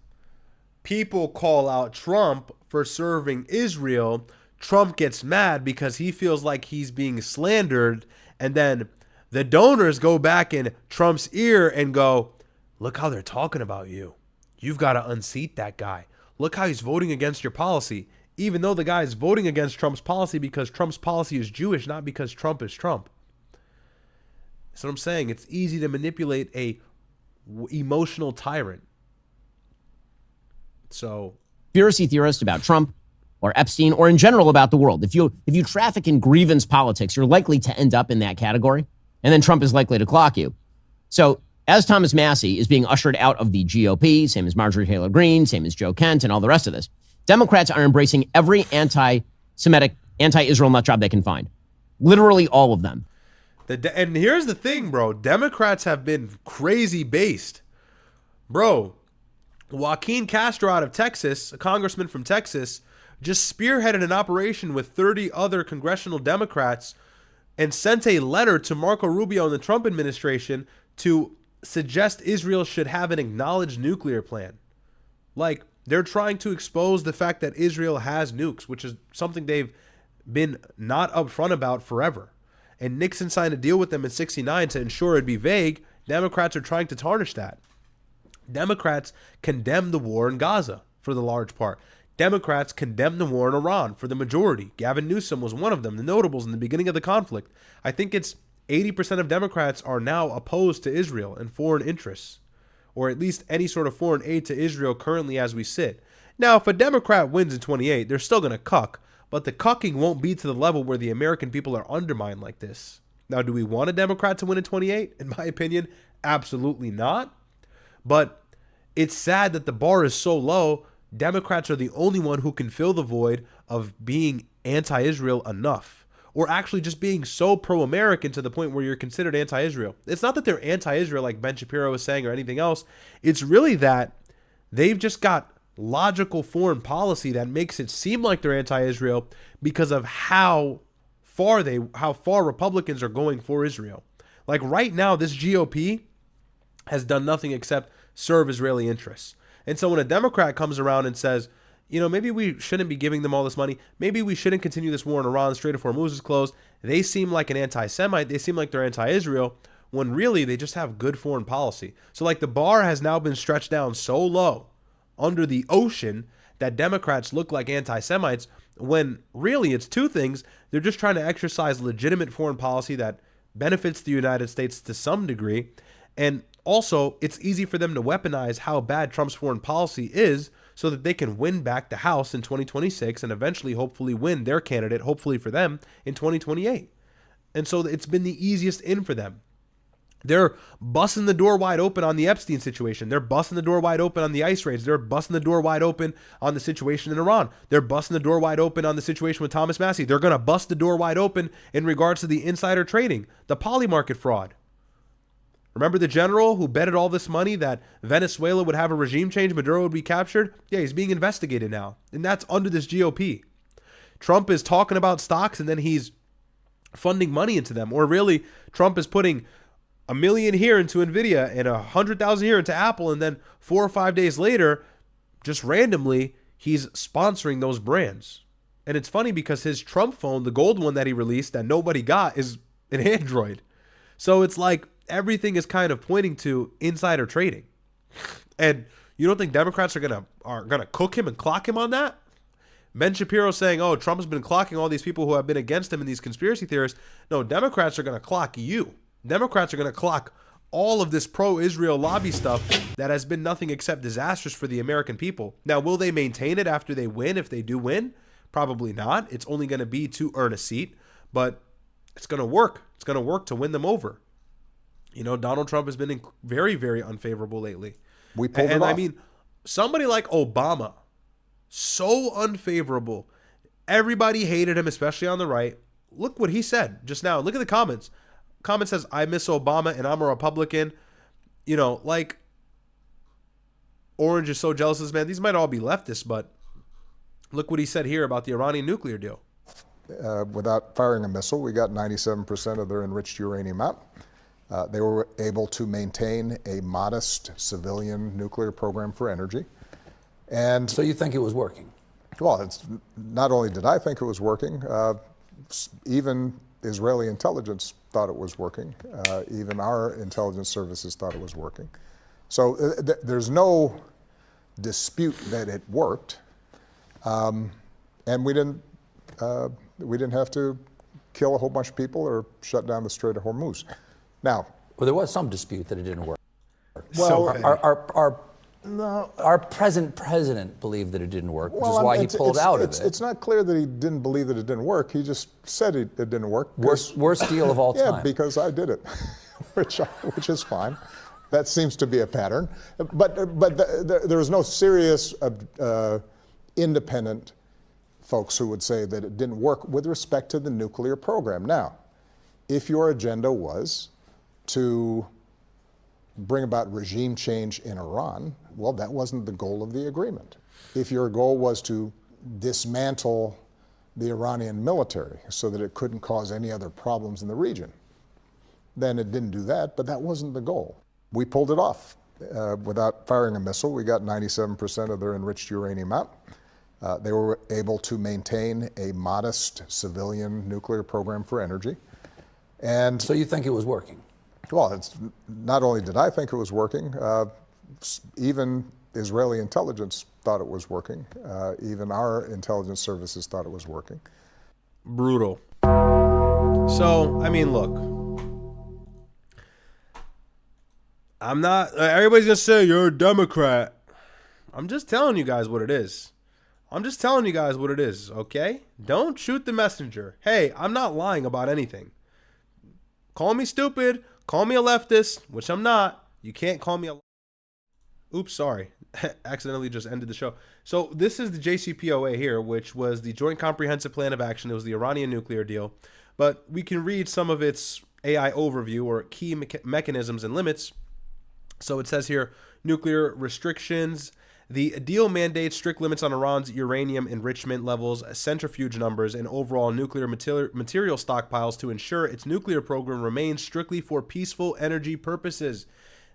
people call out Trump for serving Israel. Trump gets mad because he feels like he's being slandered, and then the donors go back in Trump's ear and go, look how they're talking about you. You've got to unseat that guy. Look how he's voting against your policy, even though the guy is voting against Trump's policy because Trump's policy is Jewish, not because Trump is Trump. That's what I'm saying. It's easy to manipulate a emotional tyrant. So, conspiracy theorist about Trump or Epstein, or in general about the world. If you traffic in grievance politics, you're likely to end up in that category, and then Trump is likely to clock you. So, as Thomas Massie is being ushered out of the GOP, same as Marjorie Taylor Greene, same as Joe Kent, and all the rest of this, Democrats are embracing every anti-Semitic, anti-Israel nut job they can find. Literally all of them. And here's the thing, bro. Democrats have been crazy based. Bro, Joaquin Castro out of Texas, a congressman from Texas, just spearheaded an operation with 30 other congressional Democrats and sent a letter to Marco Rubio and the Trump administration to suggest Israel should have an acknowledged nuclear plan. Like, they're trying to expose the fact that Israel has nukes, which is something they've been not upfront about forever. And Nixon signed a deal with them in '69 to ensure it'd be vague. Democrats are trying to tarnish that. Democrats condemn the war in Gaza for the large part. Democrats condemn the war in Iran for the majority. Gavin Newsom was one of them, the notables in the beginning of the conflict. I think it's 80% of Democrats are now opposed to Israel and foreign interests, or at least any sort of foreign aid to Israel currently as we sit. Now, if a Democrat wins in 28, they're still going to cuck, but the cucking won't be to the level where the American people are undermined like this. Now, do we want a Democrat to win in 28? In my opinion, absolutely not. But it's sad that the bar is so low. Democrats are the only one who can fill the void of being anti-Israel enough, or actually just being so pro-American to the point where you're considered anti-Israel. It's not that they're anti-Israel like Ben Shapiro was saying or anything else. It's really that they've just got logical foreign policy that makes it seem like they're anti-Israel because of how far Republicans are going for Israel. Like right now, this GOP has done nothing except serve Israeli interests. And so when a Democrat comes around and says, you know, maybe we shouldn't be giving them all this money, maybe we shouldn't continue this war in Iran, the Strait of Hormuz is closed, they seem like an anti-Semite, they seem like they're anti-Israel, when really they just have good foreign policy. So like the bar has now been stretched down so low under the ocean that Democrats look like anti-Semites, when really it's two things. They're just trying to exercise legitimate foreign policy that benefits the United States to some degree. And also, it's easy for them to weaponize how bad Trump's foreign policy is so that they can win back the House in 2026 and eventually hopefully win their candidate, hopefully for them, in 2028. And so it's been the easiest in for them. They're busting the door wide open on the Epstein situation. They're busting the door wide open on the ICE raids. They're busting the door wide open on the situation in Iran. They're busting the door wide open on the situation with Thomas Massie. They're going to bust the door wide open in regards to the insider trading, the poly market fraud. Remember the general who betted all this money that Venezuela would have a regime change, Maduro would be captured? Yeah, he's being investigated now. And that's under this GOP. Trump is talking about stocks and then he's funding money into them. Or really, Trump is putting $1 million here into Nvidia and $100,000 here into Apple, and then 4 or 5 days later, just randomly, he's sponsoring those brands. And it's funny because his Trump phone, the gold one that he released that nobody got, is an Android. So it's like everything is kind of pointing to insider trading. And you don't think Democrats are gonna cook him and clock him on that? Ben Shapiro saying, oh, Trump's been clocking all these people who have been against him and these conspiracy theorists. No, Democrats are going to clock you. Democrats are going to clock all of this pro-Israel lobby stuff that has been nothing except disastrous for the American people. Now, will they maintain it after they win, if they do win? Probably not. It's only going to be to earn a seat, but it's going to work. It's going to work to win them over. You know, Donald Trump has been very, very unfavorable lately. We pulled him off. I mean, somebody like Obama So unfavorable. Everybody hated him, especially on the right. Look what he said just now. Look at the comments. Comment says, I miss Obama and I'm a Republican. You know, like, Orange is so jealous of this man. These might all be leftists, but look what he said here about the Iranian nuclear deal. Without firing a missile, we got 97% of their enriched uranium out. They were able to maintain a modest civilian nuclear program for energy. And so you think it was working? Well, it's not only did I think it was working, even Israeli intelligence thought it was working. Even our intelligence services thought it was working. So there's no dispute that it worked, and we didn't have to kill a whole bunch of people or shut down the Strait of Hormuz. Now, well, there was some dispute that it didn't work. Well, our present president believed that it didn't work, which is why he pulled out of it. It's not clear that he didn't believe that it didn't work. He just said it didn't work. Worst deal of all time. Yeah, because I did it, which is fine. That seems to be a pattern. But there was no serious independent folks who would say that it didn't work with respect to the nuclear program. Now, if your agenda was to bring about regime change in Iran, well, that wasn't the goal of the agreement. If your goal was to dismantle the Iranian military so that it couldn't cause any other problems in the region, then it didn't do that, but that wasn't the goal. We pulled it off. Without firing a missile, we got 97% of their enriched uranium out. They were able to maintain a modest civilian nuclear program for energy. And so you think it was working? Well, it's not only did I think it was working, even Israeli intelligence thought it was working. Even our intelligence services thought it was working. Brutal. So, I mean, look, I'm not, everybody's going to say you're a Democrat. I'm just telling you guys what it is. Okay? Don't shoot the messenger. Hey, I'm not lying about anything. Call me stupid. Call me a leftist, which I'm not. You can't call me a... Oops, sorry. Accidentally just ended the show. So this is the JCPOA here, which was the Joint Comprehensive Plan of Action. It was the Iranian nuclear deal. But we can read some of its AI overview or key mechanisms and limits. So it says here, nuclear restrictions. The deal mandates strict limits on Iran's uranium enrichment levels, centrifuge numbers, and overall nuclear material stockpiles to ensure its nuclear program remains strictly for peaceful energy purposes.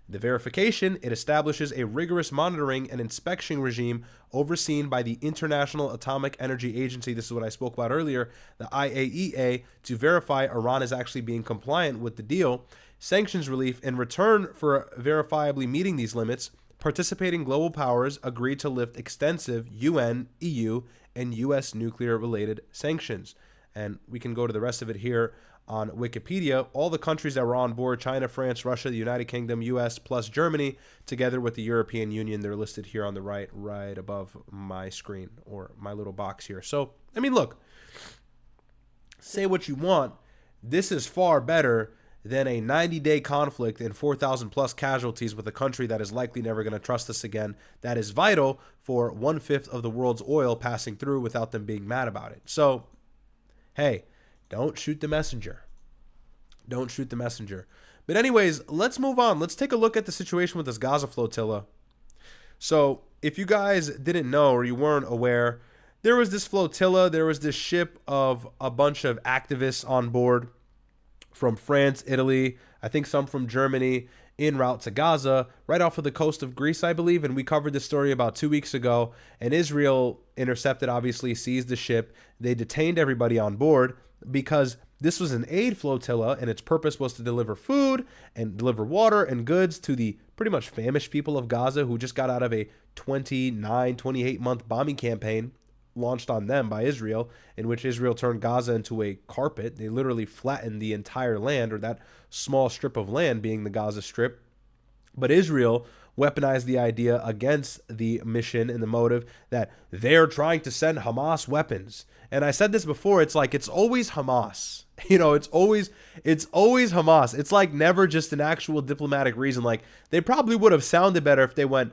The verification, it establishes a rigorous monitoring and inspection regime overseen by the International Atomic Energy Agency, this is what I spoke about earlier, the IAEA, to verify Iran is actually being compliant with the deal. Sanctions relief in return for verifiably meeting these limits. Participating global powers agreed to lift extensive UN, EU, and U.S. nuclear-related sanctions. And we can go to the rest of it here on Wikipedia. All the countries that were on board, China, France, Russia, the United Kingdom, U.S., plus Germany, together with the European Union. They're listed here on the right above my screen, or my little box here. So, I mean, look, say what you want. This is far better than a 90-day conflict and 4,000 plus casualties with a country that is likely never going to trust us again. That is vital for 1/5 of the world's oil passing through without them being mad about it. So, hey, don't shoot the messenger. Don't shoot the messenger. But anyways, let's move on. Let's take a look at the situation with this Gaza flotilla. So, if you guys didn't know or you weren't aware, there was this flotilla. There was this ship of a bunch of activists on board from France, Italy, I think some from Germany, en route to Gaza, right off of the coast of Greece, I believe. And we covered this story about 2 weeks ago. And Israel intercepted, obviously, seized the ship. They detained everybody on board because this was an aid flotilla, and its purpose was to deliver food and deliver water and goods to the pretty much famished people of Gaza who just got out of a 28-month bombing campaign launched on them by Israel, in which Israel turned Gaza into a carpet. They literally flattened the entire land, or that small strip of land being the Gaza Strip. But Israel weaponized the idea against the mission and the motive that they're trying to send Hamas weapons. And I said this before, it's like, it's always Hamas. You know, it's always Hamas. It's like never just an actual diplomatic reason. Like, they probably would have sounded better if they went,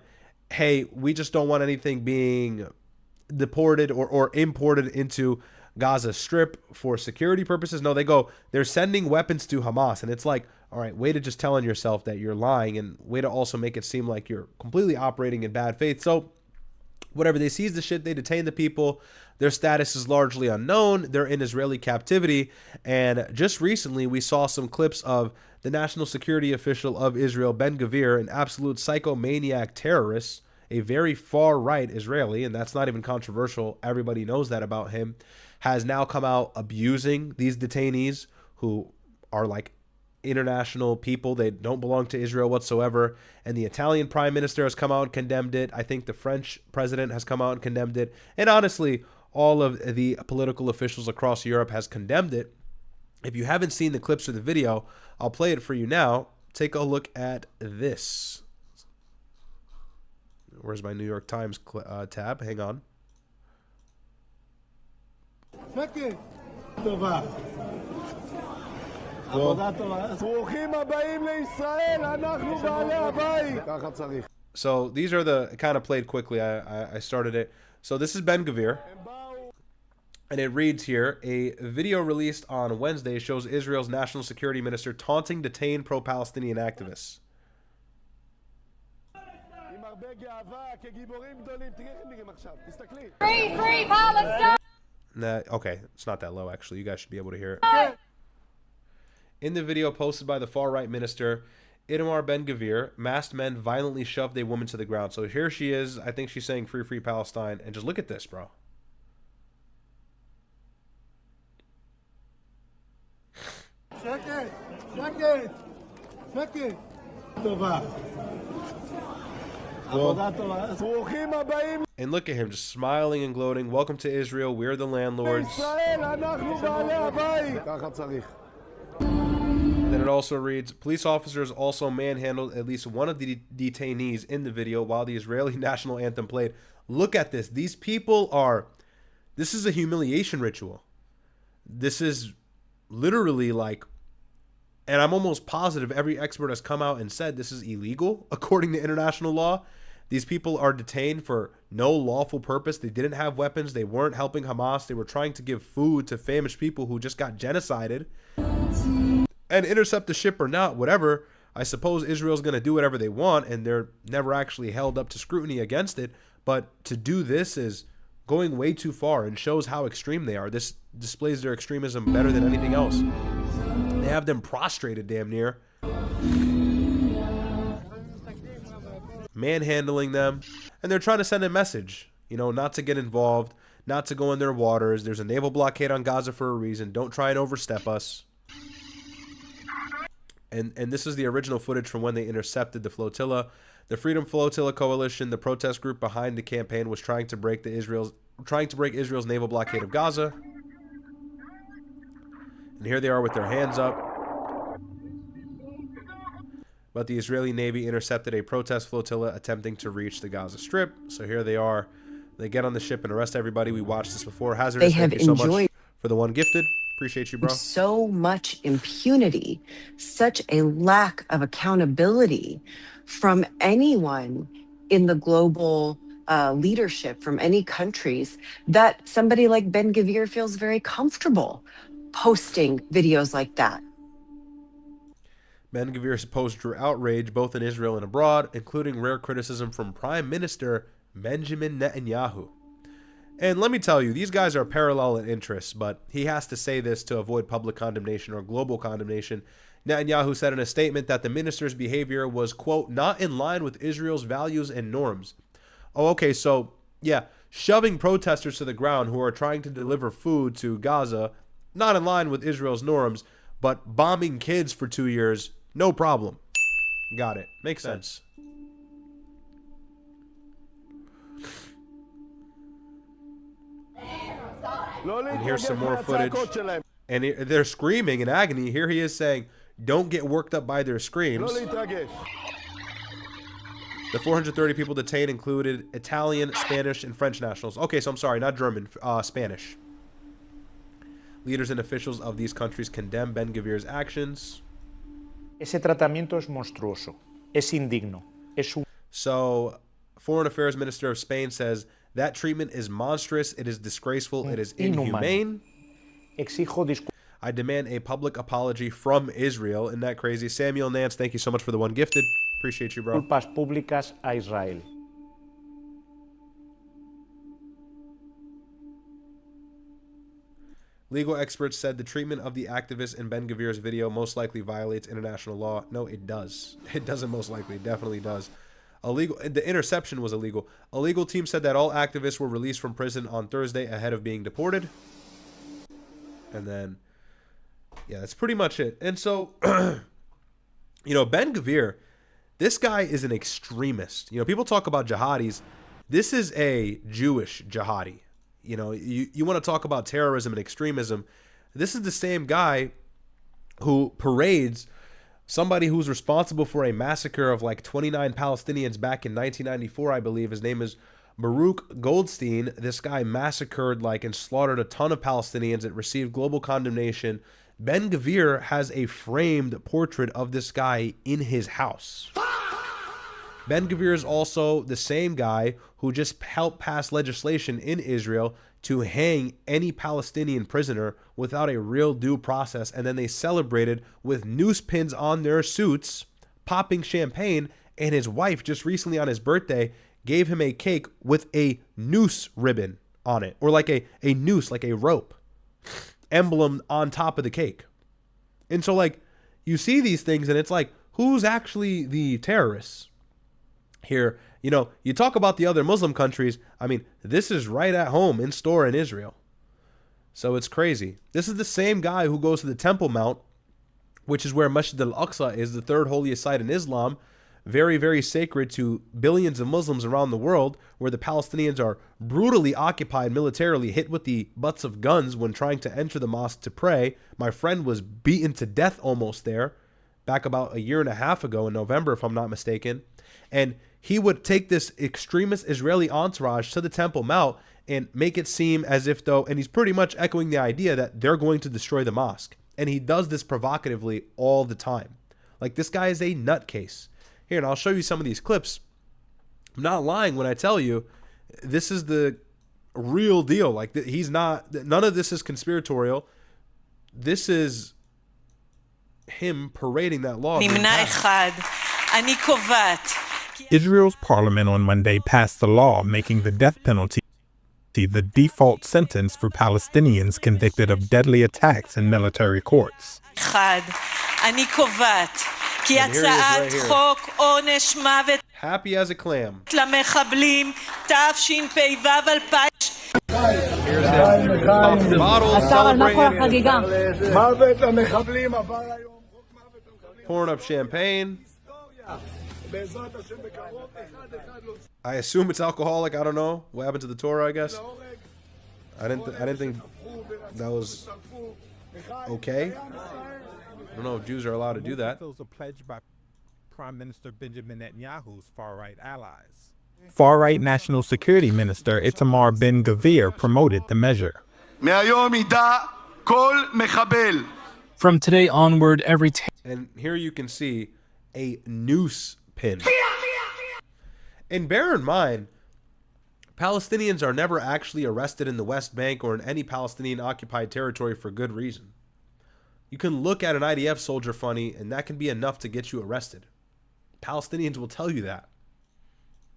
hey, we just don't want anything being deported or imported into Gaza Strip for security purposes. No, they're sending weapons to Hamas. And it's like, all right, way to just tell on yourself that you're lying, and way to also make it seem like you're completely operating in bad faith. So whatever, they seize the shit, they detain the people. Their status is largely unknown. They're in Israeli captivity. And just recently, we saw some clips of the national security official of Israel, Ben-Gvir, an absolute psychomaniac terrorist, a very far-right Israeli, and that's not even controversial. Everybody knows that about him, has now come out abusing these detainees who are like international people. They don't belong to Israel whatsoever. And the Italian prime minister has come out and condemned it. I think the French president has come out and condemned it. And honestly, all of the political officials across Europe has condemned it. If you haven't seen the clips or the video, I'll play it for you now. Take a look at this. Where's my New York Times tab? Hang on. So these are the kind of played quickly. I started it. So this is Ben-Gvir. And it reads here, a video released on Wednesday shows Israel's national security minister taunting detained pro-Palestinian activists. Free Palestine! Okay, it's not that low, actually. You guys should be able to hear it. In the video posted by the far-right minister, Itamar Ben-Gvir, masked men violently shoved a woman to the ground. So here she is. I think she's saying free Palestine. And just look at this, bro. And look at him just smiling and gloating. Welcome to Israel. We're the landlords. And then it also reads, police officers also manhandled at least one of the detainees in the video while the Israeli national anthem played. Look at this. These people this is a humiliation ritual. This is literally like, and I'm almost positive every expert has come out and said this is illegal according to international law. These people are detained for no lawful purpose. They didn't have weapons. They weren't helping Hamas. They were trying to give food to famished people who just got genocided. And intercept the ship or not, whatever, I suppose Israel's going to do whatever they want, and they're never actually held up to scrutiny against it. But to do this is going way too far and shows how extreme they are. This displays their extremism better than anything else. They have them prostrated damn near. Manhandling them. And they're trying to send a message, not to get involved, not to go in their waters. There's a naval blockade on Gaza for a reason. Don't try and overstep us. And this is the original footage from when they intercepted the flotilla. The Freedom Flotilla Coalition, the protest group behind the campaign, was trying to break Israel's naval blockade of Gaza. And here they are with their hands up. But the Israeli Navy intercepted a protest flotilla attempting to reach the Gaza Strip. So here they are. They get on the ship and arrest everybody. We watched this before. Hazardous, thank you so much for the one gifted. Appreciate you, bro. So much impunity, such a lack of accountability from anyone in the global leadership, from any countries, that somebody like Ben-Gvir feels very comfortable posting videos like that. Ben-Gvir's post drew outrage both in Israel and abroad, including rare criticism from Prime Minister Benjamin Netanyahu. And let me tell you, these guys are parallel in interests, but he has to say this to avoid public condemnation or global condemnation. Netanyahu said in a statement that the minister's behavior was, quote, not in line with Israel's values and norms. Oh, okay, so, yeah, shoving protesters to the ground who are trying to deliver food to Gaza, not in line with Israel's norms, but bombing kids for 2 years, no problem. Got it. Makes sense. And here's some more footage. And they're screaming in agony. Here he is saying, don't get worked up by their screams. The 430 people detained included Italian, Spanish, and French nationals. Okay, so I'm sorry, not German, Spanish. Leaders and officials of these countries condemn Ben-Gvir's actions. Ese tratamiento es monstruoso. Es indigno. Es un... So, Foreign Affairs Minister of Spain says That treatment is monstrous. It is disgraceful. It is inhumane. I demand a public apology from Israel. Isn't that crazy? Samuel Nance, thank you so much for the one gifted. Appreciate you, bro. Disculpas públicas a Israel. Legal experts said the treatment of the activist in Ben Gvir's video most likely violates international law. No, it does. It doesn't most likely. It definitely does. The interception was illegal. A legal team said that all activists were released from prison on Thursday ahead of being deported. And then, yeah, that's pretty much it. And so, you know, Ben Gvir, this guy is an extremist. You know, people talk about jihadis. This is a Jewish jihadi. You know, you want to talk about terrorism and extremism. This is the same guy who parades somebody who's responsible for a massacre of like 29 Palestinians back in 1994, I believe. His name is Baruch Goldstein. This guy massacred and slaughtered a ton of Palestinians. It received global condemnation. Ben Gvir has a framed portrait of this guy in his house. Ben Gvir is also the same guy who just helped pass legislation in Israel to hang any Palestinian prisoner without a real due process. And then they celebrated with noose pins on their suits, popping champagne. And his wife just recently on his birthday gave him a cake with a noose ribbon on it, or like a noose, like a rope emblem on top of the cake. And so you see these things and it's like, who's actually the terrorists here? You know, you talk about the other Muslim countries. I mean, this is right at home in store in Israel. So it's crazy. This is the same guy who goes to the Temple Mount, which is where Masjid al-Aqsa is, the third holiest site in Islam. Very, very sacred to billions of Muslims around the world, where the Palestinians are brutally occupied militarily, hit with the butts of guns when trying to enter the mosque to pray. My friend was beaten to death almost there, back about a year and a half ago in November, if I'm not mistaken. And he would take this extremist Israeli entourage to the Temple Mount and make it seem as if though, and he's pretty much echoing the idea that they're going to destroy the mosque. And he does this provocatively all the time. This guy is a nutcase. Here, and I'll show you some of these clips. I'm not lying when I tell you this is the real deal. He's not, none of this is conspiratorial. This is him parading that law. Israel's parliament on Monday passed a law making the death penalty the default sentence for Palestinians convicted of deadly attacks in military courts. Happy as a clam. Pouring up champagne. I assume it's alcoholic. I don't know what happened to the Torah. I guess I didn't think that was okay. I don't know if Jews are allowed to do that. Those are pledged by Prime Minister Benjamin Netanyahu's far-right allies. Far-right National Security Minister Itamar Ben-Gvir promoted the measure. From today onward, every and here you can see a noose pin. And bear in mind, Palestinians are never actually arrested in the West Bank or in any Palestinian occupied territory for good reason. You can look at an IDF soldier funny, and that can be enough to get you arrested. Palestinians will tell you that.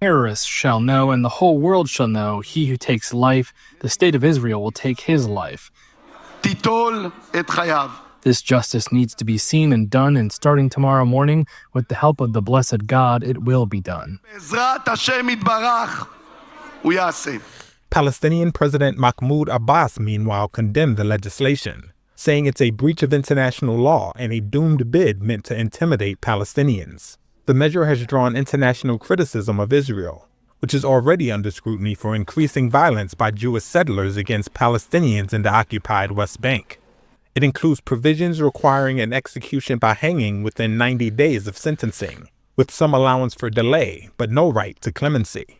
Terrorists shall know, and the whole world shall know, he who takes life, the state of Israel will take his life. This justice needs to be seen and done, and starting tomorrow morning, with the help of the blessed God, it will be done. Palestinian President Mahmoud Abbas, meanwhile, condemned the legislation, saying it's a breach of international law and a doomed bid meant to intimidate Palestinians. The measure has drawn international criticism of Israel, which is already under scrutiny for increasing violence by Jewish settlers against Palestinians in the occupied West Bank. It includes provisions requiring an execution by hanging within 90 days of sentencing, with some allowance for delay, but no right to clemency.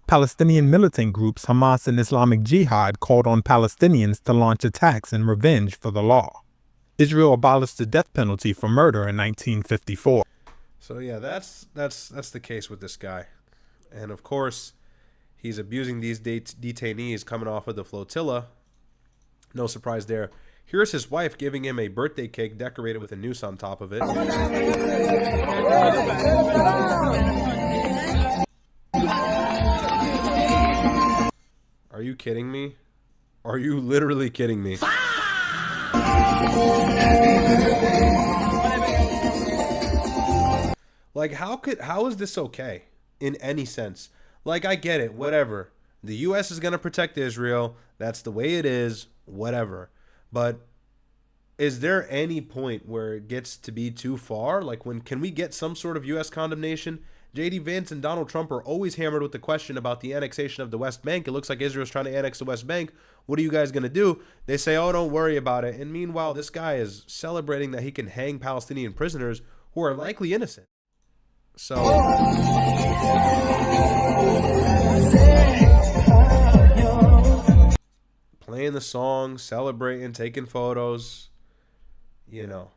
Palestinian militant groups Hamas and Islamic Jihad called on Palestinians to launch attacks in revenge for the law. Israel abolished the death penalty for murder in 1954. So yeah, that's the case with this guy. And of course, He's abusing these detainees coming off of the flotilla. No surprise there. Here's his wife giving him a birthday cake decorated with a noose on top of it. Are you kidding me? Are you literally kidding me? Like, how is this okay in any sense? Like, I get it, whatever. The U.S. is going to protect Israel. That's the way it is, whatever. But is there any point where it gets to be too far? Like, can we get some sort of U.S. condemnation? J.D. Vance and Donald Trump are always hammered with the question about the annexation of the West Bank. It looks like Israel's trying to annex the West Bank. What are you guys going to do? They say, oh, don't worry about it. And meanwhile, this guy is celebrating that he can hang Palestinian prisoners who are likely innocent. So... playing the song, celebrating, taking photos, you know.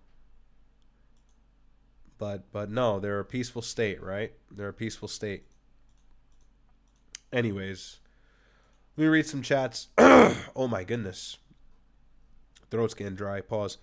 But no, they're a peaceful state, right? They're a peaceful state. Anyways, let me read some chats. Oh my goodness. Throat's getting dry. Pause.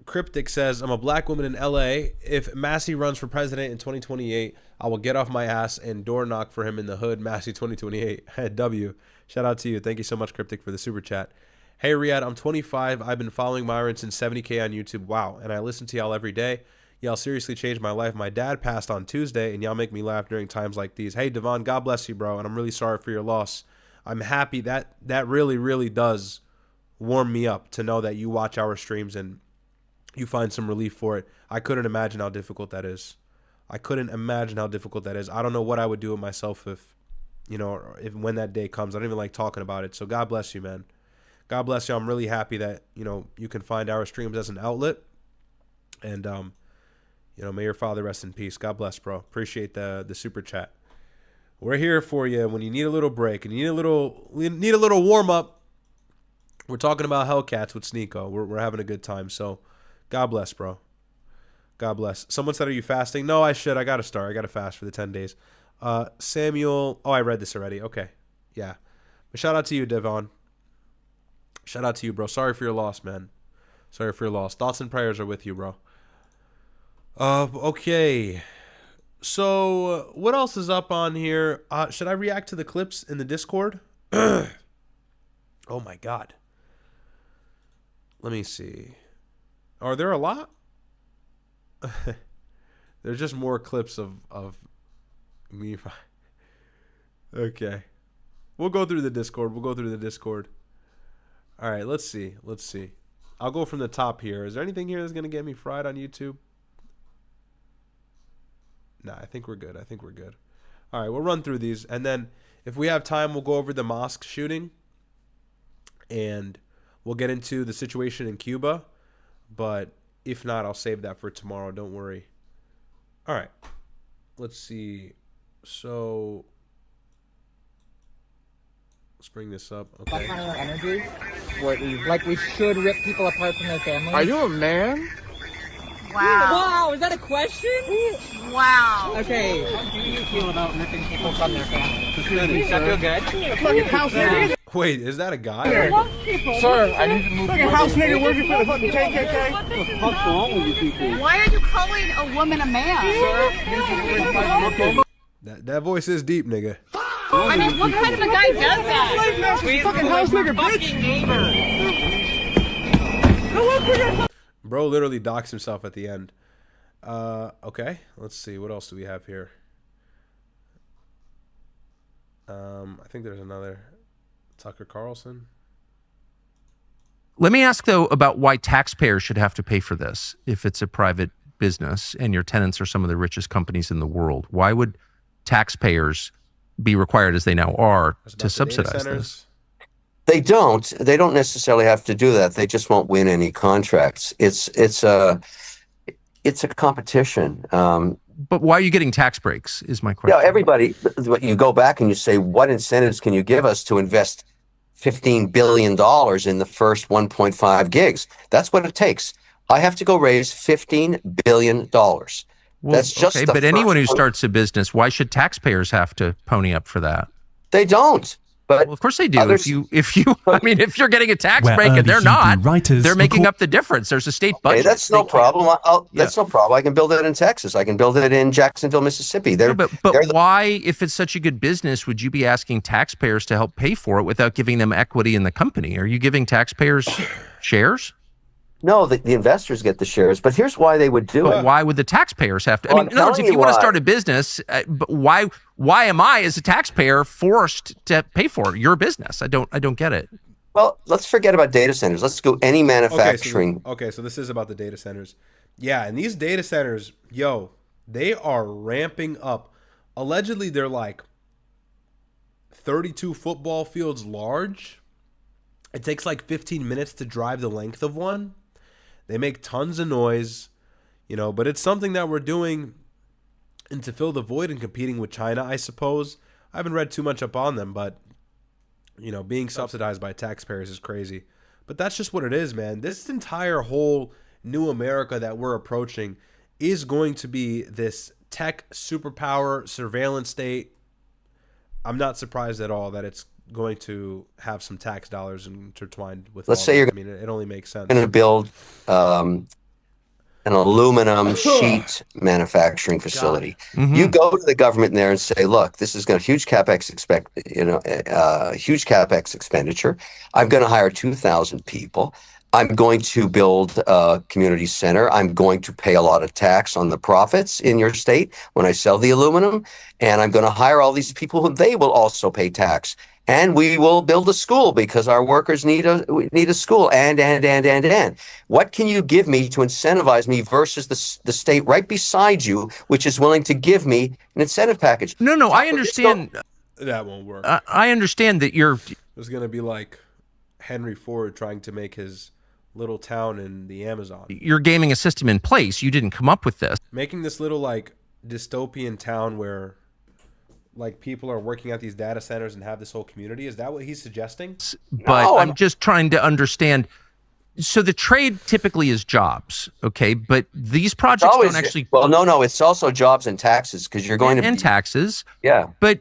Cryptic says, I'm a black woman in LA. If Massie runs for president in 2028, I will get off my ass and door knock for him in the hood. Massie 2028. W. Shout out to you. Thank you so much, Cryptic, for the super chat. Hey, Riyadh, I'm 25. I've been following Myron since 70K on YouTube. Wow. And I listen to y'all every day. Y'all seriously changed my life. My dad passed on Tuesday, and y'all make me laugh during times like these. Hey, Devon, God bless you, bro. And I'm really sorry for your loss. I'm happy that really, really does warm me up to know that you watch our streams and you find some relief for it. I couldn't imagine how difficult that is. I couldn't imagine how difficult that is. I don't know what I would do with myself if, you know, when that day comes. I don't even like talking about it. So God bless you, man. God bless you. I'm really happy that, you know, you can find our streams as an outlet. And, you know, may your father rest in peace. God bless, bro. Appreciate the super chat. We're here for you when you need a little break and you need a little warm up. We're talking about Hellcats with Sneako. We're having a good time. So God bless, bro. God bless. Someone said, are you fasting? No, I should. I got to start. I got to fast for the 10 days. Samuel. Oh, I read this already. Okay. Yeah. But shout out to you, Devon. Shout out to you, bro. Sorry for your loss, man. Sorry for your loss. Thoughts and prayers are with you, bro. Okay. So, what else is up on here? Should I react to the clips in the Discord? Oh, my God. Let me see. Are there a lot? There's just more clips of me. Okay. We'll go through the Discord. All right, let's see. I'll go from the top here. Is there anything here that's going to get me fried on YouTube? Nah, I think we're good. All right, we'll run through these. And then if we have time, we'll go over the mosque shooting. And we'll get into the situation in Cuba. But if not, I'll save that for tomorrow. Don't worry. All right. Let's see. So let's bring this up. Okay. That kind of energy, like we should rip people apart from their families. Are you a man? Wow. Wow, is that a question? Wow. Okay. How do you feel about ripping people from their families? Does that feel good? Fucking house nigga. Wait, is that a guy? Sir, I need to move. Fucking house nigga working for the fucking KKK. What the fuck's wrong with you people? Why are you calling a woman a man? Sir, that voice is deep, nigga. I mean, what kind of a guy does that? Fucking house nigga, bitch. Bro literally docks himself at the end. Okay, let's see. What else do we have here? I think there's another. Tucker Carlson. Let me ask, though, about why taxpayers should have to pay for this if it's a private business and your tenants are some of the richest companies in the world. Why would taxpayers be required, as they now are, to subsidize this? They don't necessarily have to do that. They just won't win any contracts. It's a competition. But why are you getting tax breaks is my question. Yeah, everybody, you go back and you say, what incentives can you give us to invest $15 billion in the first 1.5 gigs? That's what it takes. I have to go raise $15 billion. Well, That's just okay, the but anyone who first- starts a business, why should taxpayers have to pony up for that? They don't. But well, of course they do. others- If you, I mean, if you're getting a tax Where break and early they're Hebrew not, writers they're making record- up the difference. There's a state budget. Hey, that's no problem. That's no problem. I can build it in Texas. I can build it in Jacksonville, Mississippi. No, but why, if it's such a good business, would you be asking taxpayers to help pay for it without giving them equity in the company? Are you giving taxpayers shares? No, the investors get the shares, but here's why they would do it. Why would the taxpayers have to? Well, I mean, in other words, I'm if you want to telling you start a business, but why am I, as a taxpayer, forced to pay for your business? I don't get it. Well, let's forget about data centers. Let's go any manufacturing. Okay, so this is about the data centers. Yeah, and these data centers, they are ramping up. Allegedly, they're like 32 football fields large. It takes like 15 minutes to drive the length of one. They make tons of noise, but it's something that we're doing and to fill the void and competing with China, I suppose. I haven't read too much up on them, but, being subsidized by taxpayers is crazy. But that's just what it is, man. This entire whole new America that we're approaching is going to be this tech superpower surveillance state. I'm not surprised at all that it's going to have some tax dollars intertwined with. Let's say you're. I mean, it only makes sense. Going to build an aluminum sheet manufacturing facility. Mm-hmm. You go to the government there and say, "Look, this is going to huge capex huge capex expenditure. I'm going to hire 2,000 people. I'm going to build a community center. I'm going to pay a lot of tax on the profits in your state when I sell the aluminum, and I'm going to hire all these people who they will also pay tax." And we will build a school because our workers need a school. And. What can you give me to incentivize me versus the state right beside you, which is willing to give me an incentive package? No, I understand. That won't work. I understand that you're. It's going to be like Henry Ford trying to make his little town in the Amazon. You're gaming a system in place. You didn't come up with this. Making this little like dystopian town where like people are working at these data centers and have this whole community. Is that what he's suggesting? But I'm just trying to understand. So the trade typically is jobs, okay? But these projects don't actually. Well, no, it's also jobs and taxes because you're going to and taxes. Yeah, but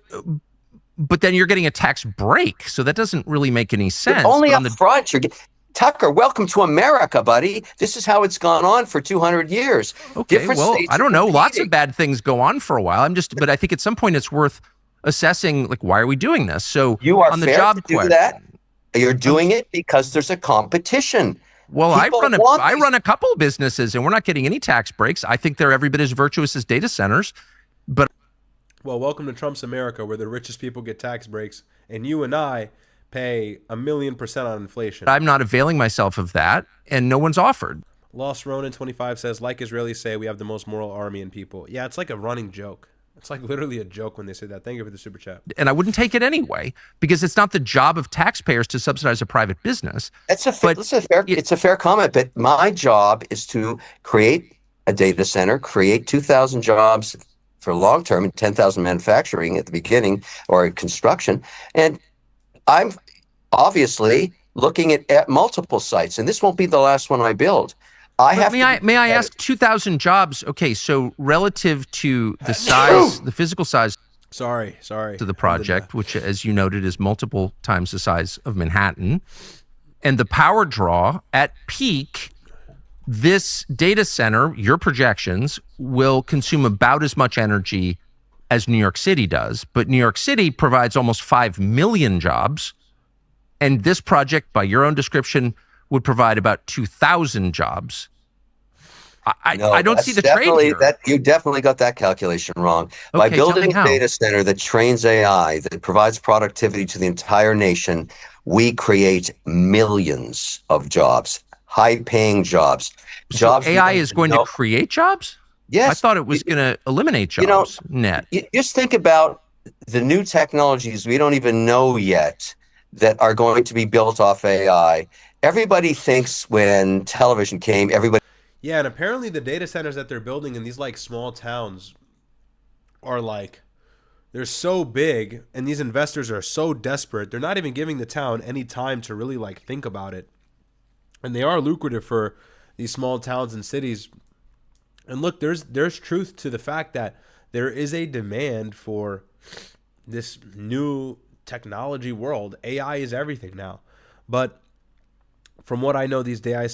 then you're getting a tax break, so that doesn't really make any sense. But only up front. Tucker, welcome to America, buddy. This is how it's gone on for 200 years. Okay, well, I don't know. Lots of bad things go on for a while. But I think at some point it's worth assessing, like, why are we doing this? So you are on the fair job to do question, that. You're doing it because there's a competition. Well, I run a couple of businesses, and we're not getting any tax breaks. I think they're every bit as virtuous as data centers. But well, welcome to Trump's America, where the richest people get tax breaks, and you and I pay 1,000,000% on inflation. I'm not availing myself of that, and no one's offered. Lost Ronin 25 says, like Israelis say, we have the most moral army and people. Yeah, it's like a running joke. It's like literally a joke when they say that. Thank you for the super chat. And I wouldn't take it anyway, because it's not the job of taxpayers to subsidize a private business. It's a fair comment, but my job is to create a data center, create 2,000 jobs for long term and 10,000 manufacturing at the beginning or construction. And I'm obviously looking at multiple sites, and this won't be the last one I build. May I ask 2,000 jobs? Okay, so relative to the size, the physical size. Sorry. To the project, which, as you noted, is multiple times the size of Manhattan, and the power draw at peak, this data center, your projections, will consume about as much energy as New York City does. But New York City provides almost 5 million jobs. And this project, by your own description, would provide about 2,000 jobs. I don't see the trade here. You definitely got that calculation wrong. By building a data center that trains AI, that provides productivity to the entire nation, we create millions of jobs, high-paying jobs. So AI is going to create jobs? Yes. I thought it was going to eliminate jobs, net. Just think about the new technologies we don't even know yet that are going to be built off AI. Everybody thinks when television came, Yeah, and apparently the data centers that they're building in these like small towns are like, they're so big, and these investors are so desperate, they're not even giving the town any time to really like think about it. And they are lucrative for these small towns and cities. And look, there's truth to the fact that there is a demand for this new technology world. AI is everything now. But from what I know, these data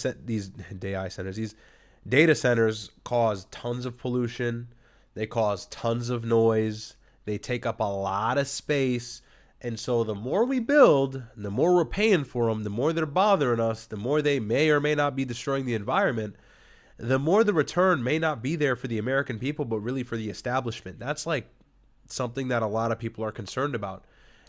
centers cause tons of pollution. They cause tons of noise. They take up a lot of space. And so the more we build, the more we're paying for them, the more they're bothering us, the more they may or may not be destroying the environment, the more the return may not be there for the American people, but really for the establishment. That's like something that a lot of people are concerned about.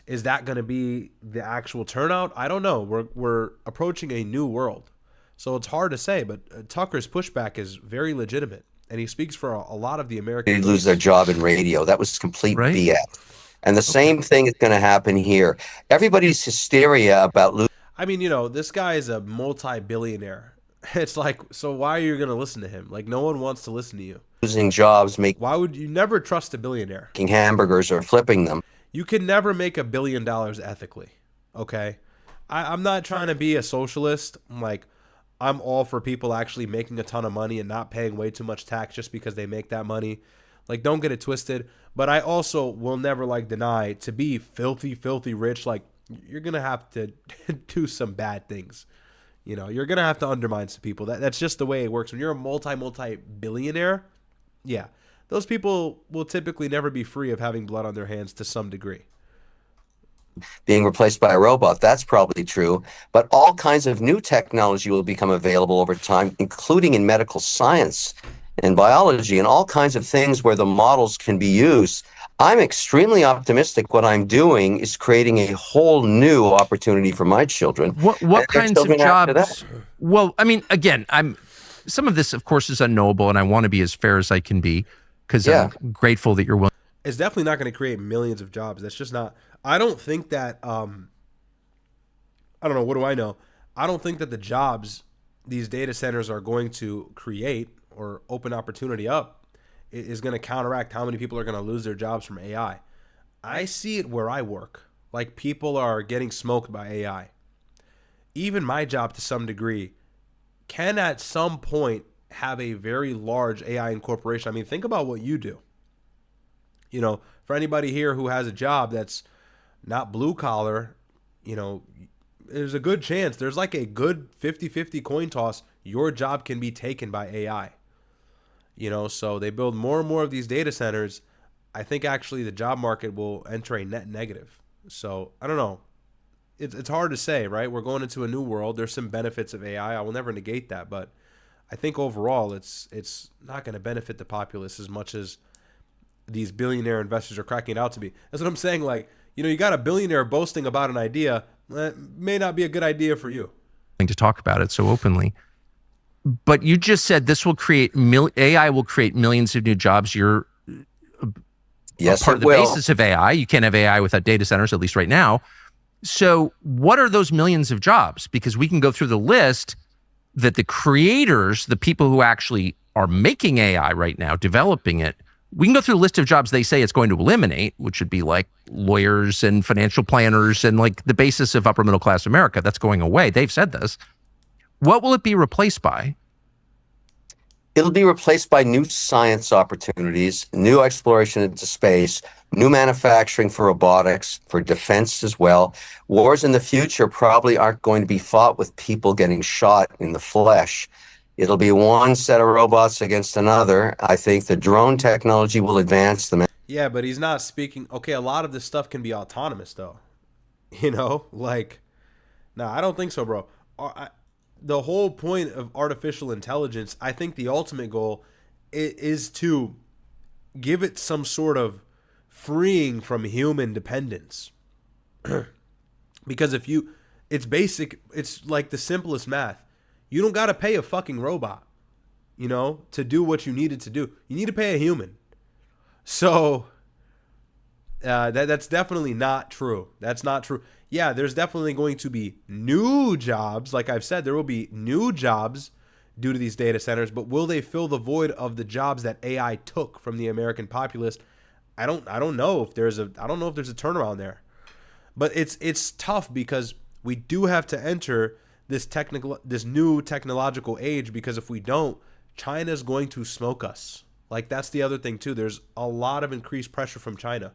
Is that going to be the actual turnout? I don't know. We're approaching a new world. So it's hard to say, but Tucker's pushback is very legitimate. And he speaks for a lot of the Americans. They lose their job in radio. That was complete BS. And the same thing is going to happen here. Everybody's hysteria about losing. I mean, you know, this guy is a multi-billionaire. It's like, so why are you going to listen to him? Like, no one wants to listen to you. Losing jobs, why would you never trust a billionaire? Making hamburgers or flipping them. You can never make $1 billion ethically, okay? I'm not trying to be a socialist. I'm all for people actually making a ton of money and not paying way too much tax just because they make that money. Like, don't get it twisted. But I also will never, deny to be filthy, filthy rich. Like, you're going to have to do some bad things. You know, you're going to have to undermine some people. That's just the way it works. When you're a multi-billionaire, yeah, those people will typically never be free of having blood on their hands to some degree. Being replaced by a robot, that's probably true. But all kinds of new technology will become available over time, including in medical science and biology and all kinds of things where the models can be used. I'm extremely optimistic. What I'm doing is creating a whole new opportunity for my children. What kinds of jobs? Well, I mean, again, some of this, of course, is unknowable, and I want to be as fair as I can be because I'm grateful that you're willing. It's definitely not going to create millions of jobs. That's just not. I don't think that. I don't know. What do I know? I don't think that the jobs these data centers are going to create or open opportunity up is going to counteract how many people are going to lose their jobs from AI. I see it where I work. Like, people are getting smoked by AI. Even my job, to some degree, can at some point have a very large AI incorporation. I mean, think about what you do. You know, for anybody here who has a job that's not blue collar, you know, there's a good chance, there's like a good 50-50 coin toss, your job can be taken by AI. You know, so they build more and more of these data centers. I think actually the job market will enter a net negative. So I don't know. It's hard to say, right? We're going into a new world. There's some benefits of AI. I will never negate that, but I think overall it's not going to benefit the populace as much as these billionaire investors are cracking it out to be. That's what I'm saying. Like, you know, you got a billionaire boasting about an idea that may not be a good idea for you. To talk about it so openly. But you just said this will create AI will create millions of new jobs. You're part of the basis of AI. You can't have AI without data centers, at least right now. So what are those millions of jobs? Because we can go through the list that the creators, the people who actually are making AI right now, developing it, we can go through a list of jobs they say it's going to eliminate, which would be like lawyers and financial planners and like the basis of upper middle class America. That's going away. They've said this. What will it be replaced by? It'll be replaced by new science opportunities, new exploration into space, new manufacturing for robotics, for defense as well. Wars in the future probably aren't going to be fought with people getting shot in the flesh. It'll be one set of robots against another. I think the drone technology will advance them. Yeah, but he's not speaking. Okay, a lot of this stuff can be autonomous, though. You know, like, no, I don't think so, bro. The whole point of artificial intelligence, I think the ultimate goal is to give it some sort of freeing from human dependence. Because it's basic, it's like the simplest math. You don't got to pay a fucking robot, you know, to do what you needed to do. You need to pay a human. So that's definitely not true. That's not true. Yeah, there's definitely going to be new jobs. Like I've said, there will be new jobs due to these data centers, but will they fill the void of the jobs that AI took from the American populace? I don't know if there's a turnaround there. But it's tough because we do have to enter this new technological age, because if we don't, China's going to smoke us. Like, that's the other thing too. There's a lot of increased pressure from China.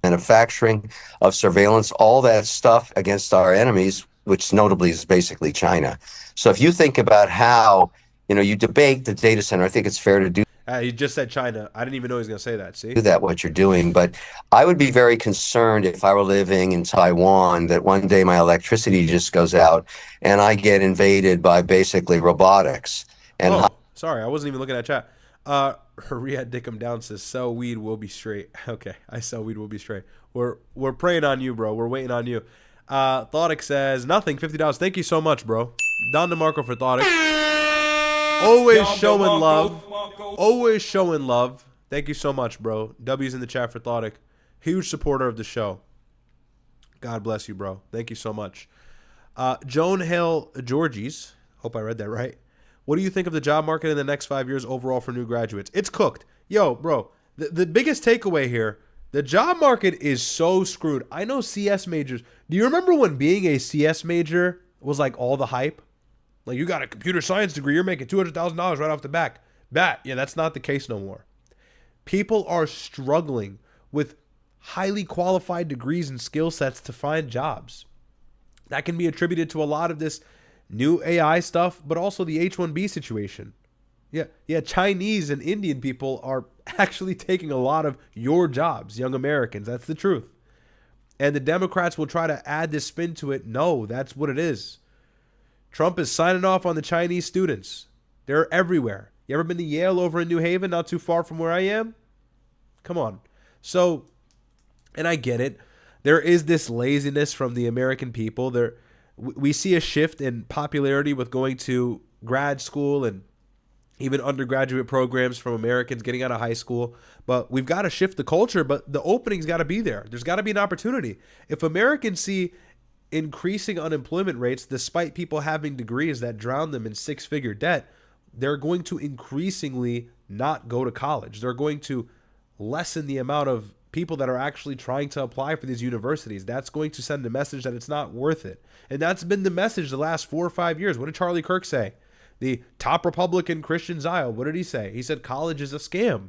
Manufacturing of surveillance, all that stuff against our enemies, which notably is basically China. So if you think about how, you debate the data center, I think it's fair to do. He just said China. I didn't even know he was going to say that. See? Do that, what you're doing. But I would be very concerned if I were living in Taiwan that one day my electricity just goes out and I get invaded by basically robotics. And sorry, I wasn't even looking at chat. Riyad Dickum Down says, sell weed, will be straight. Okay, I sell weed, will be straight. We're praying on you, bro. We're waiting on you. Thoughtic says, nothing, $50. Thank you so much, bro. Don DeMarco for Thoughtic. Always showing love. Always showing love. Thank you so much, bro. W's in the chat for Thoughtic. Huge supporter of the show. God bless you, bro. Thank you so much. Joan Hale Georgies. Hope I read that right. What do you think of the job market in the next 5 years overall for new graduates? It's cooked. Yo, bro, the biggest takeaway here, the job market is so screwed. I know CS majors. Do you remember when being a CS major was like all the hype? Like, you got a computer science degree, you're making $200,000 right off the bat. Yeah, that's not the case no more. People are struggling with highly qualified degrees and skill sets to find jobs. That can be attributed to a lot of this new AI stuff, but also the H-1B situation. Yeah, Chinese and Indian people are actually taking a lot of your jobs, young Americans. That's the truth. And the Democrats will try to add this spin to it. No, that's what it is. Trump is signing off on the Chinese students. They're everywhere. You ever been to Yale over in New Haven, not too far from where I am? Come on. So, and I get it. There is this laziness from the American people. We see a shift in popularity with going to grad school and even undergraduate programs from Americans getting out of high school. But we've got to shift the culture, but the opening's got to be there. There's got to be an opportunity. If Americans see increasing unemployment rates despite people having degrees that drown them in six-figure debt, they're going to increasingly not go to college. They're going to lessen the amount of people that are actually trying to apply for these universities. That's going to send a message that it's not worth it. And that's been the message the last 4 or 5 years. What did Charlie Kirk say? The top Republican Christian Zio, what did he say? He said college is a scam.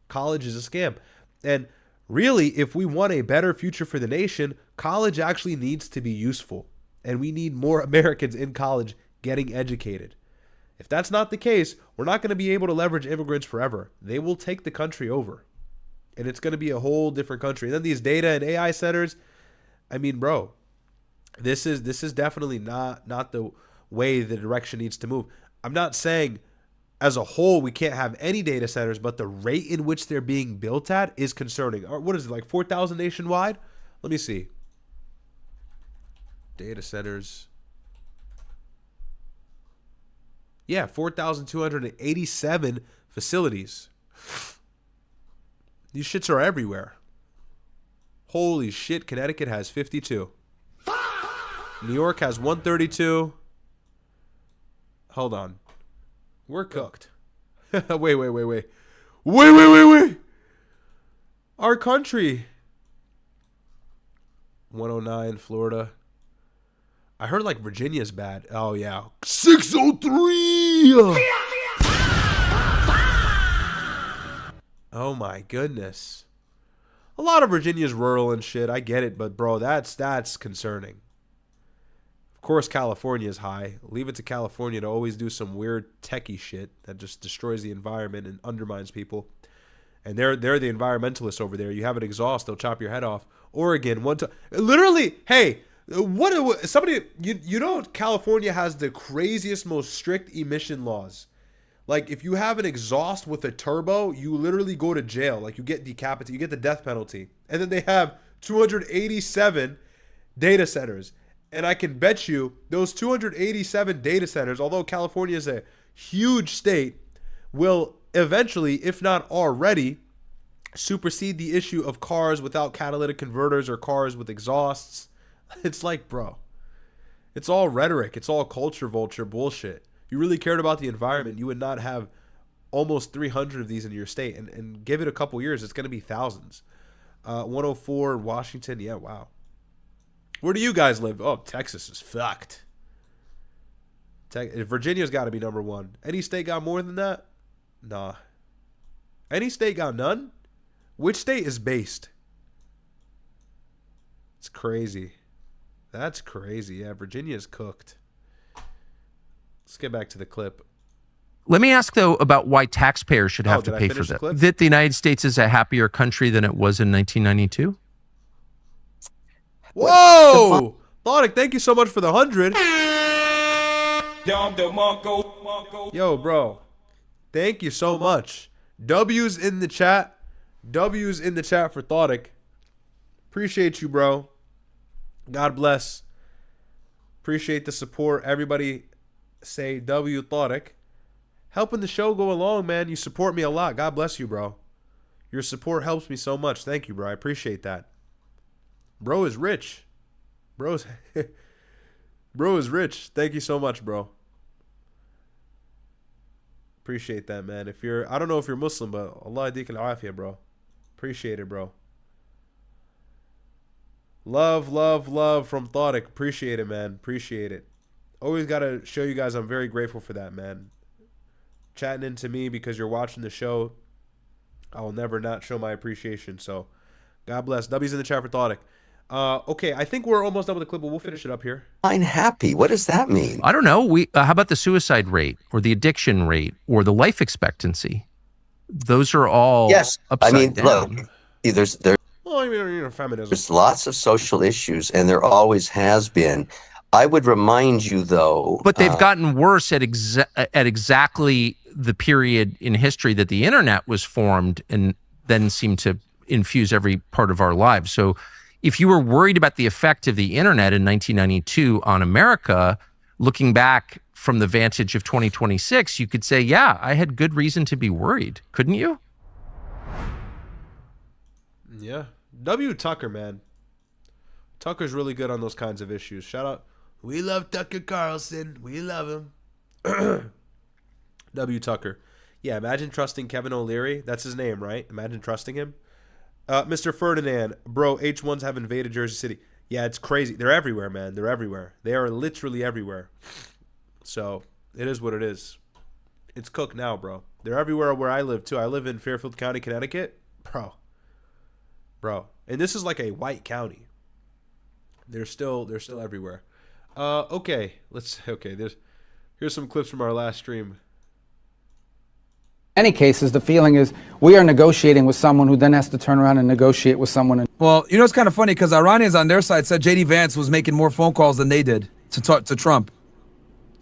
College is a scam. And really, if we want a better future for the nation, college actually needs to be useful. And we need more Americans in college getting educated. If that's not the case, we're not going to be able to leverage immigrants forever. They will take the country over. And it's going to be a whole different country. And then these data and AI centers, I mean, bro, this is definitely not the way the direction needs to move. I'm not saying as a whole we can't have any data centers, but the rate in which they're being built at is concerning. Or what is it, like 4,000 nationwide? Let me see. Data centers. Yeah, 4,287 facilities. These shits are everywhere. Holy shit, Connecticut has 52. New York has 132. Hold on. We're cooked. Wait. Our country. 109, Florida. I heard like Virginia's bad. Oh, yeah. 603. Oh, my goodness. A lot of Virginia's rural and shit. I get it, but, bro, that's concerning. Of course, California is high. Leave it to California to always do some weird techie shit that just destroys the environment and undermines people. And they're the environmentalists over there. You have an exhaust, they'll chop your head off. Oregon, literally, hey, you know California has the craziest, most strict emission laws. Like, if you have an exhaust with a turbo, you literally go to jail. Like, you get decapitated, you get the death penalty. And then they have 287 data centers. And I can bet you those 287 data centers, although California is a huge state, will eventually, if not already, supersede the issue of cars without catalytic converters or cars with exhausts. It's like, bro, it's all rhetoric. It's all culture vulture bullshit. If you really cared about the environment, you would not have almost 300 of these in your state. And give it a couple years, it's going to be thousands. 104, Washington, yeah, wow. Where do you guys live? Oh, Texas is fucked. Virginia's got to be number one. Any state got more than that? Nah. Any state got none? Which state is based? It's crazy. That's crazy. Yeah, Virginia's cooked. Let's get back to the clip. Let me ask, though, about why taxpayers should have to pay for that. That the United States is a happier country than it was in 1992? Whoa! Thodic, thank you so much for the 100. Yo, bro. Thank you so much. W's in the chat. W's in the chat for Thodic. Appreciate you, bro. God bless. Appreciate the support. Everybody say W Thodic. Helping the show go along, man. You support me a lot. God bless you, bro. Your support helps me so much. Thank you, bro. I appreciate that. Bro is rich. Bro is rich. Thank you so much, bro. Appreciate that, man. If you're, I don't know if you're Muslim, but Allah yadik al-afiyah, bro. Appreciate it, bro. Love, love, love from Thodic. Appreciate it, man. Appreciate it. Always got to show you guys I'm very grateful for that, man. Chatting into me because you're watching the show. I will never not show my appreciation. So, God bless. W's in the chat for Thodic. Okay, I think we're almost done with the clip, but we'll finish it up here. I'm happy. What does that mean? I don't know. How about the suicide rate or the addiction rate or the life expectancy? Those are all upside down. Look, there's lots of social issues, and there always has been. I would remind you, though. But they've gotten worse at exactly the period in history that the internet was formed and then seemed to infuse every part of our lives. So if you were worried about the effect of the internet in 1992 on America, looking back from the vantage of 2026, you could say, yeah, I had good reason to be worried. Couldn't you? Yeah. W. Tucker, man. Tucker's really good on those kinds of issues. Shout out. We love Tucker Carlson. We love him. W. Tucker. Yeah, imagine trusting Kevin O'Leary. That's his name, right? Imagine trusting him. Mr. Ferdinand, bro, H1s have invaded Jersey City. Yeah, it's crazy. They're everywhere, man. They're everywhere. They are literally everywhere. So, it is what it is. It's cooked now, bro. They're everywhere where I live, too. I live in Fairfield County, Connecticut. Bro. And this is like a white county. They're still everywhere. Okay. Here's some clips from our last stream. Any cases, the feeling is we are negotiating with someone who then has to turn around and negotiate with someone. Well, you know, it's kind of funny because Iranians on their side said J.D. Vance was making more phone calls than they did to talk to Trump.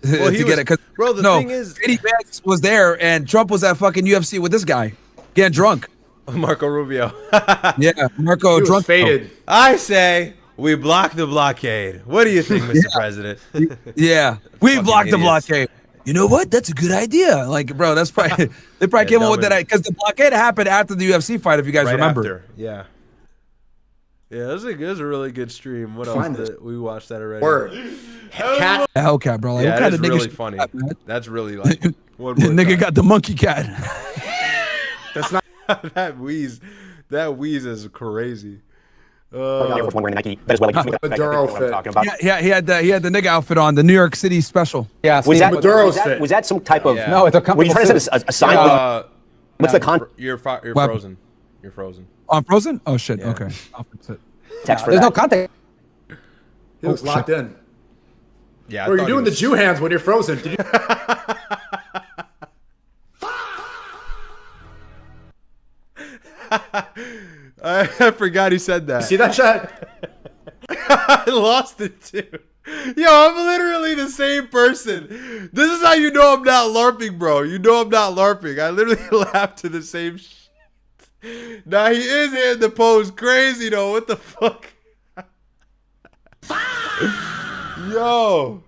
Well, to get it. Bro, the thing is, J.D. Vance was there and Trump was at fucking UFC with this guy getting drunk. Marco Rubio. Yeah, Marco drunk. Faded. I say we block the blockade. What do you think, Mr. President? Yeah, we blocked the blockade. You know what? That's a good idea. Like, bro, that's probably they probably came up with that because the blockade happened after the UFC fight, if you guys remember. After. Yeah. Yeah, it was a really good stream. What else? We watched that already. Word. Hellcat, bro. Like, yeah, what kind of nigga really funny. That's really like one the nigga got the monkey cat. That's not that wheeze. That wheeze is crazy. Maduro fit. Yeah, he had the nigga outfit on, the New York City special. Yeah, Was Steve, that some type of? Yeah. no, it's a Were you trying to send a sign? What's the con? You're frozen. You're frozen. Oh, I'm frozen? Oh shit. Yeah. Okay. I'll fix it. Text for there's that. no context. He was locked in. Yeah. Bro, you're doing the Jew hands when you're frozen. Did you? I forgot he said that. See that chat? I lost it too. Yo, I'm literally the same person. This is how you know I'm not LARPing, bro. You know I'm not LARPing. I literally laughed to the same shit. Now he is hitting the pose crazy though. What the fuck? Yo,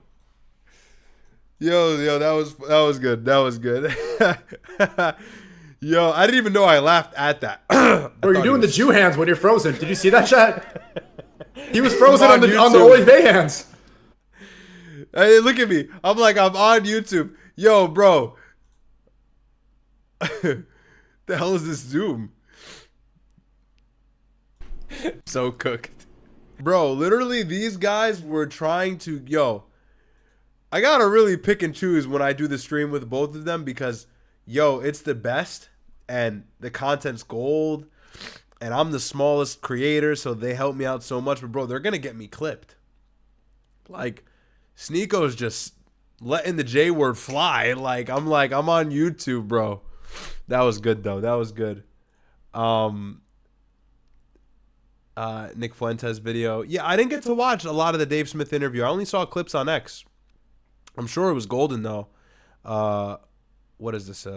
that was good. That was good. Yo, I didn't even know I laughed at that. Bro, you're doing the Jew hands when you're frozen. Did you see that chat? He was frozen on the Oy Vey hands. Hey, look at me. I'm on YouTube. Yo, bro. The hell is this Zoom? So cooked. Bro, literally these guys were trying to, I gotta really pick and choose when I do the stream with both of them because, yo, it's the best and the content's gold, and I'm the smallest creator, so they help me out so much. But bro, they're gonna get me clipped. Like, Sneako's just letting the J word fly. Like I'm on YouTube, bro. That was good though. That was good. Nick Fuentes video. Yeah, I didn't get to watch a lot of the Dave Smith interview. I only saw clips on X. I'm sure it was golden though. What is this?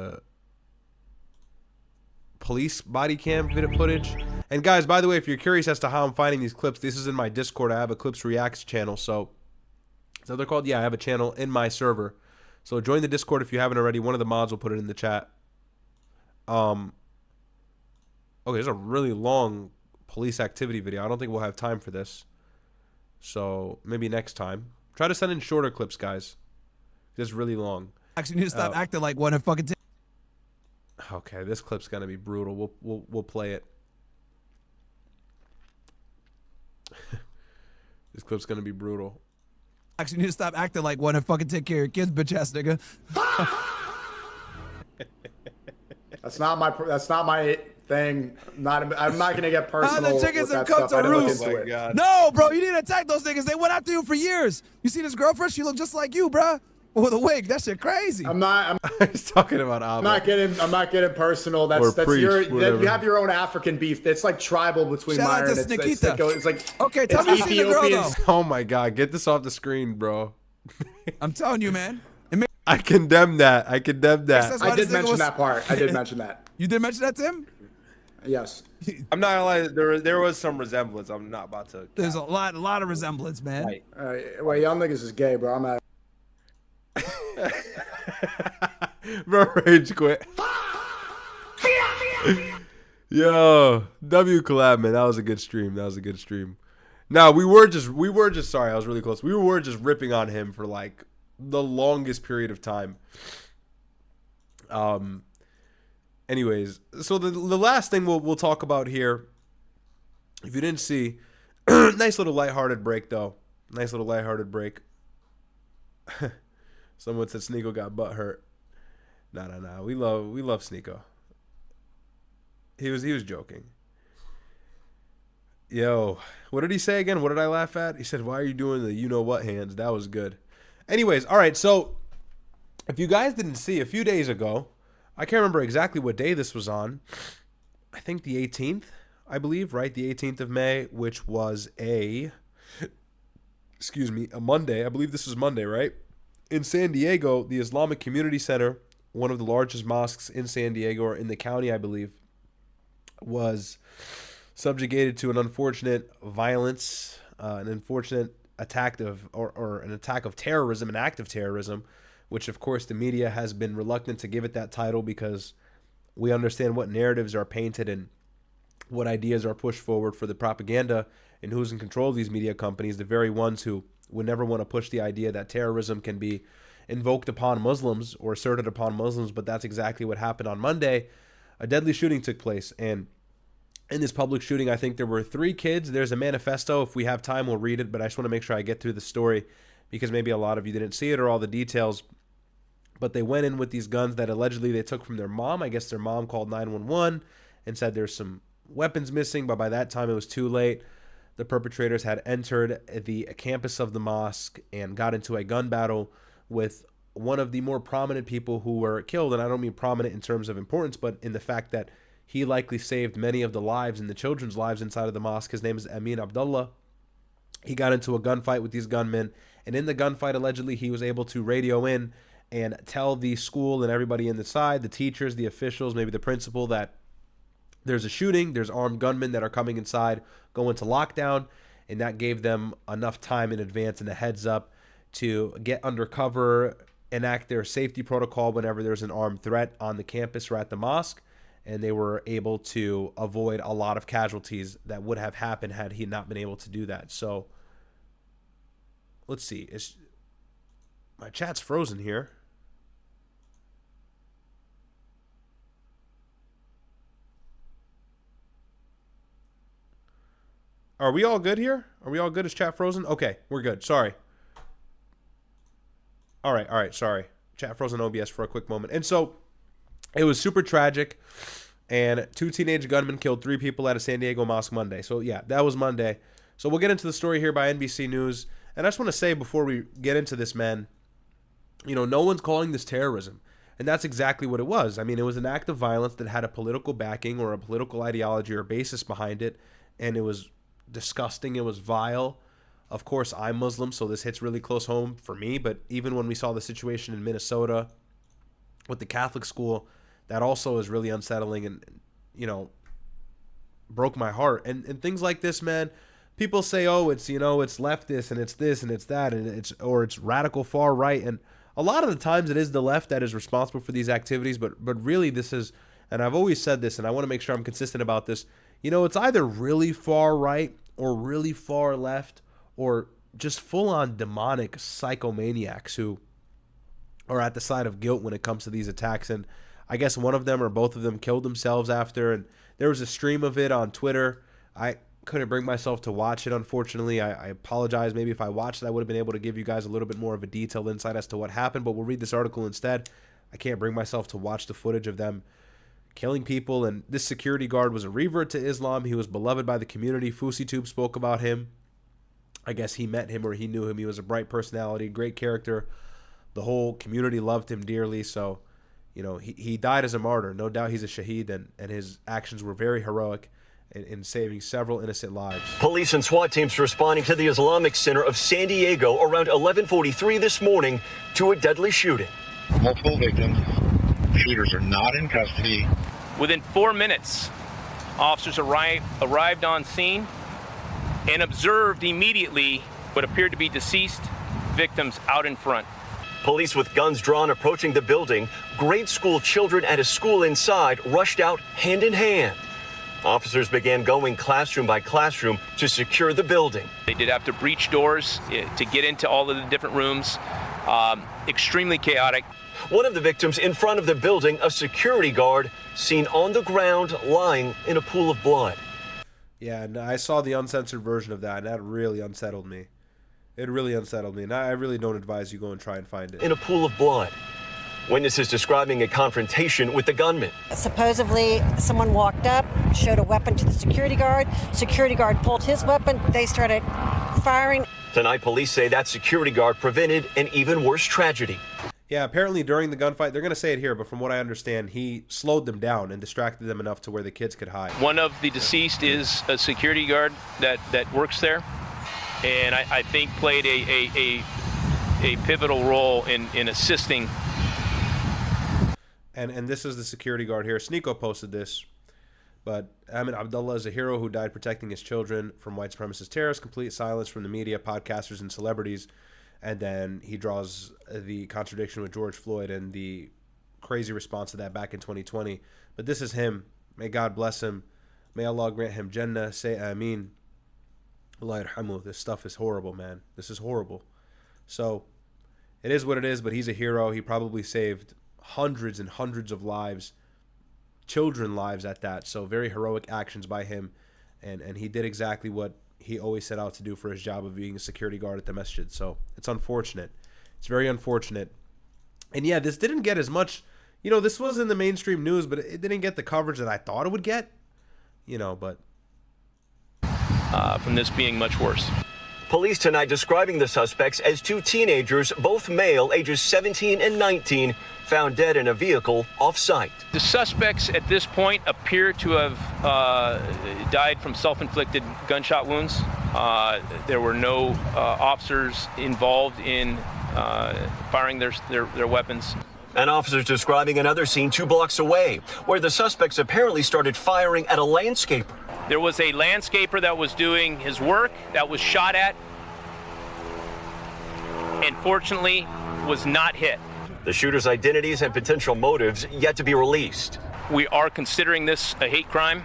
Police body cam video footage. And guys, by the way, if you're curious as to how I'm finding these clips, this is in my Discord. I have a Clips Reacts channel. So is that what they're called? Yeah, I have a channel in my server. So join the Discord if you haven't already. One of the mods will put it in the chat. Okay, there's a really long police activity video. I don't think we'll have time for this. So maybe next time. Try to send in shorter clips, guys. It's really long. Actually, you need to stop acting like one and fucking. Okay, this clip's gonna be brutal. We'll play it. This clip's gonna be brutal. Actually, you need to stop acting like one and fucking take care of your kids, bitch ass nigga. That's not my thing. I'm not gonna get personal. The chickens with have that come stuff. to I didn't look roost. into it. No, bro, you need to attack those niggas. They went after you for years. You see this girlfriend? She look just like you, bro. With a wig. That shit crazy. I'm He's talking about I'm not getting personal. That's preach, you have your own African beef. It's like tribal between Shout out Myron to and Sneakita. it's like Okay, tell me you see the girl though. Oh my god, get this off the screen, bro. I'm telling you, man. I condemn that. I condemn that. That's why I did this nigga mention was- that part. I did mention that. You did mention that to him? Yes. I'm not gonna lie. There was some resemblance. I'm not about to. There's a lot of resemblance, man. Right. Well, y'all niggas is gay, bro. I'm at. Bro, rage quit. Yo, W collab, man. That was a good stream. That was a good stream. No, we were just sorry. I was really close. We were just ripping on him for like the longest period of time. Anyways, so the last thing we'll talk about here, if you didn't see, nice little lighthearted break though. Nice little lighthearted break. Someone said Sneako got butt hurt. No. We love Sneako. He was joking. Yo, what did he say again? What did I laugh at? He said, "Why are you doing the you know what hands?" That was good. Anyways, all right. So if you guys didn't see, a few days ago, I can't remember exactly what day this was on. I think the 18th, I believe, right? The 18th of May, which was a Monday. I believe this was Monday, right? In San Diego, the Islamic Community Center, one of the largest mosques in San Diego, or in the county, I believe, was subjugated to an unfortunate violence, an unfortunate attack of, or an attack of terrorism, an act of terrorism, which of course the media has been reluctant to give it that title because we understand what narratives are painted and what ideas are pushed forward for the propaganda and who's in control of these media companies, the very ones who would never want to push the idea that terrorism can be invoked upon Muslims or asserted upon Muslims, but that's exactly what happened on Monday. A deadly shooting took place, and in this public shooting, I think there were 3 kids. There's a manifesto. If we have time, we'll read it, but I just want to make sure I get through the story because maybe a lot of you didn't see it or all the details. But they went in with these guns that allegedly they took from their mom. I guess their mom called 911 and said there's some weapons missing, but by that time it was too late. The perpetrators had entered the campus of the mosque and got into a gun battle with one of the more prominent people who were killed. And I don't mean prominent in terms of importance, but in the fact that he likely saved many of the lives and the children's lives inside of the mosque. His name is Amin Abdullah. He got into a gunfight with these gunmen, and in the gunfight, allegedly, he was able to radio in and tell the school and everybody inside, the teachers, the officials, maybe the principal, that there's a shooting, there's armed gunmen that are coming inside, go into lockdown, and that gave them enough time in advance and a heads up to get undercover, enact their safety protocol whenever there's an armed threat on the campus or at the mosque, and they were able to avoid a lot of casualties that would have happened had he not been able to do that. So let's see. My chat's frozen here. Are we all good here? Are we all good? Is chat frozen? Okay, we're good. Sorry. All right. Sorry. Chat frozen OBS for a quick moment. And so it was super tragic. And 2 teenage gunmen killed 3 people at a San Diego mosque Monday. So, yeah, that was Monday. So we'll get into the story here by NBC News. And I just want to say before we get into this, man, you know, no one's calling this terrorism. And that's exactly what it was. I mean, it was an act of violence that had a political backing or a political ideology or basis behind it. And it was disgusting. It was vile. Of course, I'm Muslim, so this hits really close home for me. But even when we saw the situation in Minnesota with the Catholic school, that also is really unsettling and, you know, broke my heart. And things like this, man, people say, oh, it's, you know, it's leftist and it's this and it's that and it's radical far right. And a lot of the times it is the left that is responsible for these activities. But really this is, and I've always said this, and I want to make sure I'm consistent about this, you know, it's either really far right or really far left or just full-on demonic psychomaniacs who are at the side of guilt when it comes to these attacks. And I guess one of them or both of them killed themselves after, and there was a stream of it on Twitter. I couldn't bring myself to watch it, unfortunately. I apologize. Maybe if I watched it, I would have been able to give you guys a little bit more of a detailed insight as to what happened, but we'll read this article instead. I can't bring myself to watch the footage of them killing people, and this security guard was a revert to Islam. He was beloved by the community. FouseyTube spoke about him. I guess he met him or he knew him. He was a bright personality, great character. The whole community loved him dearly, so you know, he died as a martyr. No doubt he's a shaheed, and his actions were very heroic in saving several innocent lives. Police and SWAT teams responding to the Islamic Center of San Diego around 11:43 this morning to a deadly shooting. Multiple victims. Shooters are not in custody. Within 4 minutes, officers arrived on scene and observed immediately what appeared to be deceased victims out in front. Police with guns drawn approaching the building. Grade school children at a school inside rushed out hand in hand. Officers began going classroom by classroom to secure the building. They did have to breach doors to get into all of the different rooms. Extremely chaotic. One of the victims in front of the building, a security guard, seen on the ground lying in a pool of blood. Yeah, and I saw the uncensored version of that, and that really unsettled me. It really unsettled me, and I really don't advise you go and try and find it. In a pool of blood. Witnesses describing a confrontation with the gunman. Supposedly, someone walked up, showed a weapon to the security guard. Security guard pulled his weapon. They started firing. Tonight, police say that security guard prevented an even worse tragedy. Yeah, apparently during the gunfight, they're going to say it here, but from what I understand, he slowed them down and distracted them enough to where the kids could hide. One of the deceased is a security guard that works there, and I think played a pivotal role in assisting. And this is the security guard here. Sneako posted this, but Amin Abdullah is a hero who died protecting his children from white supremacist terrorists. Complete silence from the media, podcasters, and celebrities. And then he draws the contradiction with George Floyd and the crazy response to that back in 2020. But this is him. May God bless him. May Allah grant him Jannah. Say Amin. Allah yarhamu. This stuff is horrible, man. This is horrible. So it is what it is, but he's a hero. He probably saved hundreds and hundreds of lives, children lives at that. So very heroic actions by him. And he did exactly what he always set out to do for his job of being a security guard at the masjid. So it's unfortunate. It's very unfortunate. And yeah, this didn't get as much, you know, this was in the mainstream news, but it didn't get the coverage that I thought it would get, you know, but from this being much worse. Police tonight describing the suspects as 2 teenagers, both male, ages 17 and 19, found dead in a vehicle off-site. The suspects at this point appear to have died from self-inflicted gunshot wounds. There were no officers involved in firing their weapons. And officers describing another scene 2 blocks away, where the suspects apparently started firing at a landscaper. There was a landscaper that was doing his work that was shot at and fortunately was not hit. The shooters' identities and potential motives yet to be released. We are considering this a hate crime.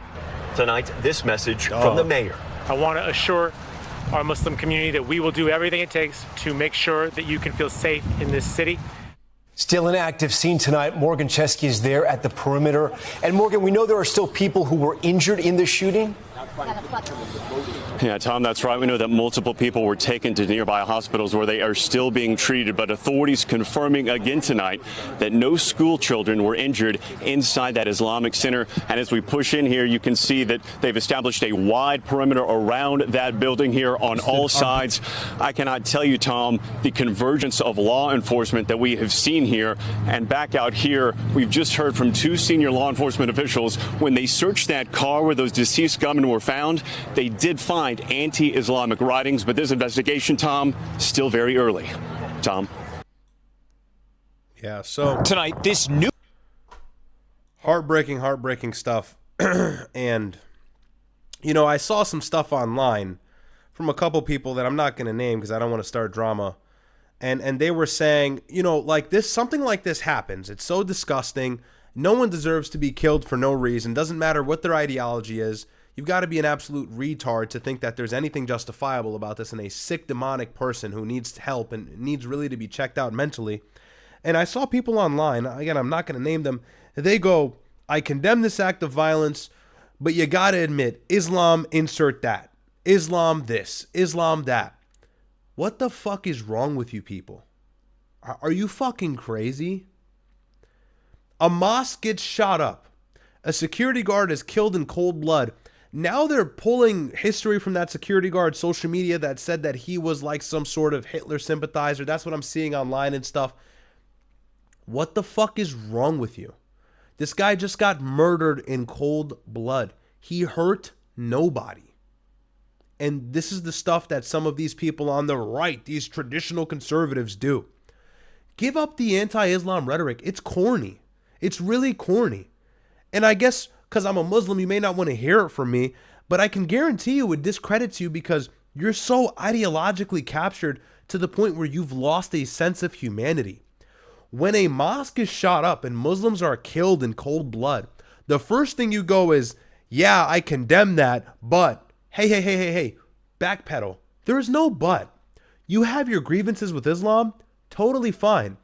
Tonight, this message from the mayor. I want to assure our Muslim community that we will do everything it takes to make sure that you can feel safe in this city. Still an active scene tonight. Morgan Chesky is there at the perimeter. And Morgan, we know there are still people who were injured in the shooting. Yeah, Tom, that's right. We know that multiple people were taken to nearby hospitals where they are still being treated, but authorities confirming again tonight that no school children were injured inside that Islamic center. And as we push in here, you can see that they've established a wide perimeter around that building here on all sides. I cannot tell you, Tom, the convergence of law enforcement that we have seen here. And back out here, we've just heard from two senior law enforcement officials when they searched that car where those deceased gunmen were found, they did find anti-Islamic writings, but this investigation, Tom, still very early. Tom? Yeah, so tonight, this new heartbreaking stuff. And, you know, I saw some stuff online from a couple people that I'm not going to name because I don't want to start drama. And they were saying, you know, like this, something like this happens. It's so disgusting. No one deserves to be killed for no reason. Doesn't matter what their ideology is. You've got to be an absolute retard to think that there's anything justifiable about this in a sick, demonic person who needs help and needs really to be checked out mentally. And I saw people online, again, I'm not going to name them, they go, I condemn this act of violence, but you got to admit, Islam, insert that. Islam this, Islam that. What the fuck is wrong with you people? Are you fucking crazy? A mosque gets shot up. A security guard is killed in cold blood. Now they're pulling history from that security guard, social media that said that he was like some sort of Hitler sympathizer. That's what I'm seeing online and stuff. What the fuck is wrong with you? This guy just got murdered in cold blood. He hurt nobody. And this is the stuff that some of these people on the right, these traditional conservatives, do. Give up the anti-Islam rhetoric. It's corny. It's really corny. And I guess because I'm a Muslim, you may not want to hear it from me, but I can guarantee you it discredits you because you're so ideologically captured to the point where you've lost a sense of humanity. When a mosque is shot up and Muslims are killed in cold blood, the first thing you go is, yeah, I condemn that, but hey, backpedal. There is no but. You have your grievances with Islam, totally fine.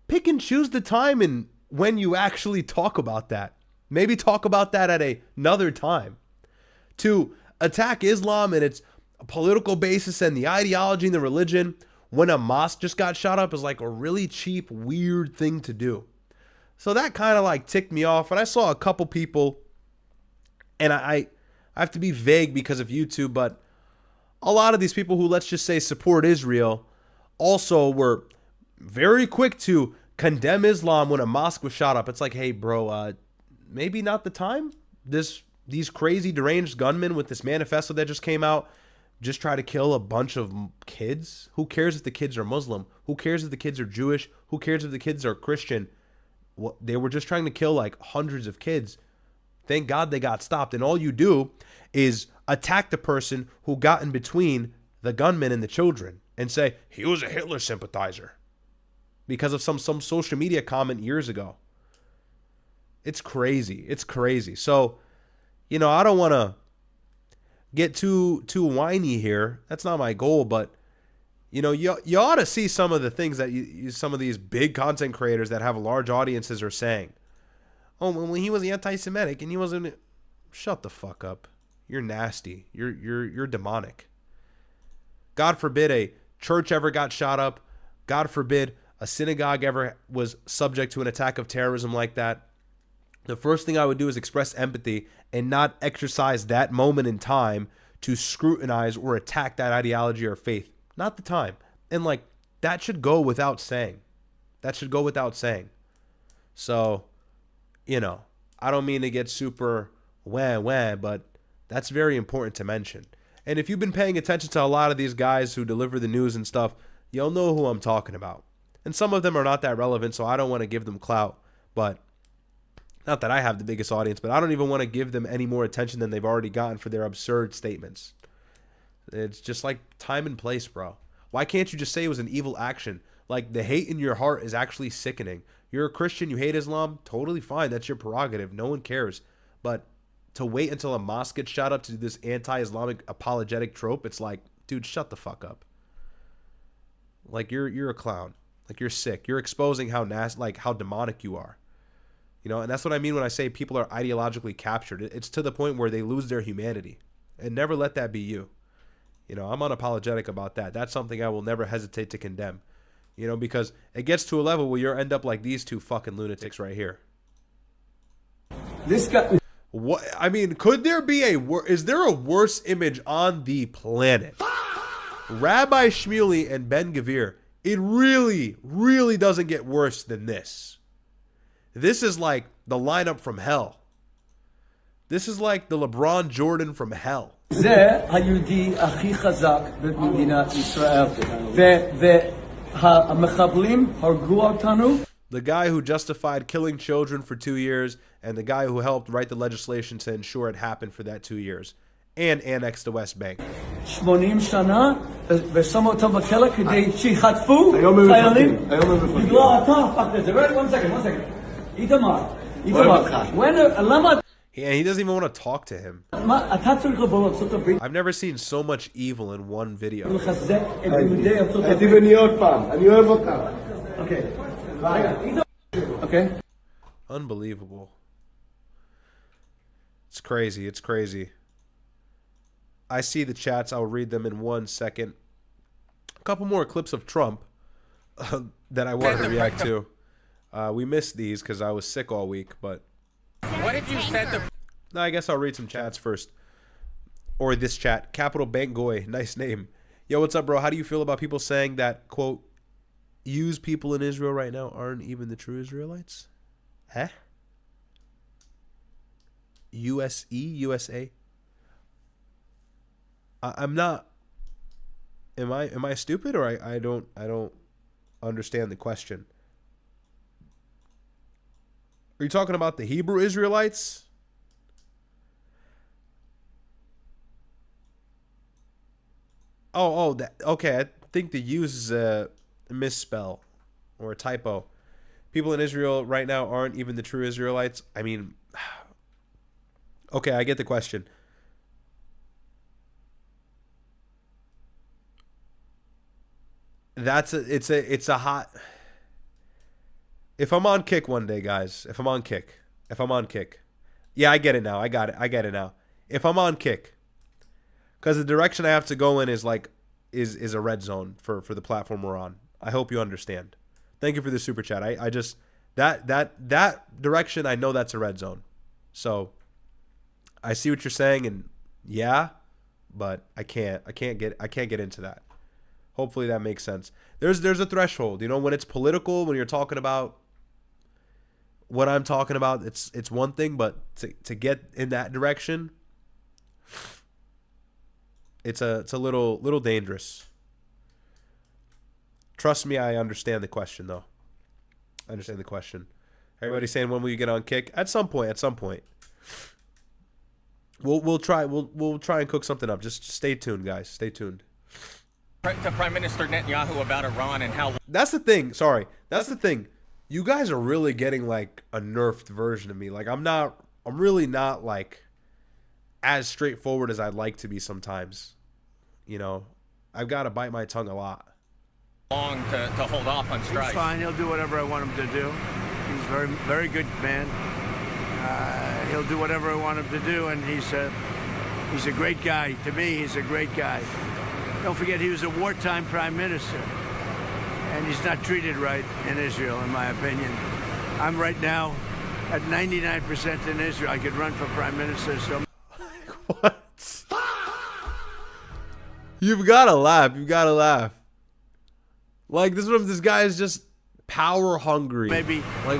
Pick and choose the time and when you actually talk about that. Maybe talk about that at another time. To attack Islam and its political basis and the ideology and the religion when a mosque just got shot up is like a really cheap, weird thing to do. So that kind of like ticked me off. And I saw a couple people, and I have to be vague because of YouTube, but a lot of these people who, let's just say, support Israel also were very quick to condemn Islam when a mosque was shot up. It's like, hey, bro, maybe not the time. These crazy deranged gunmen with this manifesto that just came out just try to kill a bunch of kids. Who cares if the kids are Muslim? Who cares if the kids are Jewish? Who cares if the kids are Christian? They were just trying to kill like hundreds of kids. Thank God they got stopped. And all you do is attack the person who got in between the gunmen and the children and say he was a Hitler sympathizer because of some social media comment years ago. It's crazy. It's crazy. So, you know, I don't want to get too whiny here. That's not my goal, but you know, you ought to see some of the things that some of these big content creators that have large audiences are saying. Oh, well, he was anti-Semitic and he wasn't. Shut the fuck up. You're nasty. You're demonic. God forbid a church ever got shot up. God forbid a synagogue ever was subject to an attack of terrorism like that. The first thing I would do is express empathy and not exercise that moment in time to scrutinize or attack that ideology or faith. Not the time. And like, that should go without saying. That should go without saying. So, you know, I don't mean to get super wah, but that's very important to mention. And if you've been paying attention to a lot of these guys who deliver the news and stuff, you'll know who I'm talking about. And some of them are not that relevant, so I don't want to give them clout. But not that I have the biggest audience, but I don't even want to give them any more attention than they've already gotten for their absurd statements. It's just like time and place, bro. Why can't you just say it was an evil action? Like, the hate in your heart is actually sickening. You're a Christian, you hate Islam, totally fine. That's your prerogative. No one cares. But to wait until a mosque gets shot up to do this anti-Islamic apologetic trope, it's like, dude, shut the fuck up. Like, you're a clown. Like, you're sick. You're exposing how nasty, like how demonic you are. You know, and that's what I mean when I say people are ideologically captured. It's to the point where they lose their humanity. and never let that be you. You know, I'm unapologetic about that. That's something I will never hesitate to condemn. You know, because it gets to a level where you end up like these two fucking lunatics right here. This guy. What? I mean, could there be is there a worse image on the planet? Rabbi Shmuley and Ben Gvir. It really, really doesn't get worse than this. This is like the lineup from hell. This is like the LeBron Jordan from hell. זה היהודי הכי חזק במדינת ישראל. והמחבלים הרגו אותנו. The guy who justified killing children for 2 years, and the guy who helped write the legislation to ensure it happened for that 2 years, and annexed the West Bank. 80 שנה, ושמו אותם בכלא כדי שיחטפו חיילים. בגלל אתה הפכת את זה. One second. איתמר. למה... Yeah, he doesn't even want to talk to him. I've never seen so much evil in one video. Okay. Unbelievable. It's crazy. It's crazy. I see the chats. I'll read them in 1 second. A couple more clips of Trump that I wanted to react to. We missed these because I was sick all week, but... What did you say? No, I guess I'll read some chats first. Or this chat. Capital Bank Goy. Nice name. Yo, what's up, bro? How do you feel about people saying that, quote, use people in Israel right now aren't even the true Israelites? Huh? USA? I'm not... Am I stupid, or I don't understand the question? Are you talking about the Hebrew Israelites? Oh, that, okay. I think the use is a misspell or a typo. People in Israel right now aren't even the true Israelites. I mean, okay, I get the question. It's a hot... If I'm on kick one day, guys, if I'm on kick. Yeah, I get it now. I get it now. If I'm on kick, because the direction I have to go in is like, is a red zone for the platform we're on. I hope you understand. Thank you for the super chat. I just, that direction, I know that's a red zone. So I see what you're saying, and yeah, but I can't get into that. Hopefully that makes sense. There's a threshold, you know, when it's political, when you're talking about what I'm talking about, it's one thing, but to get in that direction, it's a little dangerous. Trust me, I understand the question though. I understand the question. Everybody's saying, when will you get on kick? At some point. We'll try and cook something up. Just stay tuned, guys. Stay tuned. To Prime Minister Netanyahu about Iran and how... That's the thing. Sorry. That's the thing. You guys are really getting like a nerfed version of me. Like I'm really not like as straightforward as I'd like to be sometimes. You know, I've got to bite my tongue a lot. Long to hold off on strike. He's fine. He'll do whatever I want him to do. He's very, very good man. He'll do whatever I want him to do, and he's a great guy. To me, he's a great guy. Don't forget, he was a wartime prime minister, and he's not treated right in Israel, in my opinion. I'm right now at 99% in Israel. I could run for prime minister. So what? You've got to laugh. Like this guy is just power hungry. Maybe like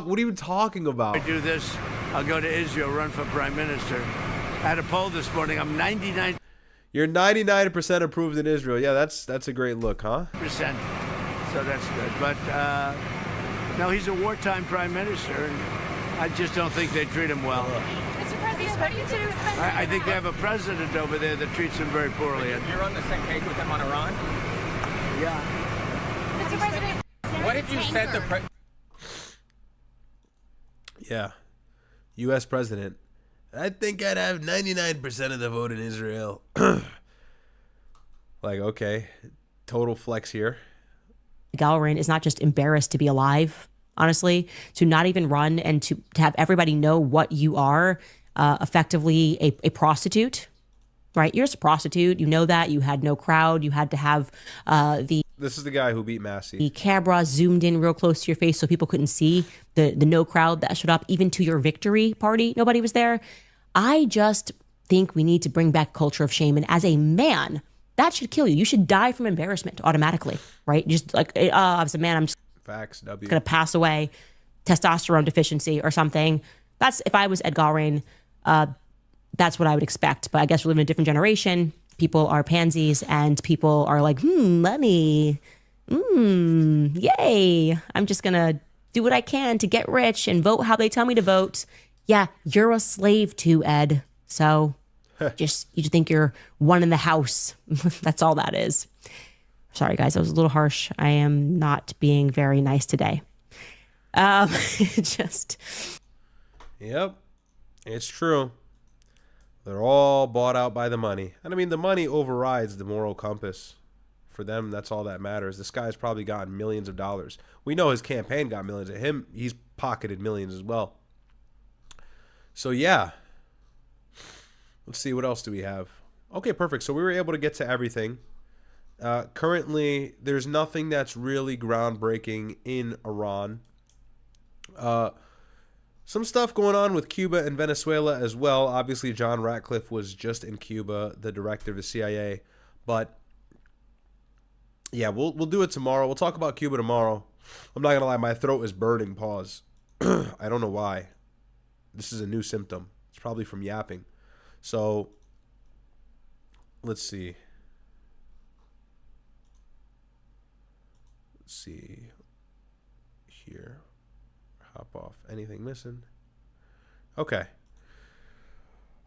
what are you talking about? If I do this, I'll go to Israel, run for prime minister. I had a poll this morning. I'm 99%. You're 99% approved in Israel. Yeah, that's a great look, huh? So that's good. But no, he's a wartime prime minister, and I just don't think they treat him well. Mr. President, what do you do? I think they have a president over there that treats him very poorly. You're on the same page with him on Iran? Yeah. Mr. President, what did you say the Yeah. U.S. president. I think I'd have 99% of the vote in Israel. Like, okay. Total flex here. Gallerin is not just embarrassed to be alive, honestly, to not even run and to have everybody know what you are, effectively a prostitute. right? You're just a prostitute. You know that. You had no crowd. You had to have This is the guy who beat Massie. the camera zoomed in real close to your face so people couldn't see the no crowd that showed up, even to your victory party. Nobody was there. I just think we need to bring back culture of shame. And as a man, that should kill you. You should die from embarrassment automatically, right? Just like, as a man, I'm just Facts, W. going to pass away, testosterone deficiency or something. That's, if I was Ed Galrain, that's what I would expect. But I guess we live in a different generation. People are pansies and people are like, money. Yay. I'm just going to do what I can to get rich and vote how they tell me to vote. Yeah, you're a slave too, Ed. So just, you think you're one in the house. That's all that is. Sorry, guys, that was a little harsh. I am not being very nice today. Just. Yep, it's true. They're all bought out by the money. And I mean, the money overrides the moral compass. For them, that's all that matters. This guy's probably gotten millions of dollars. We know his campaign got millions. Of him, he's pocketed millions as well. So, yeah. Let's see, what else do we have? Okay, perfect. So we were able to get to everything. Currently, there's nothing that's really groundbreaking in Iran. Some stuff going on with Cuba and Venezuela as well. Obviously, John Ratcliffe was just in Cuba, the director of the CIA. But yeah, we'll do it tomorrow. We'll talk about Cuba tomorrow. I'm not going to lie, my throat is burning. Pause. I don't know why. This is a new symptom. It's probably from yapping. So, let's see. Let's see here. Hop off. Anything missing? Okay.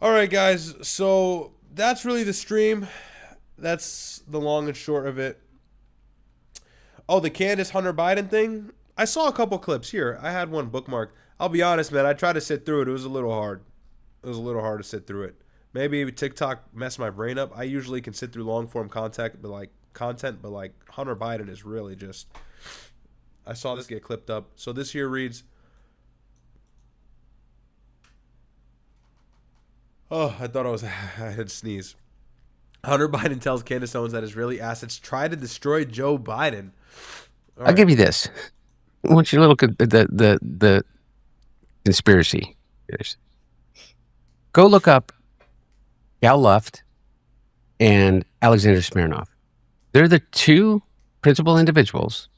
All right, guys. So that's really the stream. That's the long and short of it. Oh, the Candace Hunter Biden thing? I saw a couple clips here. I had one bookmarked. I'll be honest, man. I tried to sit through it. It was a little hard. It was a little hard to sit through it. Maybe TikTok messed my brain up. I usually can sit through long form content, but like Hunter Biden is really just. I saw this get clipped up. So this here reads. Oh, I thought I had to sneeze. Hunter Biden tells Candace Owens that Israeli assets try to destroy Joe Biden. I'll give you this. I want you to look at the conspiracy. Go look up Gal Luft and Alexander Smirnov. They're the two principal individuals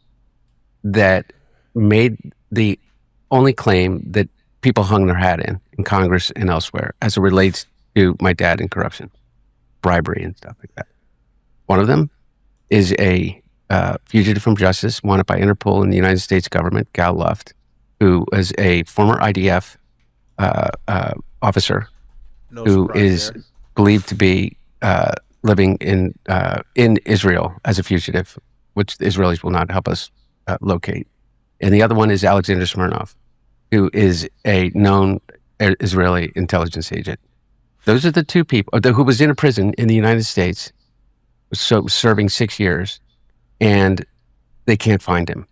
that made the only claim that people hung their hat in Congress and elsewhere as it relates to my dad and corruption, bribery and stuff like that. One of them is a fugitive from justice wanted by Interpol and the United States government, Gal Luft, who is a former IDF officer who is believed to be living in Israel as a fugitive, which the Israelis will not help us locate. And the other one is Alexander Smirnov, who is a known Israeli intelligence agent. Those are the two people who was in a prison in the United States, so serving 6 years, and they can't find him.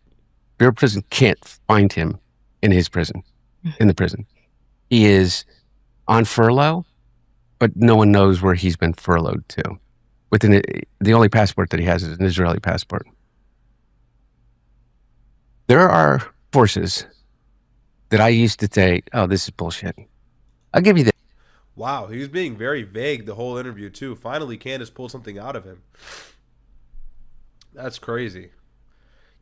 Bureau of Prison can't find him in his prison, in the prison. He is on furlough, but no one knows where he's been furloughed to. The only passport that he has is an Israeli passport. There are forces that I used to say, oh, this is bullshit. I'll give you this. Wow, he was being very vague the whole interview, too. Finally, Candace pulled something out of him. That's crazy.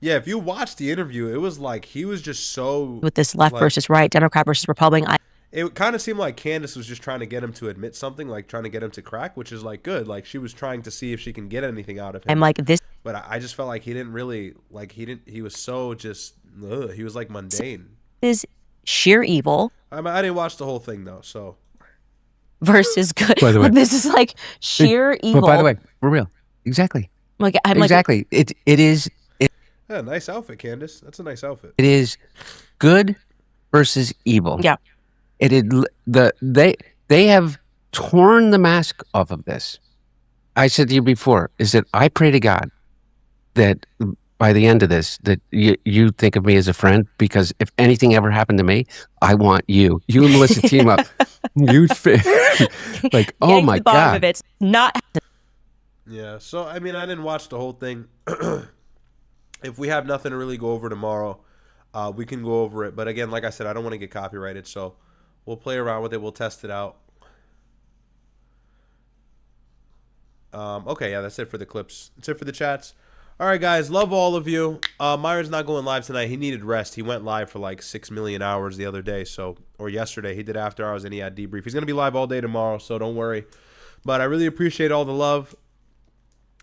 Yeah, if you watch the interview, it was like he was just so... With this left versus right, Democrat versus Republican. It kind of seemed like Candace was just trying to get him to admit something, like trying to get him to crack, which is like good. Like she was trying to see if she can get anything out of him. I'm like this. But I just felt like he didn't really, he was so just, he was like mundane. Is sheer evil. I mean, I didn't watch the whole thing though, so. Versus good. By the way. This is like sheer evil. But by the way, for real. Exactly. Exactly. It is. Yeah, nice outfit, Candace. That's a nice outfit. It is good versus evil. Yeah. They have torn the mask off of this. I said to you before, is that I pray to God that by the end of this that you think of me as a friend, because if anything ever happened to me, I want you and Melissa team up. You'd fit. Like, oh my the bottom God. of it. Not. Yeah. So, I mean, I didn't watch the whole thing. If we have nothing to really go over tomorrow, we can go over it. But again, like I said, I don't want to get copyrighted. So we'll play around with it. We'll test it out. Okay, yeah, that's it for the clips. That's it for the chats. All right, guys, love all of you. Myron's not going live tonight. He needed rest. He went live for like 6 million hours the other day, or yesterday. He did after hours and he had debrief. He's going to be live all day tomorrow, so don't worry. But I really appreciate all the love.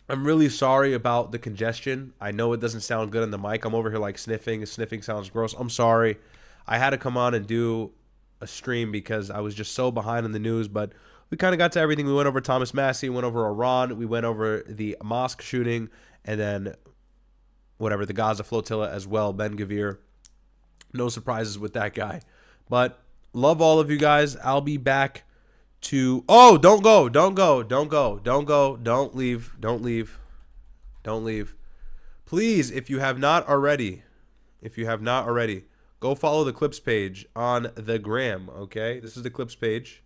I'm really sorry about the congestion. I know it doesn't sound good on the mic. I'm over here like sniffing. Sniffing sounds gross. I'm sorry. I had to come on and do a stream because I was just so behind in the news, but we kind of got to everything. We went over Thomas Massie, went over Iran, we went over the Mosque shooting, and then whatever, the Gaza Flotilla as well, Ben Gavir. No surprises with that guy. But love all of you guys. I'll be back to... Oh, don't go. Don't go. Don't go. Don't go. Don't leave. Don't leave. Don't leave. Please, if you have not already, go follow the clips page on the gram, okay? This is the clips page.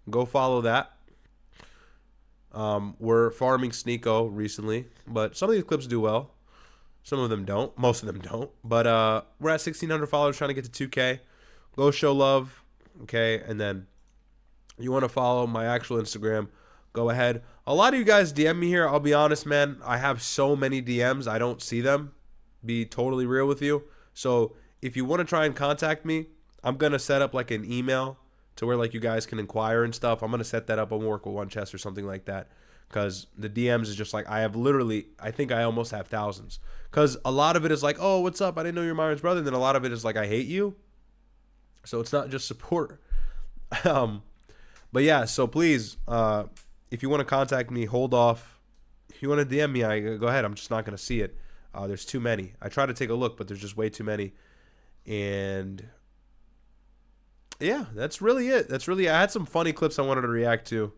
Go follow that. We're farming Sneako recently, but some of these clips do well. Some of them don't. Most of them don't. But we're at 1,600 followers, trying to get to 2K. Go show love, okay? And then you want to follow my actual Instagram, go ahead. A lot of you guys DM me here. I'll be honest, man. I have so many DMs. I don't see them. Be totally real with you. So if you want to try and contact me, I'm going to set up like an email to where like you guys can inquire and stuff. I'm going to set that up. I'll work with One Chest or something like that. Because the DMs is just like, I think I almost have thousands. Because a lot of it is like, oh, what's up? I didn't know you're Myron's brother. And then a lot of it is like, I hate you. So it's not just support. But yeah, so please, if you want to contact me, hold off. If you want to DM me, go ahead. I'm just not going to see it. There's too many. I try to take a look, but there's just way too many. And yeah, that's really it. I had some funny clips I wanted to react to.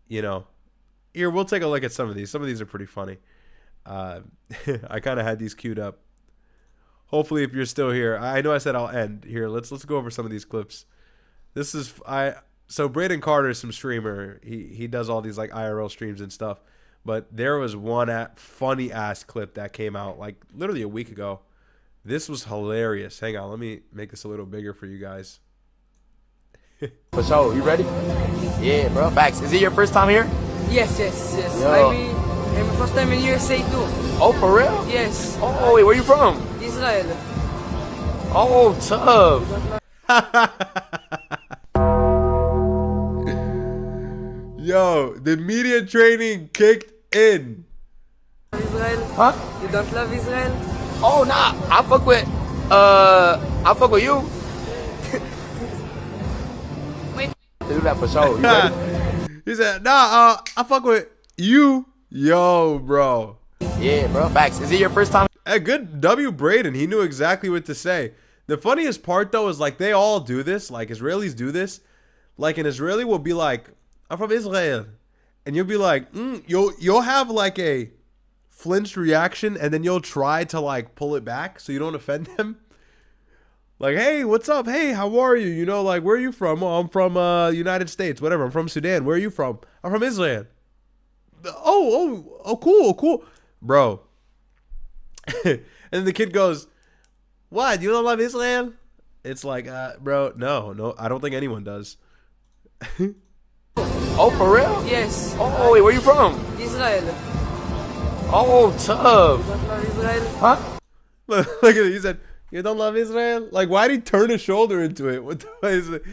You know, here, we'll take a look at some of these. Some of these are pretty funny. I kind of had these queued up. Hopefully, if you're still here, I know I said I'll end here. Let's go over some of these clips. So Braden Carter is some streamer. He does all these like IRL streams and stuff. But there was one funny ass clip that came out like literally a week ago. This was hilarious. Hang on, let me make this a little bigger for you guys. For sure, you ready? Yeah, bro. Facts. Is it your first time here? Yes. Yo. I'm my first time in USA too. Oh, for real? Yes. Oh, wait, where you from? Israel. Oh, tough. Yo, the media training kicked in. Israel? Huh? You don't love Israel? Oh, nah. I fuck with you. Wait. Do that for sure. You ready? He said, nah, I fuck with you. Yo, bro. Yeah, bro. Facts. Is it your first time? A good W. Braden. He knew exactly what to say. The funniest part, though, is like they all do this. Like Israelis do this. Like an Israeli will be like, I'm from Israel. And you'll be like, you'll have like a flinched reaction, and then you'll try to like pull it back so you don't offend them. Like, hey, what's up? Hey, how are you? You know, like, where are you from? Oh, I'm from United States, whatever. I'm from Sudan. Where are you from? I'm from Israel. Oh, cool. Bro. And then the kid goes, what? You don't love Israel? It's like, bro, no, I don't think anyone does. Oh, for real? Yes. Oh, wait, where you from? Israel. Oh, tough. You don't love Israel? Huh? Look at it. He said, you don't love Israel? Like, why'd he turn his shoulder into it? What the is it?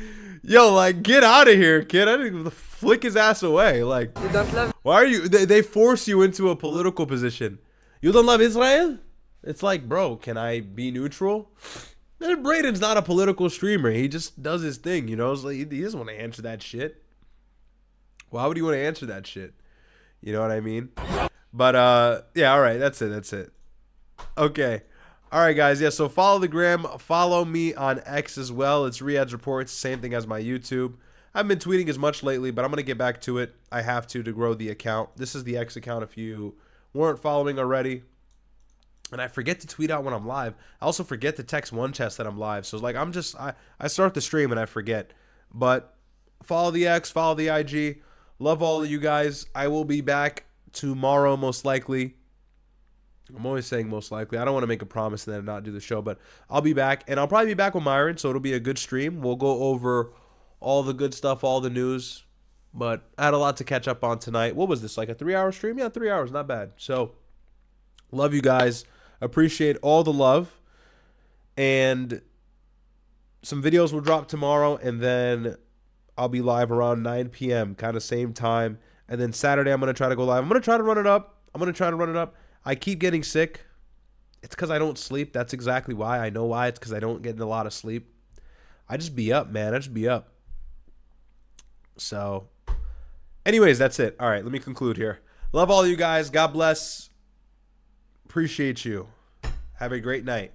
Yo, like, get out of here, kid. I didn't flick his ass away. Like, you don't love... Why are you... They force you into a political position. You don't love Israel? It's like, bro, can I be neutral? And Braden's not a political streamer. He just does his thing, you know? It's like, he doesn't want to answer that shit. Why would he want to answer that shit? You know what I mean? But, yeah, all right. That's it. Okay. All right, guys. Yeah, so follow the gram. Follow me on X as well. It's Riyad's Reports. Same thing as my YouTube. I haven't been tweeting as much lately, but I'm going to get back to it. I have to grow the account. This is the X account if you weren't following already. And I forget to tweet out when I'm live. I also forget to text one chest that I'm live. So like I start the stream and I forget. But follow the X, follow the IG. Love all of you guys. I will be back tomorrow most likely. I'm always saying most likely. I don't want to make a promise and then not do the show, but I'll be back. And I'll probably be back with Myron, so it'll be a good stream. We'll go over all the good stuff, all the news. But I had a lot to catch up on tonight. What was this, like a 3-hour stream? Yeah, 3 hours, not bad. So love you guys. Appreciate all the love. And some videos will drop tomorrow, and then I'll be live around 9 p.m., kind of same time. And then Saturday, I'm going to try to go live. I'm going to try to run it up. I keep getting sick. It's because I don't sleep. That's exactly why. I know why. It's because I don't get a lot of sleep. I just be up, man. I just be up. So, anyways, that's it. All right, let me conclude here. Love all you guys. God bless. Appreciate you. Have a great night.